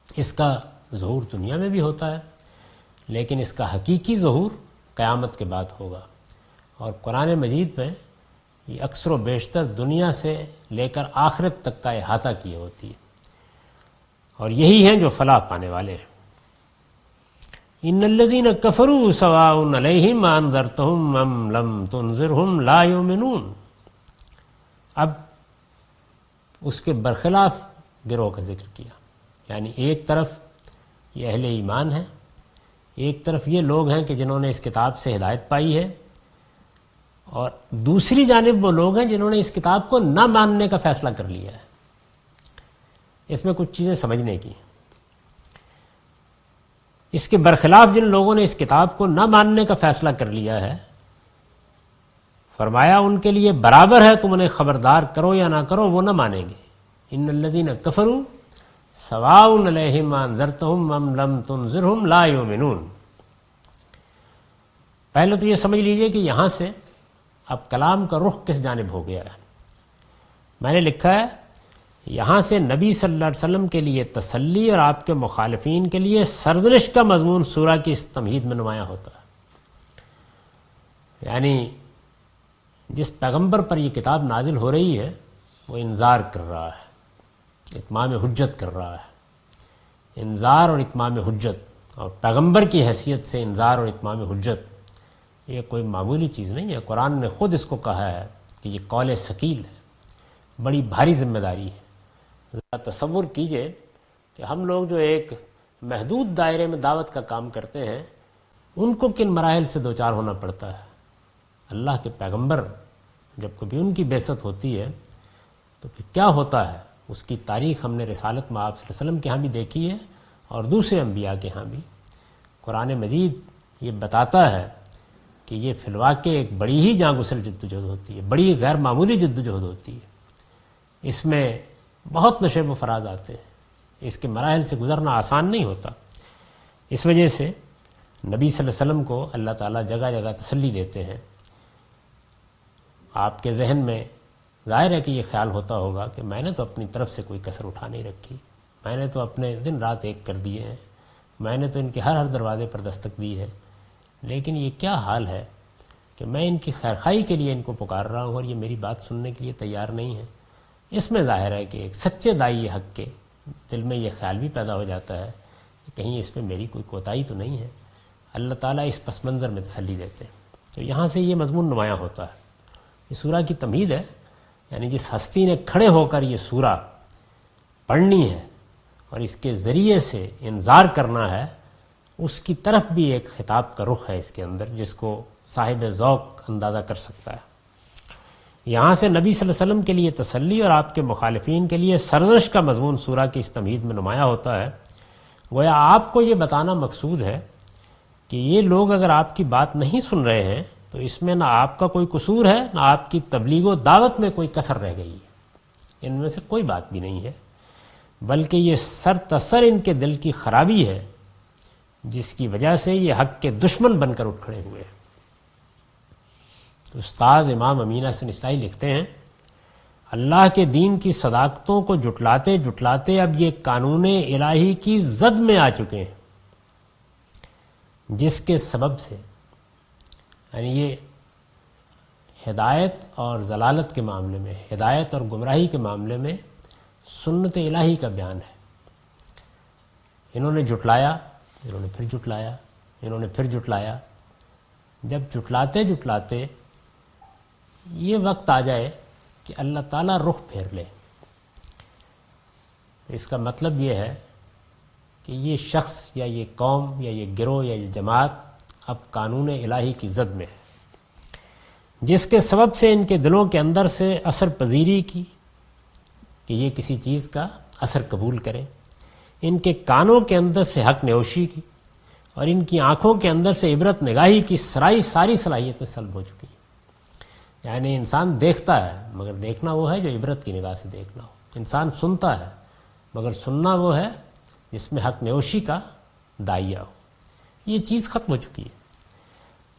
اس کا ظہور دنیا میں بھی ہوتا ہے لیکن اس کا حقیقی ظہور قیامت کے بعد ہوگا. اور قرآن مجید میں یہ اکثر و بیشتر دنیا سے لے کر آخرت تک کا احاطہ کیے ہوتی ہے، اور یہی ہیں جو فلاح پانے والے ہیں. ان الذین کفروا سواء علیہم انذرتہم ام لم تنذرہم لا یؤمنون. اب اس کے برخلاف گروہ کا ذکر کیا، یعنی ایک طرف یہ اہل ایمان ہیں، ایک طرف یہ لوگ ہیں کہ جنہوں نے اس کتاب سے ہدایت پائی ہے، اور دوسری جانب وہ لوگ ہیں جنہوں نے اس کتاب کو نہ ماننے کا فیصلہ کر لیا ہے. اس میں کچھ چیزیں سمجھنے کی. اس کے برخلاف جن لوگوں نے اس کتاب کو نہ ماننے کا فیصلہ کر لیا ہے، فرمایا ان کے لیے برابر ہے تم انہیں خبردار کرو یا نہ کرو، وہ نہ مانیں گے. ان الذین کفروا سواء علیہم انذرتہم ام لم تنذرہم لا یؤمنون. پہلے تو یہ سمجھ لیجئے کہ یہاں سے اب کلام کا رخ کس جانب ہو گیا ہے. میں نے لکھا ہے یہاں سے نبی صلی اللہ علیہ وسلم کے لیے تسلی اور آپ کے مخالفین کے لیے سرزنش کا مضمون سورہ کی اس تمہید میں نمایاں ہوتا ہے. یعنی جس پیغمبر پر یہ کتاب نازل ہو رہی ہے وہ انذار کر رہا ہے، اتمام حجت کر رہا ہے۔ انذار اور اتمام حجت، اور پیغمبر کی حیثیت سے انذار اور اتمام حجت یہ کوئی معمولی چیز نہیں ہے۔ قرآن نے خود اس کو کہا ہے کہ یہ قول ثقیل ہے، بڑی بھاری ذمہ داری ہے۔ ذرا تصور کیجئے کہ ہم لوگ جو ایک محدود دائرے میں دعوت کا کام کرتے ہیں، ان کو کن مراحل سے دوچار ہونا پڑتا ہے۔ اللہ کے پیغمبر جب کبھی ان کی بعثت ہوتی ہے تو پھر کیا ہوتا ہے، اس کی تاریخ ہم نے رسالت میں آپ صلی اللہ علیہ وسلم کے ہاں بھی دیکھی ہے اور دوسرے انبیاء کے ہاں بھی۔ قرآن مجید یہ بتاتا ہے کہ یہ فی الواقع ایک بڑی ہی جاں گسل جدوجہد ہوتی ہے، بڑی غیر معمولی جدوجہد ہوتی ہے۔ اس میں بہت نشیب و فراز آتے ہیں، اس کے مراحل سے گزرنا آسان نہیں ہوتا۔ اس وجہ سے نبی صلی اللہ علیہ وسلم کو اللہ تعالیٰ جگہ جگہ تسلی دیتے ہیں۔ آپ کے ذہن میں ظاہر ہے کہ یہ خیال ہوتا ہوگا کہ میں نے تو اپنی طرف سے کوئی کسر اٹھا نہیں رکھی، میں نے تو اپنے دن رات ایک کر دیے ہیں، میں نے تو ان کے ہر دروازے پر دستک دی ہے، لیکن یہ کیا حال ہے کہ میں ان کی خیرخواہی کے لیے ان کو پکار رہا ہوں اور یہ میری بات سننے کے لیے تیار نہیں ہے۔ اس میں ظاہر ہے کہ ایک سچے داعی حق کے دل میں یہ خیال بھی پیدا ہو جاتا ہے کہ کہیں اس میں میری کوئی کوتاہی تو نہیں ہے۔ اللہ تعالیٰ اس پس منظر میں تسلی دیتے ہیں۔ تو یہاں سے یہ مضمون نمایاں ہوتا ہے۔ یہ سورہ کی تمہید ہے، یعنی جس ہستی نے کھڑے ہو کر یہ سورہ پڑھنی ہے اور اس کے ذریعے سے انذار کرنا ہے، اس کی طرف بھی ایک خطاب کا رخ ہے اس کے اندر، جس کو صاحب ذوق اندازہ کر سکتا ہے۔ یہاں سے نبی صلی اللہ علیہ وسلم کے لیے تسلی اور آپ کے مخالفین کے لیے سرزنش کا مضمون سورہ کی اس تمہید میں نمایاں ہوتا ہے۔ گویا آپ کو یہ بتانا مقصود ہے کہ یہ لوگ اگر آپ کی بات نہیں سن رہے ہیں تو اس میں نہ آپ کا کوئی قصور ہے، نہ آپ کی تبلیغ و دعوت میں کوئی کسر رہ گئی ہے، ان میں سے کوئی بات بھی نہیں ہے، بلکہ یہ سر تسر ان کے دل کی خرابی ہے جس کی وجہ سے یہ حق کے دشمن بن کر اٹھ کھڑے ہوئے ہیں۔ تو استاذ امام امین حسن اصلاحی لکھتے ہیں، اللہ کے دین کی صداقتوں کو جٹلاتے جٹلاتے اب یہ قانون الہی کی زد میں آ چکے ہیں، جس کے سبب سے یعنی یہ ہدایت اور ضلالت کے معاملے میں، ہدایت اور گمراہی کے معاملے میں سنت الہی کا بیان ہے۔ انہوں نے جٹلایا، انہوں نے پھر جٹلایا، انہوں نے پھر جٹلایا۔ جب جٹلاتے جٹلاتے یہ وقت آ جائے کہ اللہ تعالیٰ رخ پھیر لے، اس کا مطلب یہ ہے کہ یہ شخص یا یہ قوم یا یہ گروہ یا یہ جماعت اب قانون الہی کی زد میں ہے، جس کے سبب سے ان کے دلوں کے اندر سے اثر پذیری کی کہ یہ کسی چیز کا اثر قبول کرے، ان کے کانوں کے اندر سے حق نوشی کی اور ان کی آنکھوں کے اندر سے عبرت نگاہی کی ساری صلاحیتیں سلب ہو چکی ہیں۔ یعنی انسان دیکھتا ہے مگر دیکھنا وہ ہے جو عبرت کی نگاہ سے دیکھنا ہو، انسان سنتا ہے مگر سننا وہ ہے جس میں حق نوشی کا داعیہ ہو۔ یہ چیز ختم ہو چکی ہے۔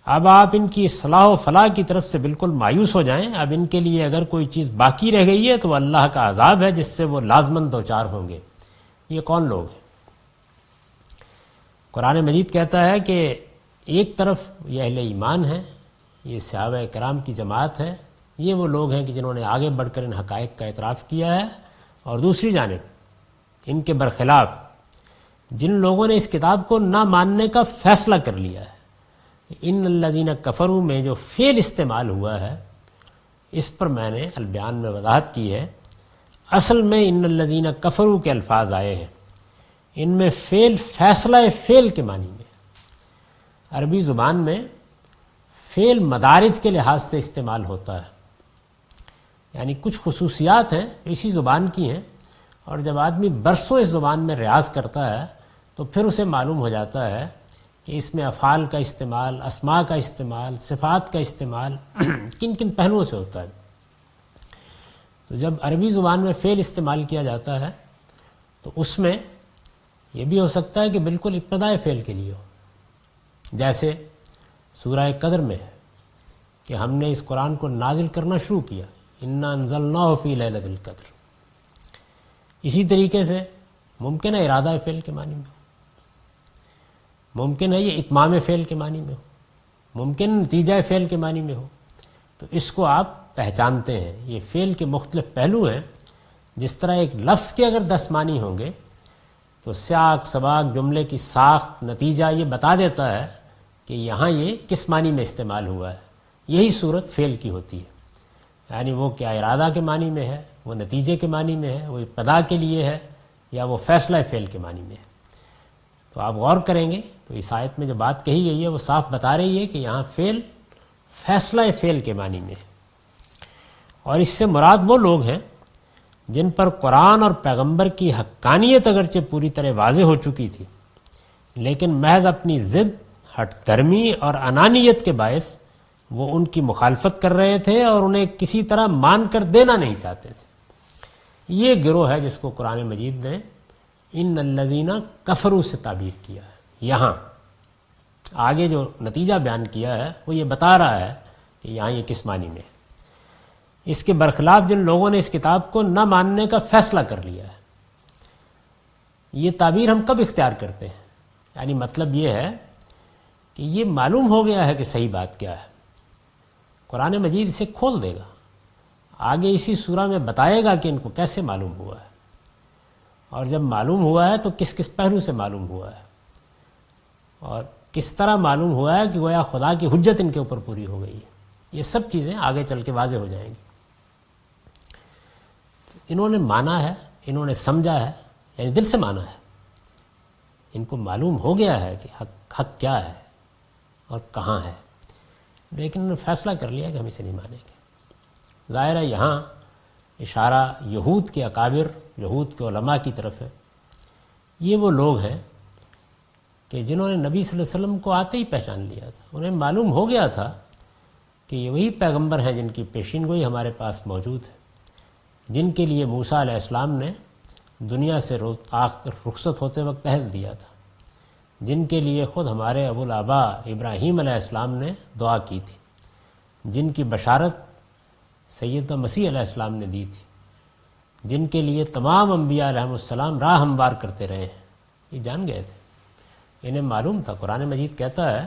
اب آپ ان کی اصلاح و فلاح کی طرف سے بالکل مایوس ہو جائیں۔ اب ان کے لیے اگر کوئی چیز باقی رہ گئی ہے تو وہ اللہ کا عذاب ہے جس سے وہ لازماً دوچار ہوں گے۔ یہ کون لوگ ہیں؟ قرآن مجید کہتا ہے کہ ایک طرف یہ اہل ایمان ہیں، یہ صحابہ کرام کی جماعت ہے، یہ وہ لوگ ہیں کہ جنہوں نے آگے بڑھ کر ان حقائق کا اعتراف کیا ہے، اور دوسری جانب ان کے برخلاف جن لوگوں نے اس کتاب کو نہ ماننے کا فیصلہ کر لیا ہے۔ ان الذین کفروا میں جو فعل استعمال ہوا ہے اس پر میں نے البیان میں وضاحت کی ہے۔ اصل میں ان الذین کفروا کے الفاظ آئے ہیں، ان میں فعل فیصلہ فعل کے معنی میں۔ عربی زبان میں فعل مدارج کے لحاظ سے استعمال ہوتا ہے، یعنی کچھ خصوصیات ہیں اسی زبان کی ہیں، اور جب آدمی برسوں اس زبان میں ریاض کرتا ہے تو پھر اسے معلوم ہو جاتا ہے کہ اس میں افعال کا استعمال، اسماء کا استعمال، صفات کا استعمال کن کن پہلوؤں سے ہوتا ہے۔ تو جب عربی زبان میں فعل استعمال کیا جاتا ہے تو اس میں یہ بھی ہو سکتا ہے کہ بالکل ابتدائے فعل کے لیے ہو، جیسے سورہ قدر میں ہے کہ ہم نے اس قرآن کو نازل کرنا شروع کیا، انا انزلناہ فی لیلۃ القدر۔ اسی طریقے سے ممکن ہے ارادہ فعل کے معنی میں ہو، ممکن ہے یہ اتمام فعل کے معنی میں ہو، ممکن نتیجہ فعل کے معنی میں ہو، تو اس کو آپ پہچانتے ہیں۔ یہ فعل کے مختلف پہلو ہیں۔ جس طرح ایک لفظ کے اگر 10 معنی ہوں گے تو سیاق سباق جملے کی ساخت نتیجہ یہ بتا دیتا ہے کہ یہاں یہ کس معنی میں استعمال ہوا ہے۔ یہی صورت فعل کی ہوتی ہے، یعنی وہ کیا ارادہ کے معنی میں ہے، وہ نتیجے کے معنی میں ہے، وہ ابتدا کے لیے ہے، یا وہ فیصلہ فعل کے معنی میں ہے۔ تو آپ غور کریں گے تو اس آیت میں جو بات کہی گئی ہے وہ صاف بتا رہی ہے کہ یہاں فعل فیصلہ فعل کے معنی میں ہے، اور اس سے مراد وہ لوگ ہیں جن پر قرآن اور پیغمبر کی حقانیت اگرچہ پوری طرح واضح ہو چکی تھی، لیکن محض اپنی ضد، ہٹ درمی اور انانیت کے باعث وہ ان کی مخالفت کر رہے تھے اور انہیں کسی طرح مان کر دینا نہیں چاہتے تھے۔ یہ گروہ ہے جس کو قرآن مجید نے ان الذین کفروا سے تعبیر کیا ہے۔ یہاں آگے جو نتیجہ بیان کیا ہے وہ یہ بتا رہا ہے کہ یہاں یہ کس معنی میں ہے۔ اس کے برخلاف جن لوگوں نے اس کتاب کو نہ ماننے کا فیصلہ کر لیا ہے، یہ تعبیر ہم کب اختیار کرتے ہیں؟ یعنی مطلب یہ ہے کہ یہ معلوم ہو گیا ہے کہ صحیح بات کیا ہے، قرآن مجید اسے کھول دے گا، آگے اسی سورہ میں بتائے گا کہ ان کو کیسے معلوم ہوا ہے، اور جب معلوم ہوا ہے تو کس کس پہلو سے معلوم ہوا ہے، اور کس طرح معلوم ہوا ہے کہ گویا خدا کی حجت ان کے اوپر پوری ہو گئی ہے۔ یہ سب چیزیں آگے چل کے واضح ہو جائیں گی۔ انہوں نے مانا ہے، انہوں نے سمجھا ہے، یعنی دل سے مانا ہے، ان کو معلوم ہو گیا ہے کہ حق کیا ہے اور کہاں ہے، لیکن انہوں نے فیصلہ کر لیا کہ ہم اسے نہیں مانیں گے۔ ظاہر ہے یہاں اشارہ یہود کے اکابر، یہود کے علماء کی طرف ہے۔ یہ وہ لوگ ہیں کہ جنہوں نے نبی صلی اللہ علیہ وسلم کو آتے ہی پہچان لیا تھا، انہیں معلوم ہو گیا تھا کہ یہ وہی پیغمبر ہیں جن کی پیشین گوئی ہمارے پاس موجود ہے، جن کے لیے موسیٰ علیہ السلام نے دنیا سے رخصت ہوتے وقت عہد دیا تھا، جن کے لیے خود ہمارے ابو الآباء ابراہیم علیہ السلام نے دعا کی تھی، جن کی بشارت سیدنا مسیح علیہ السلام نے دی تھی، جن کے لیے تمام انبیاء علیہ السلام راہ ہموار کرتے رہے ہیں۔ یہ جان گئے تھے، انہیں معلوم تھا۔ قرآن مجید کہتا ہے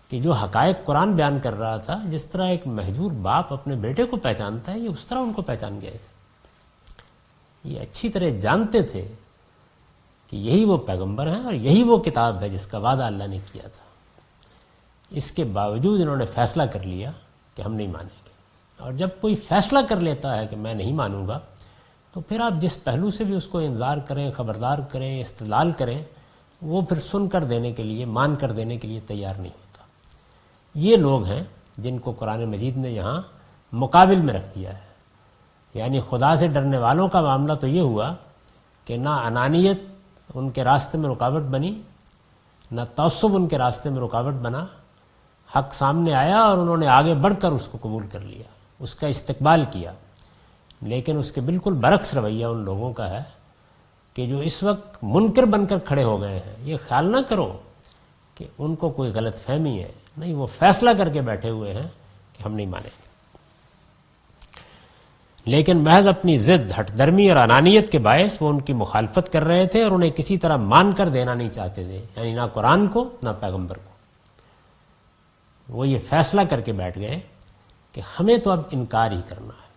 کہ جو حقائق قرآن بیان کر رہا تھا، جس طرح ایک مہجور باپ اپنے بیٹے کو پہچانتا ہے، یہ اس طرح ان کو پہچان گئے تھے۔ یہ اچھی طرح جانتے تھے کہ یہی وہ پیغمبر ہیں اور یہی وہ کتاب ہے جس کا وعدہ اللہ نے کیا تھا۔ اس کے باوجود انہوں نے فیصلہ کر لیا کہ ہم نہیں مانیں گے، اور جب کوئی فیصلہ کر لیتا ہے کہ میں نہیں مانوں گا، تو پھر آپ جس پہلو سے بھی اس کو انذار کریں، خبردار کریں، استدلال کریں، وہ پھر سن کر دینے کے لیے، مان کر دینے کے لیے تیار نہیں ہوتا۔ یہ لوگ ہیں جن کو قرآن مجید نے یہاں مقابل میں رکھ دیا ہے۔ یعنی خدا سے ڈرنے والوں کا معاملہ تو یہ ہوا کہ نہ انانیت ان کے راستے میں رکاوٹ بنی، نہ تعصب ان کے راستے میں رکاوٹ بنا۔ حق سامنے آیا اور انہوں نے آگے بڑھ کر اس کو قبول کر لیا، اس کا استقبال کیا۔ لیکن اس کے بالکل برعکس رویہ ان لوگوں کا ہے کہ جو اس وقت منکر بن کر کھڑے ہو گئے ہیں۔ یہ خیال نہ کرو کہ ان کو کوئی غلط فہمی ہے، نہیں، وہ فیصلہ کر کے بیٹھے ہوئے ہیں کہ ہم نہیں مانیں گے، لیکن محض اپنی ضد، ہٹ درمی اور انانیت کے باعث وہ ان کی مخالفت کر رہے تھے اور انہیں کسی طرح مان کر دینا نہیں چاہتے تھے، یعنی نہ قرآن کو نہ پیغمبر کو۔ وہ یہ فیصلہ کر کے بیٹھ گئے کہ ہمیں تو اب انکار ہی کرنا ہے۔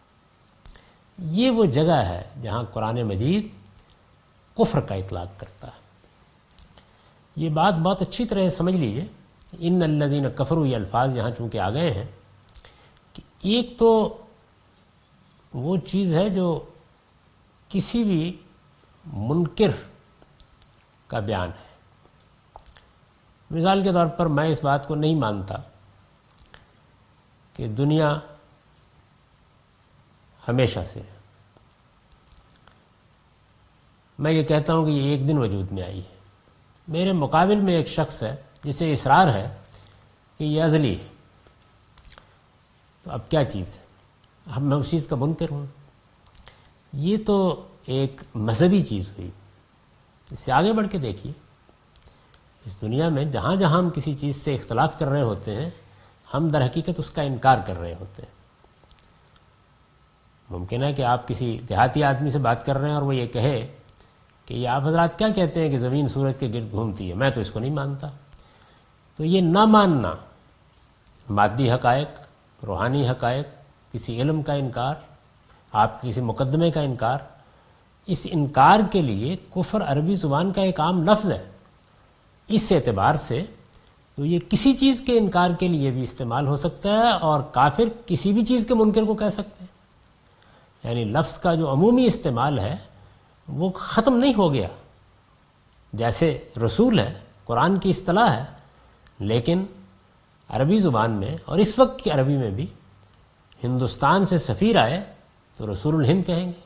یہ وہ جگہ ہے جہاں قرآن مجید کفر کا اطلاق کرتا ہے۔ یہ بات بہت اچھی طرح سمجھ لیجئے۔ ان الذین کفروا، یہ الفاظ یہاں چونکہ آ گئے ہیں کہ ایک تو وہ چیز ہے جو کسی بھی منکر کا بیان ہے۔ مثال کے طور پر میں اس بات کو نہیں مانتا کہ دنیا ہمیشہ سے ہے۔ میں یہ کہتا ہوں کہ یہ ایک دن وجود میں آئی ہے۔ میرے مقابل میں ایک شخص ہے جسے اصرار ہے کہ یہ ازلی ہے، تو اب کیا چیز ہے؟ اب میں اس چیز کا منکر ہوں۔ یہ تو ایک مذہبی چیز ہوئی۔ اس سے آگے بڑھ کے دیکھیے، اس دنیا میں جہاں جہاں ہم کسی چیز سے اختلاف کر رہے ہوتے ہیں، ہم در حقیقت اس کا انکار کر رہے ہوتے ہیں۔ ممکن ہے کہ آپ کسی دیہاتی آدمی سے بات کر رہے ہیں اور وہ یہ کہے کہ یہ آپ حضرات کیا کہتے ہیں کہ زمین سورج کے گرد گھومتی ہے، میں تو اس کو نہیں مانتا۔ تو یہ نہ ماننا مادی حقائق روحانی حقائق، کسی علم کا انکار، آپ کسی مقدمے کا انکار، اس انکار کے لیے کفر عربی زبان کا ایک عام لفظ ہے۔ اس اعتبار سے تو یہ کسی چیز کے انکار کے لیے بھی استعمال ہو سکتا ہے، اور کافر کسی بھی چیز کے منکر کو کہہ سکتے ہیں۔ یعنی لفظ کا جو عمومی استعمال ہے وہ ختم نہیں ہو گیا، جیسے رسول ہے، قرآن کی اصطلاح ہے، لیکن عربی زبان میں اور اس وقت کی عربی میں بھی ہندوستان سے سفیر آئے تو رسول الہند کہیں گے،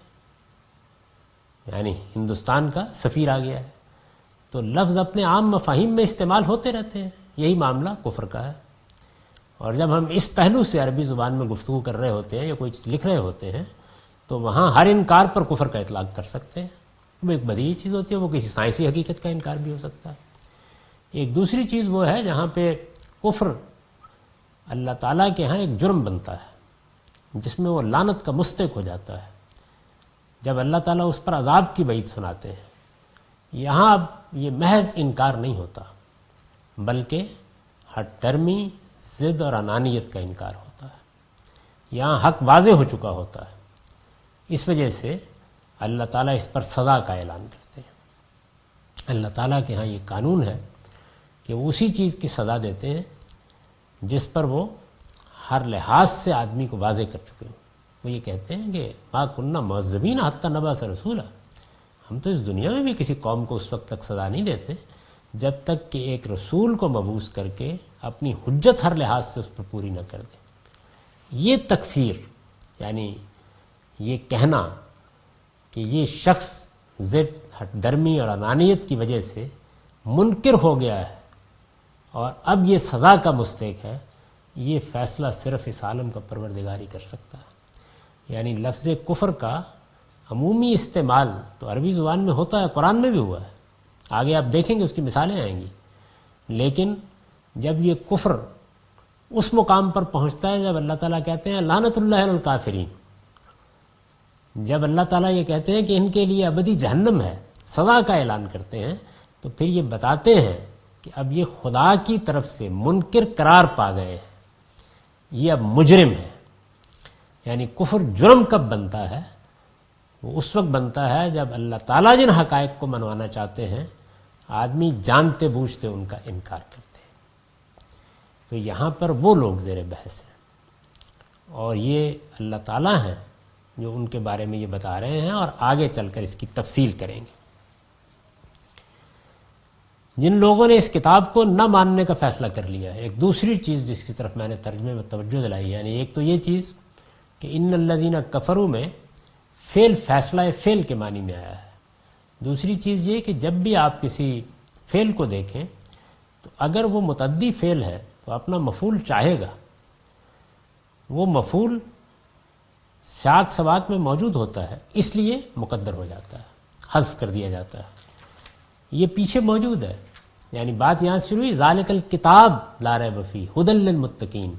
یعنی ہندوستان کا سفیر آ گیا ہے۔ تو لفظ اپنے عام مفاہیم میں استعمال ہوتے رہتے ہیں، یہی معاملہ کفر کا ہے۔ اور جب ہم اس پہلو سے عربی زبان میں گفتگو کر رہے ہوتے ہیں یا کوئی چیز لکھ رہے ہوتے ہیں تو وہاں ہر انکار پر کفر کا اطلاق کر سکتے ہیں۔ وہ ایک بدیہی چیز ہوتی ہے، وہ کسی سائنسی حقیقت کا انکار بھی ہو سکتا ہے۔ ایک دوسری چیز وہ ہے جہاں پہ کفر اللہ تعالیٰ کے ہاں ایک جرم بنتا ہے، جس میں وہ لعنت کا مستحق ہو جاتا ہے، جب اللہ تعالیٰ اس پر عذاب کی وعید سناتے ہیں۔ یہاں اب یہ محض انکار نہیں ہوتا، بلکہ ہٹ درمی، ضد اور انانیت کا انکار ہوتا ہے۔ یہاں حق واضح ہو چکا ہوتا ہے، اس وجہ سے اللہ تعالیٰ اس پر سزا کا اعلان کرتے ہیں۔ اللہ تعالیٰ کے ہاں یہ قانون ہے کہ وہ اسی چیز کی سزا دیتے ہیں جس پر وہ ہر لحاظ سے آدمی کو واضح کر چکے ہوں۔ وہ یہ کہتے ہیں کہ ما کننا معذبین حتی نبعث رسولا، ہم تو اس دنیا میں بھی کسی قوم کو اس وقت تک سزا نہیں دیتے جب تک کہ ایک رسول کو مبعوث کر کے اپنی حجت ہر لحاظ سے اس پر پوری نہ کر دیں۔ یہ تکفیر، یعنی یہ کہنا کہ یہ شخص ضد، ہٹ درمی اور انانیت کی وجہ سے منکر ہو گیا ہے اور اب یہ سزا کا مستحق ہے، یہ فیصلہ صرف اس عالم کا پروردگار ہی کر سکتا ہے۔ یعنی لفظ کفر کا عمومی استعمال تو عربی زبان میں ہوتا ہے، قرآن میں بھی ہوا ہے، آگے آپ دیکھیں گے اس کی مثالیں آئیں گی، لیکن جب یہ کفر اس مقام پر پہنچتا ہے جب اللہ تعالیٰ کہتے ہیں لعنت اللہ علی الکافرین، جب اللہ تعالیٰ یہ کہتے ہیں کہ ان کے لیے ابدی جہنم ہے، سزا کا اعلان کرتے ہیں، تو پھر یہ بتاتے ہیں کہ اب یہ خدا کی طرف سے منکر قرار پا گئے ہیں، یہ اب مجرم ہے۔ یعنی کفر جرم کب بنتا ہے؟ وہ اس وقت بنتا ہے جب اللہ تعالیٰ جن حقائق کو منوانا چاہتے ہیں آدمی جانتے بوجھتے ان کا انکار کرتے ہیں۔ تو یہاں پر وہ لوگ زیر بحث ہیں، اور یہ اللہ تعالیٰ ہیں جو ان کے بارے میں یہ بتا رہے ہیں، اور آگے چل کر اس کی تفصیل کریں گے۔ جن لوگوں نے اس کتاب کو نہ ماننے کا فیصلہ کر لیا ہے، ایک دوسری چیز جس کی طرف میں نے ترجمے میں توجہ دلائی، یعنی ایک تو یہ چیز کہ ان الذین کفروا میں فعل فیصلہ فعل کے معنی میں آیا ہے۔ دوسری چیز یہ کہ جب بھی آپ کسی فعل کو دیکھیں تو اگر وہ متعدی فعل ہے تو اپنا مفعول چاہے گا، وہ مفعول سیاق سباق میں موجود ہوتا ہے، اس لیے مقدر ہو جاتا ہے، حذف کر دیا جاتا ہے۔ یہ پیچھے موجود ہے، یعنی بات یہاں شروع ہوئی ذالک الکتاب لا ریب فیہ ھدی للمتقین،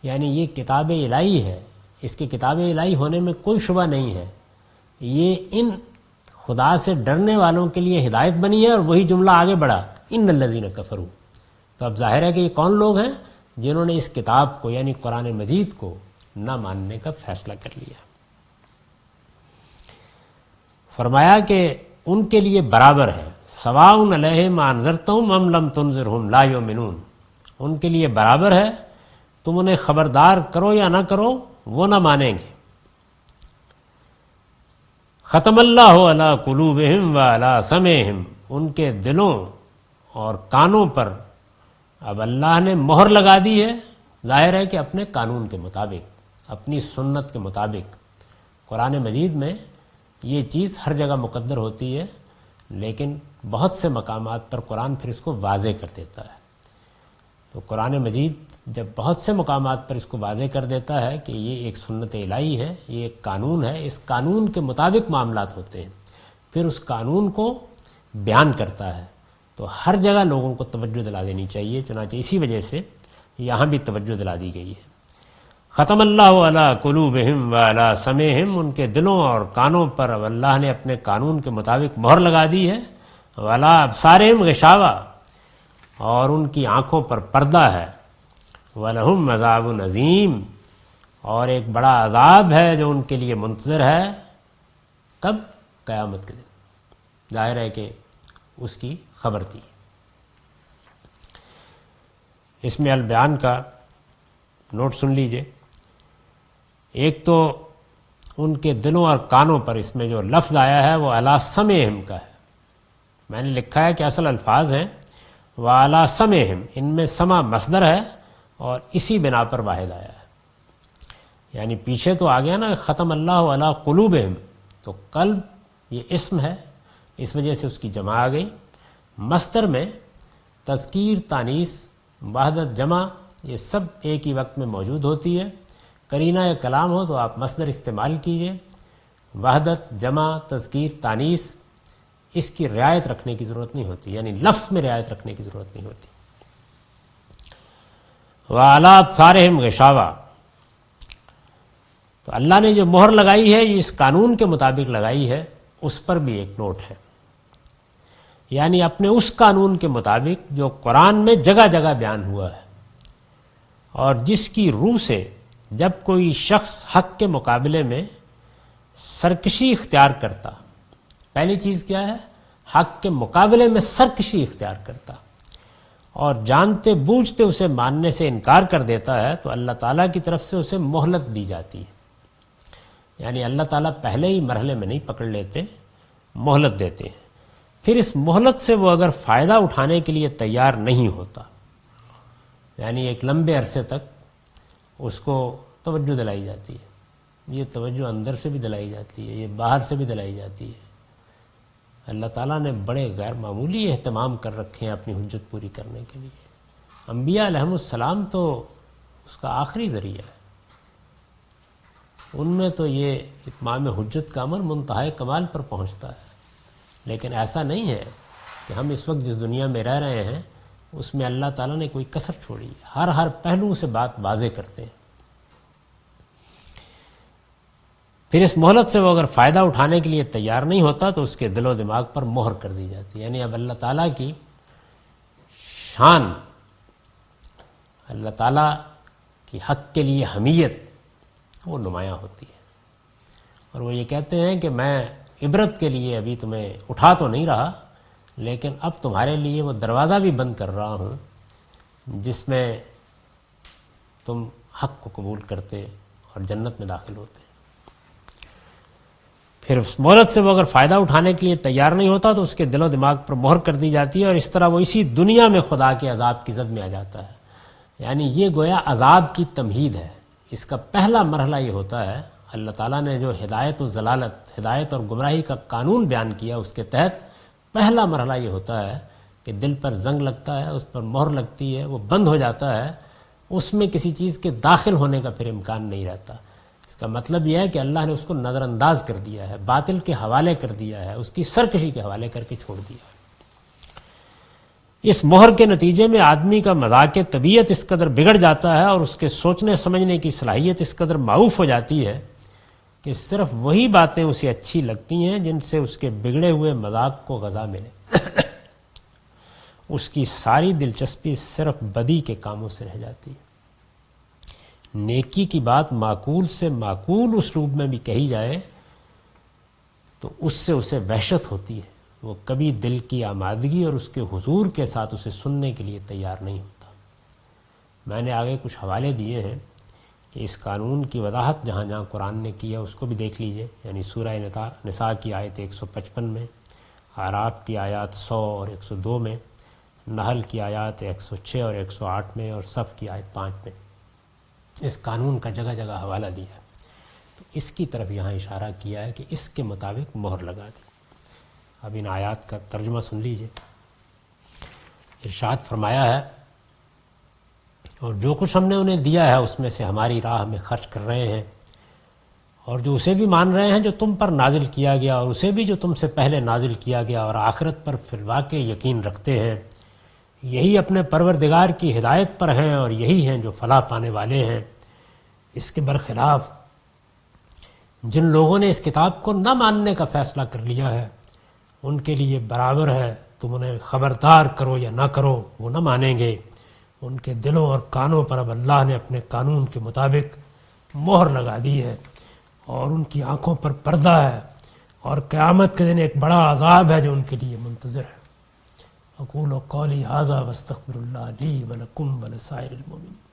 یعنی یہ کتاب الہی ہے، اس کے کتاب الہی ہونے میں کوئی شبہ نہیں ہے، یہ ان خدا سے ڈرنے والوں کے لیے ہدایت بنی ہے۔ اور وہی جملہ آگے بڑھا ان الذین کفروا، تو اب ظاہر ہے کہ یہ کون لوگ ہیں جنہوں نے اس کتاب کو یعنی قرآن مجید کو نہ ماننے کا فیصلہ کر لیا۔ فرمایا کہ ان کے لیے برابر ہے، سواء علیہم انذرتہم ام لم تنذرہم لا یؤمنون، ان کے لیے برابر ہے تم انہیں خبردار کرو یا نہ کرو، وہ نہ مانیں گے۔ ختم اللہ علی قلوبہم وعلی سمعہم، ان کے دلوں اور کانوں پر اب اللہ نے مہر لگا دی ہے، ظاہر ہے کہ اپنے قانون کے مطابق، اپنی سنت کے مطابق۔ قرآن مجید میں یہ چیز ہر جگہ مقدر ہوتی ہے، لیکن بہت سے مقامات پر قرآن پھر اس کو واضح کر دیتا ہے۔ تو قرآن مجید جب بہت سے مقامات پر اس کو واضح کر دیتا ہے کہ یہ ایک سنت الہی ہے، یہ ایک قانون ہے، اس قانون کے مطابق معاملات ہوتے ہیں، پھر اس قانون کو بیان کرتا ہے، تو ہر جگہ لوگوں کو توجہ دلا دینی چاہیے۔ چنانچہ اسی وجہ سے یہاں بھی توجہ دلا دی گئی ہے۔ ختم اللہ علی قلوبہم وعلی سمعہم، ان کے دلوں اور کانوں پر اب اللہ نے اپنے قانون کے مطابق مہر لگا دی ہے۔ وعلی ابصارہم غشاوہ، اور ان کی آنکھوں پر پردہ ہے۔ وَلَهُمْ عَذَابٌ عَظِيمٌ، اور ایک بڑا عذاب ہے جو ان کے لیے منتظر ہے. کب؟ قیامت کے دن. ظاہر ہے کہ اس کی خبر تھی. اس میں البیان کا نوٹ سن لیجئے. ایک تو ان کے دلوں اور کانوں پر اس میں جو لفظ آیا ہے وہ علی سمعہم کا ہے. میں نے لکھا ہے کہ اصل الفاظ ہیں وعلی سمعہم، ان میں سمع مصدر ہے اور اسی بنا پر واحد آیا ہے. یعنی پیچھے تو آ گیا نا ختم اللہ علی قلوبہم، تو قلب یہ اسم ہے، اس وجہ سے اس کی جمع آ گئی. مصدر میں تذکیر، تانیث، وحدت، جمع یہ سب ایک ہی وقت میں موجود ہوتی ہے. قرینہ یا کلام ہو تو آپ مصدر استعمال کیجئے. وحدت، جمع، تذکیر، تانیث اس کی رعایت رکھنے کی ضرورت نہیں ہوتی، یعنی لفظ میں رعایت رکھنے کی ضرورت نہیں ہوتی. وَعَلَىٰ أَبْصَارِهِمْ غِشَاوَةٌ، تو اللہ نے جو مہر لگائی ہے یہ اس قانون کے مطابق لگائی ہے، اس پر بھی ایک نوٹ ہے. یعنی اپنے اس قانون کے مطابق جو قرآن میں جگہ جگہ بیان ہوا ہے، اور جس کی روح سے جب کوئی شخص حق کے مقابلے میں سرکشی اختیار کرتا، پہلی چیز کیا ہے؟ حق کے مقابلے میں سرکشی اختیار کرتا اور جانتے بوجھتے اسے ماننے سے انکار کر دیتا ہے، تو اللہ تعالیٰ کی طرف سے اسے مہلت دی جاتی ہے. یعنی اللہ تعالیٰ پہلے ہی مرحلے میں نہیں پکڑ لیتے، مہلت دیتے ہیں. پھر اس مہلت سے وہ اگر فائدہ اٹھانے کے لیے تیار نہیں ہوتا، یعنی ایک لمبے عرصے تک اس کو توجہ دلائی جاتی ہے. یہ توجہ اندر سے بھی دلائی جاتی ہے، یہ باہر سے بھی دلائی جاتی ہے. اللہ تعالیٰ نے بڑے غیر معمولی اہتمام کر رکھے ہیں اپنی حجت پوری کرنے کے لیے. انبیاء علیہم السلام تو اس کا آخری ذریعہ ہے. ان میں تو یہ اتمام حجت کا عمل منتہائے کمال پر پہنچتا ہے. لیکن ایسا نہیں ہے کہ ہم اس وقت جس دنیا میں رہ رہے ہیں اس میں اللہ تعالیٰ نے کوئی کسر چھوڑی. ہر پہلو سے بات واضح کرتے ہیں. پھر اس مہلت سے وہ اگر فائدہ اٹھانے کے لیے تیار نہیں ہوتا تو اس کے دل و دماغ پر مہر کر دی جاتی ہے. یعنی اب اللہ تعالیٰ کی شان، اللہ تعالیٰ کی حق کے لیے حمیت وہ نمایاں ہوتی ہے. اور وہ یہ کہتے ہیں کہ میں عبرت کے لیے ابھی تمہیں اٹھا تو نہیں رہا، لیکن اب تمہارے لیے وہ دروازہ بھی بند کر رہا ہوں جس میں تم حق کو قبول کرتے اور جنت میں داخل ہوتے. پھر اس مہلت سے وہ اگر فائدہ اٹھانے کے لیے تیار نہیں ہوتا تو اس کے دل و دماغ پر مہر کر دی جاتی ہے، اور اس طرح وہ اسی دنیا میں خدا کے عذاب کی زد میں آ جاتا ہے. یعنی یہ گویا عذاب کی تمہید ہے. اس کا پہلا مرحلہ یہ ہوتا ہے، اللہ تعالیٰ نے جو ہدایت و ضلالت، ہدایت اور گمراہی کا قانون بیان کیا، اس کے تحت پہلا مرحلہ یہ ہوتا ہے کہ دل پر زنگ لگتا ہے، اس پر مہر لگتی ہے، وہ بند ہو جاتا ہے. اس میں کسی چیز کے داخل ہونے کا پھر امکان نہیں رہتا. اس کا مطلب یہ ہے کہ اللہ نے اس کو نظر انداز کر دیا ہے، باطل کے حوالے کر دیا ہے، اس کی سرکشی کے حوالے کر کے چھوڑ دیا ہے. اس مہر کے نتیجے میں آدمی کا مذاق طبیعت اس قدر بگڑ جاتا ہے اور اس کے سوچنے سمجھنے کی صلاحیت اس قدر معوف ہو جاتی ہے کہ صرف وہی باتیں اسے اچھی لگتی ہیں جن سے اس کے بگڑے ہوئے مذاق کو غذا ملے. اس کی ساری دلچسپی صرف بدی کے کاموں سے رہ جاتی ہے. نیکی کی بات معقول سے معقول اسلوب میں بھی کہی جائے تو اس سے اسے وحشت ہوتی ہے. وہ کبھی دل کی آمادگی اور اس کے حضور کے ساتھ اسے سننے کے لیے تیار نہیں ہوتا. میں نے آگے کچھ حوالے دیے ہیں کہ اس قانون کی وضاحت جہاں جہاں قرآن نے کی ہے اس کو بھی دیکھ لیجئے. یعنی سورہ نساء کی آیت 155 میں، اعراف کی آیات 100 اور 102 میں، نحل کی آیات 106 اور 108 میں، اور صف کی آیت 5 میں اس قانون کا جگہ جگہ حوالہ دیا ہے. تو اس کی طرف یہاں اشارہ کیا ہے کہ اس کے مطابق مہر لگا دی. اب ان آیات کا ترجمہ سن لیجئے. ارشاد فرمایا ہے، اور جو کچھ ہم نے انہیں دیا ہے اس میں سے ہماری راہ میں خرچ کر رہے ہیں، اور جو اسے بھی مان رہے ہیں جو تم پر نازل کیا گیا، اور اسے بھی جو تم سے پہلے نازل کیا گیا، اور آخرت پر فی الواقع یقین رکھتے ہیں، یہی اپنے پروردگار کی ہدایت پر ہیں اور یہی ہیں جو فلاح پانے والے ہیں. اس کے برخلاف جن لوگوں نے اس کتاب کو نہ ماننے کا فیصلہ کر لیا ہے ان کے لیے برابر ہے، تم انہیں خبردار کرو یا نہ کرو وہ نہ مانیں گے. ان کے دلوں اور کانوں پر اب اللہ نے اپنے قانون کے مطابق مہر لگا دی ہے اور ان کی آنکھوں پر پردہ ہے، اور قیامت کے دن ایک بڑا عذاب ہے جو ان کے لیے منتظر ہے۔ اقول قولی ھذا واستغفر اللہ لی ولکم ولسائر المؤمنین۔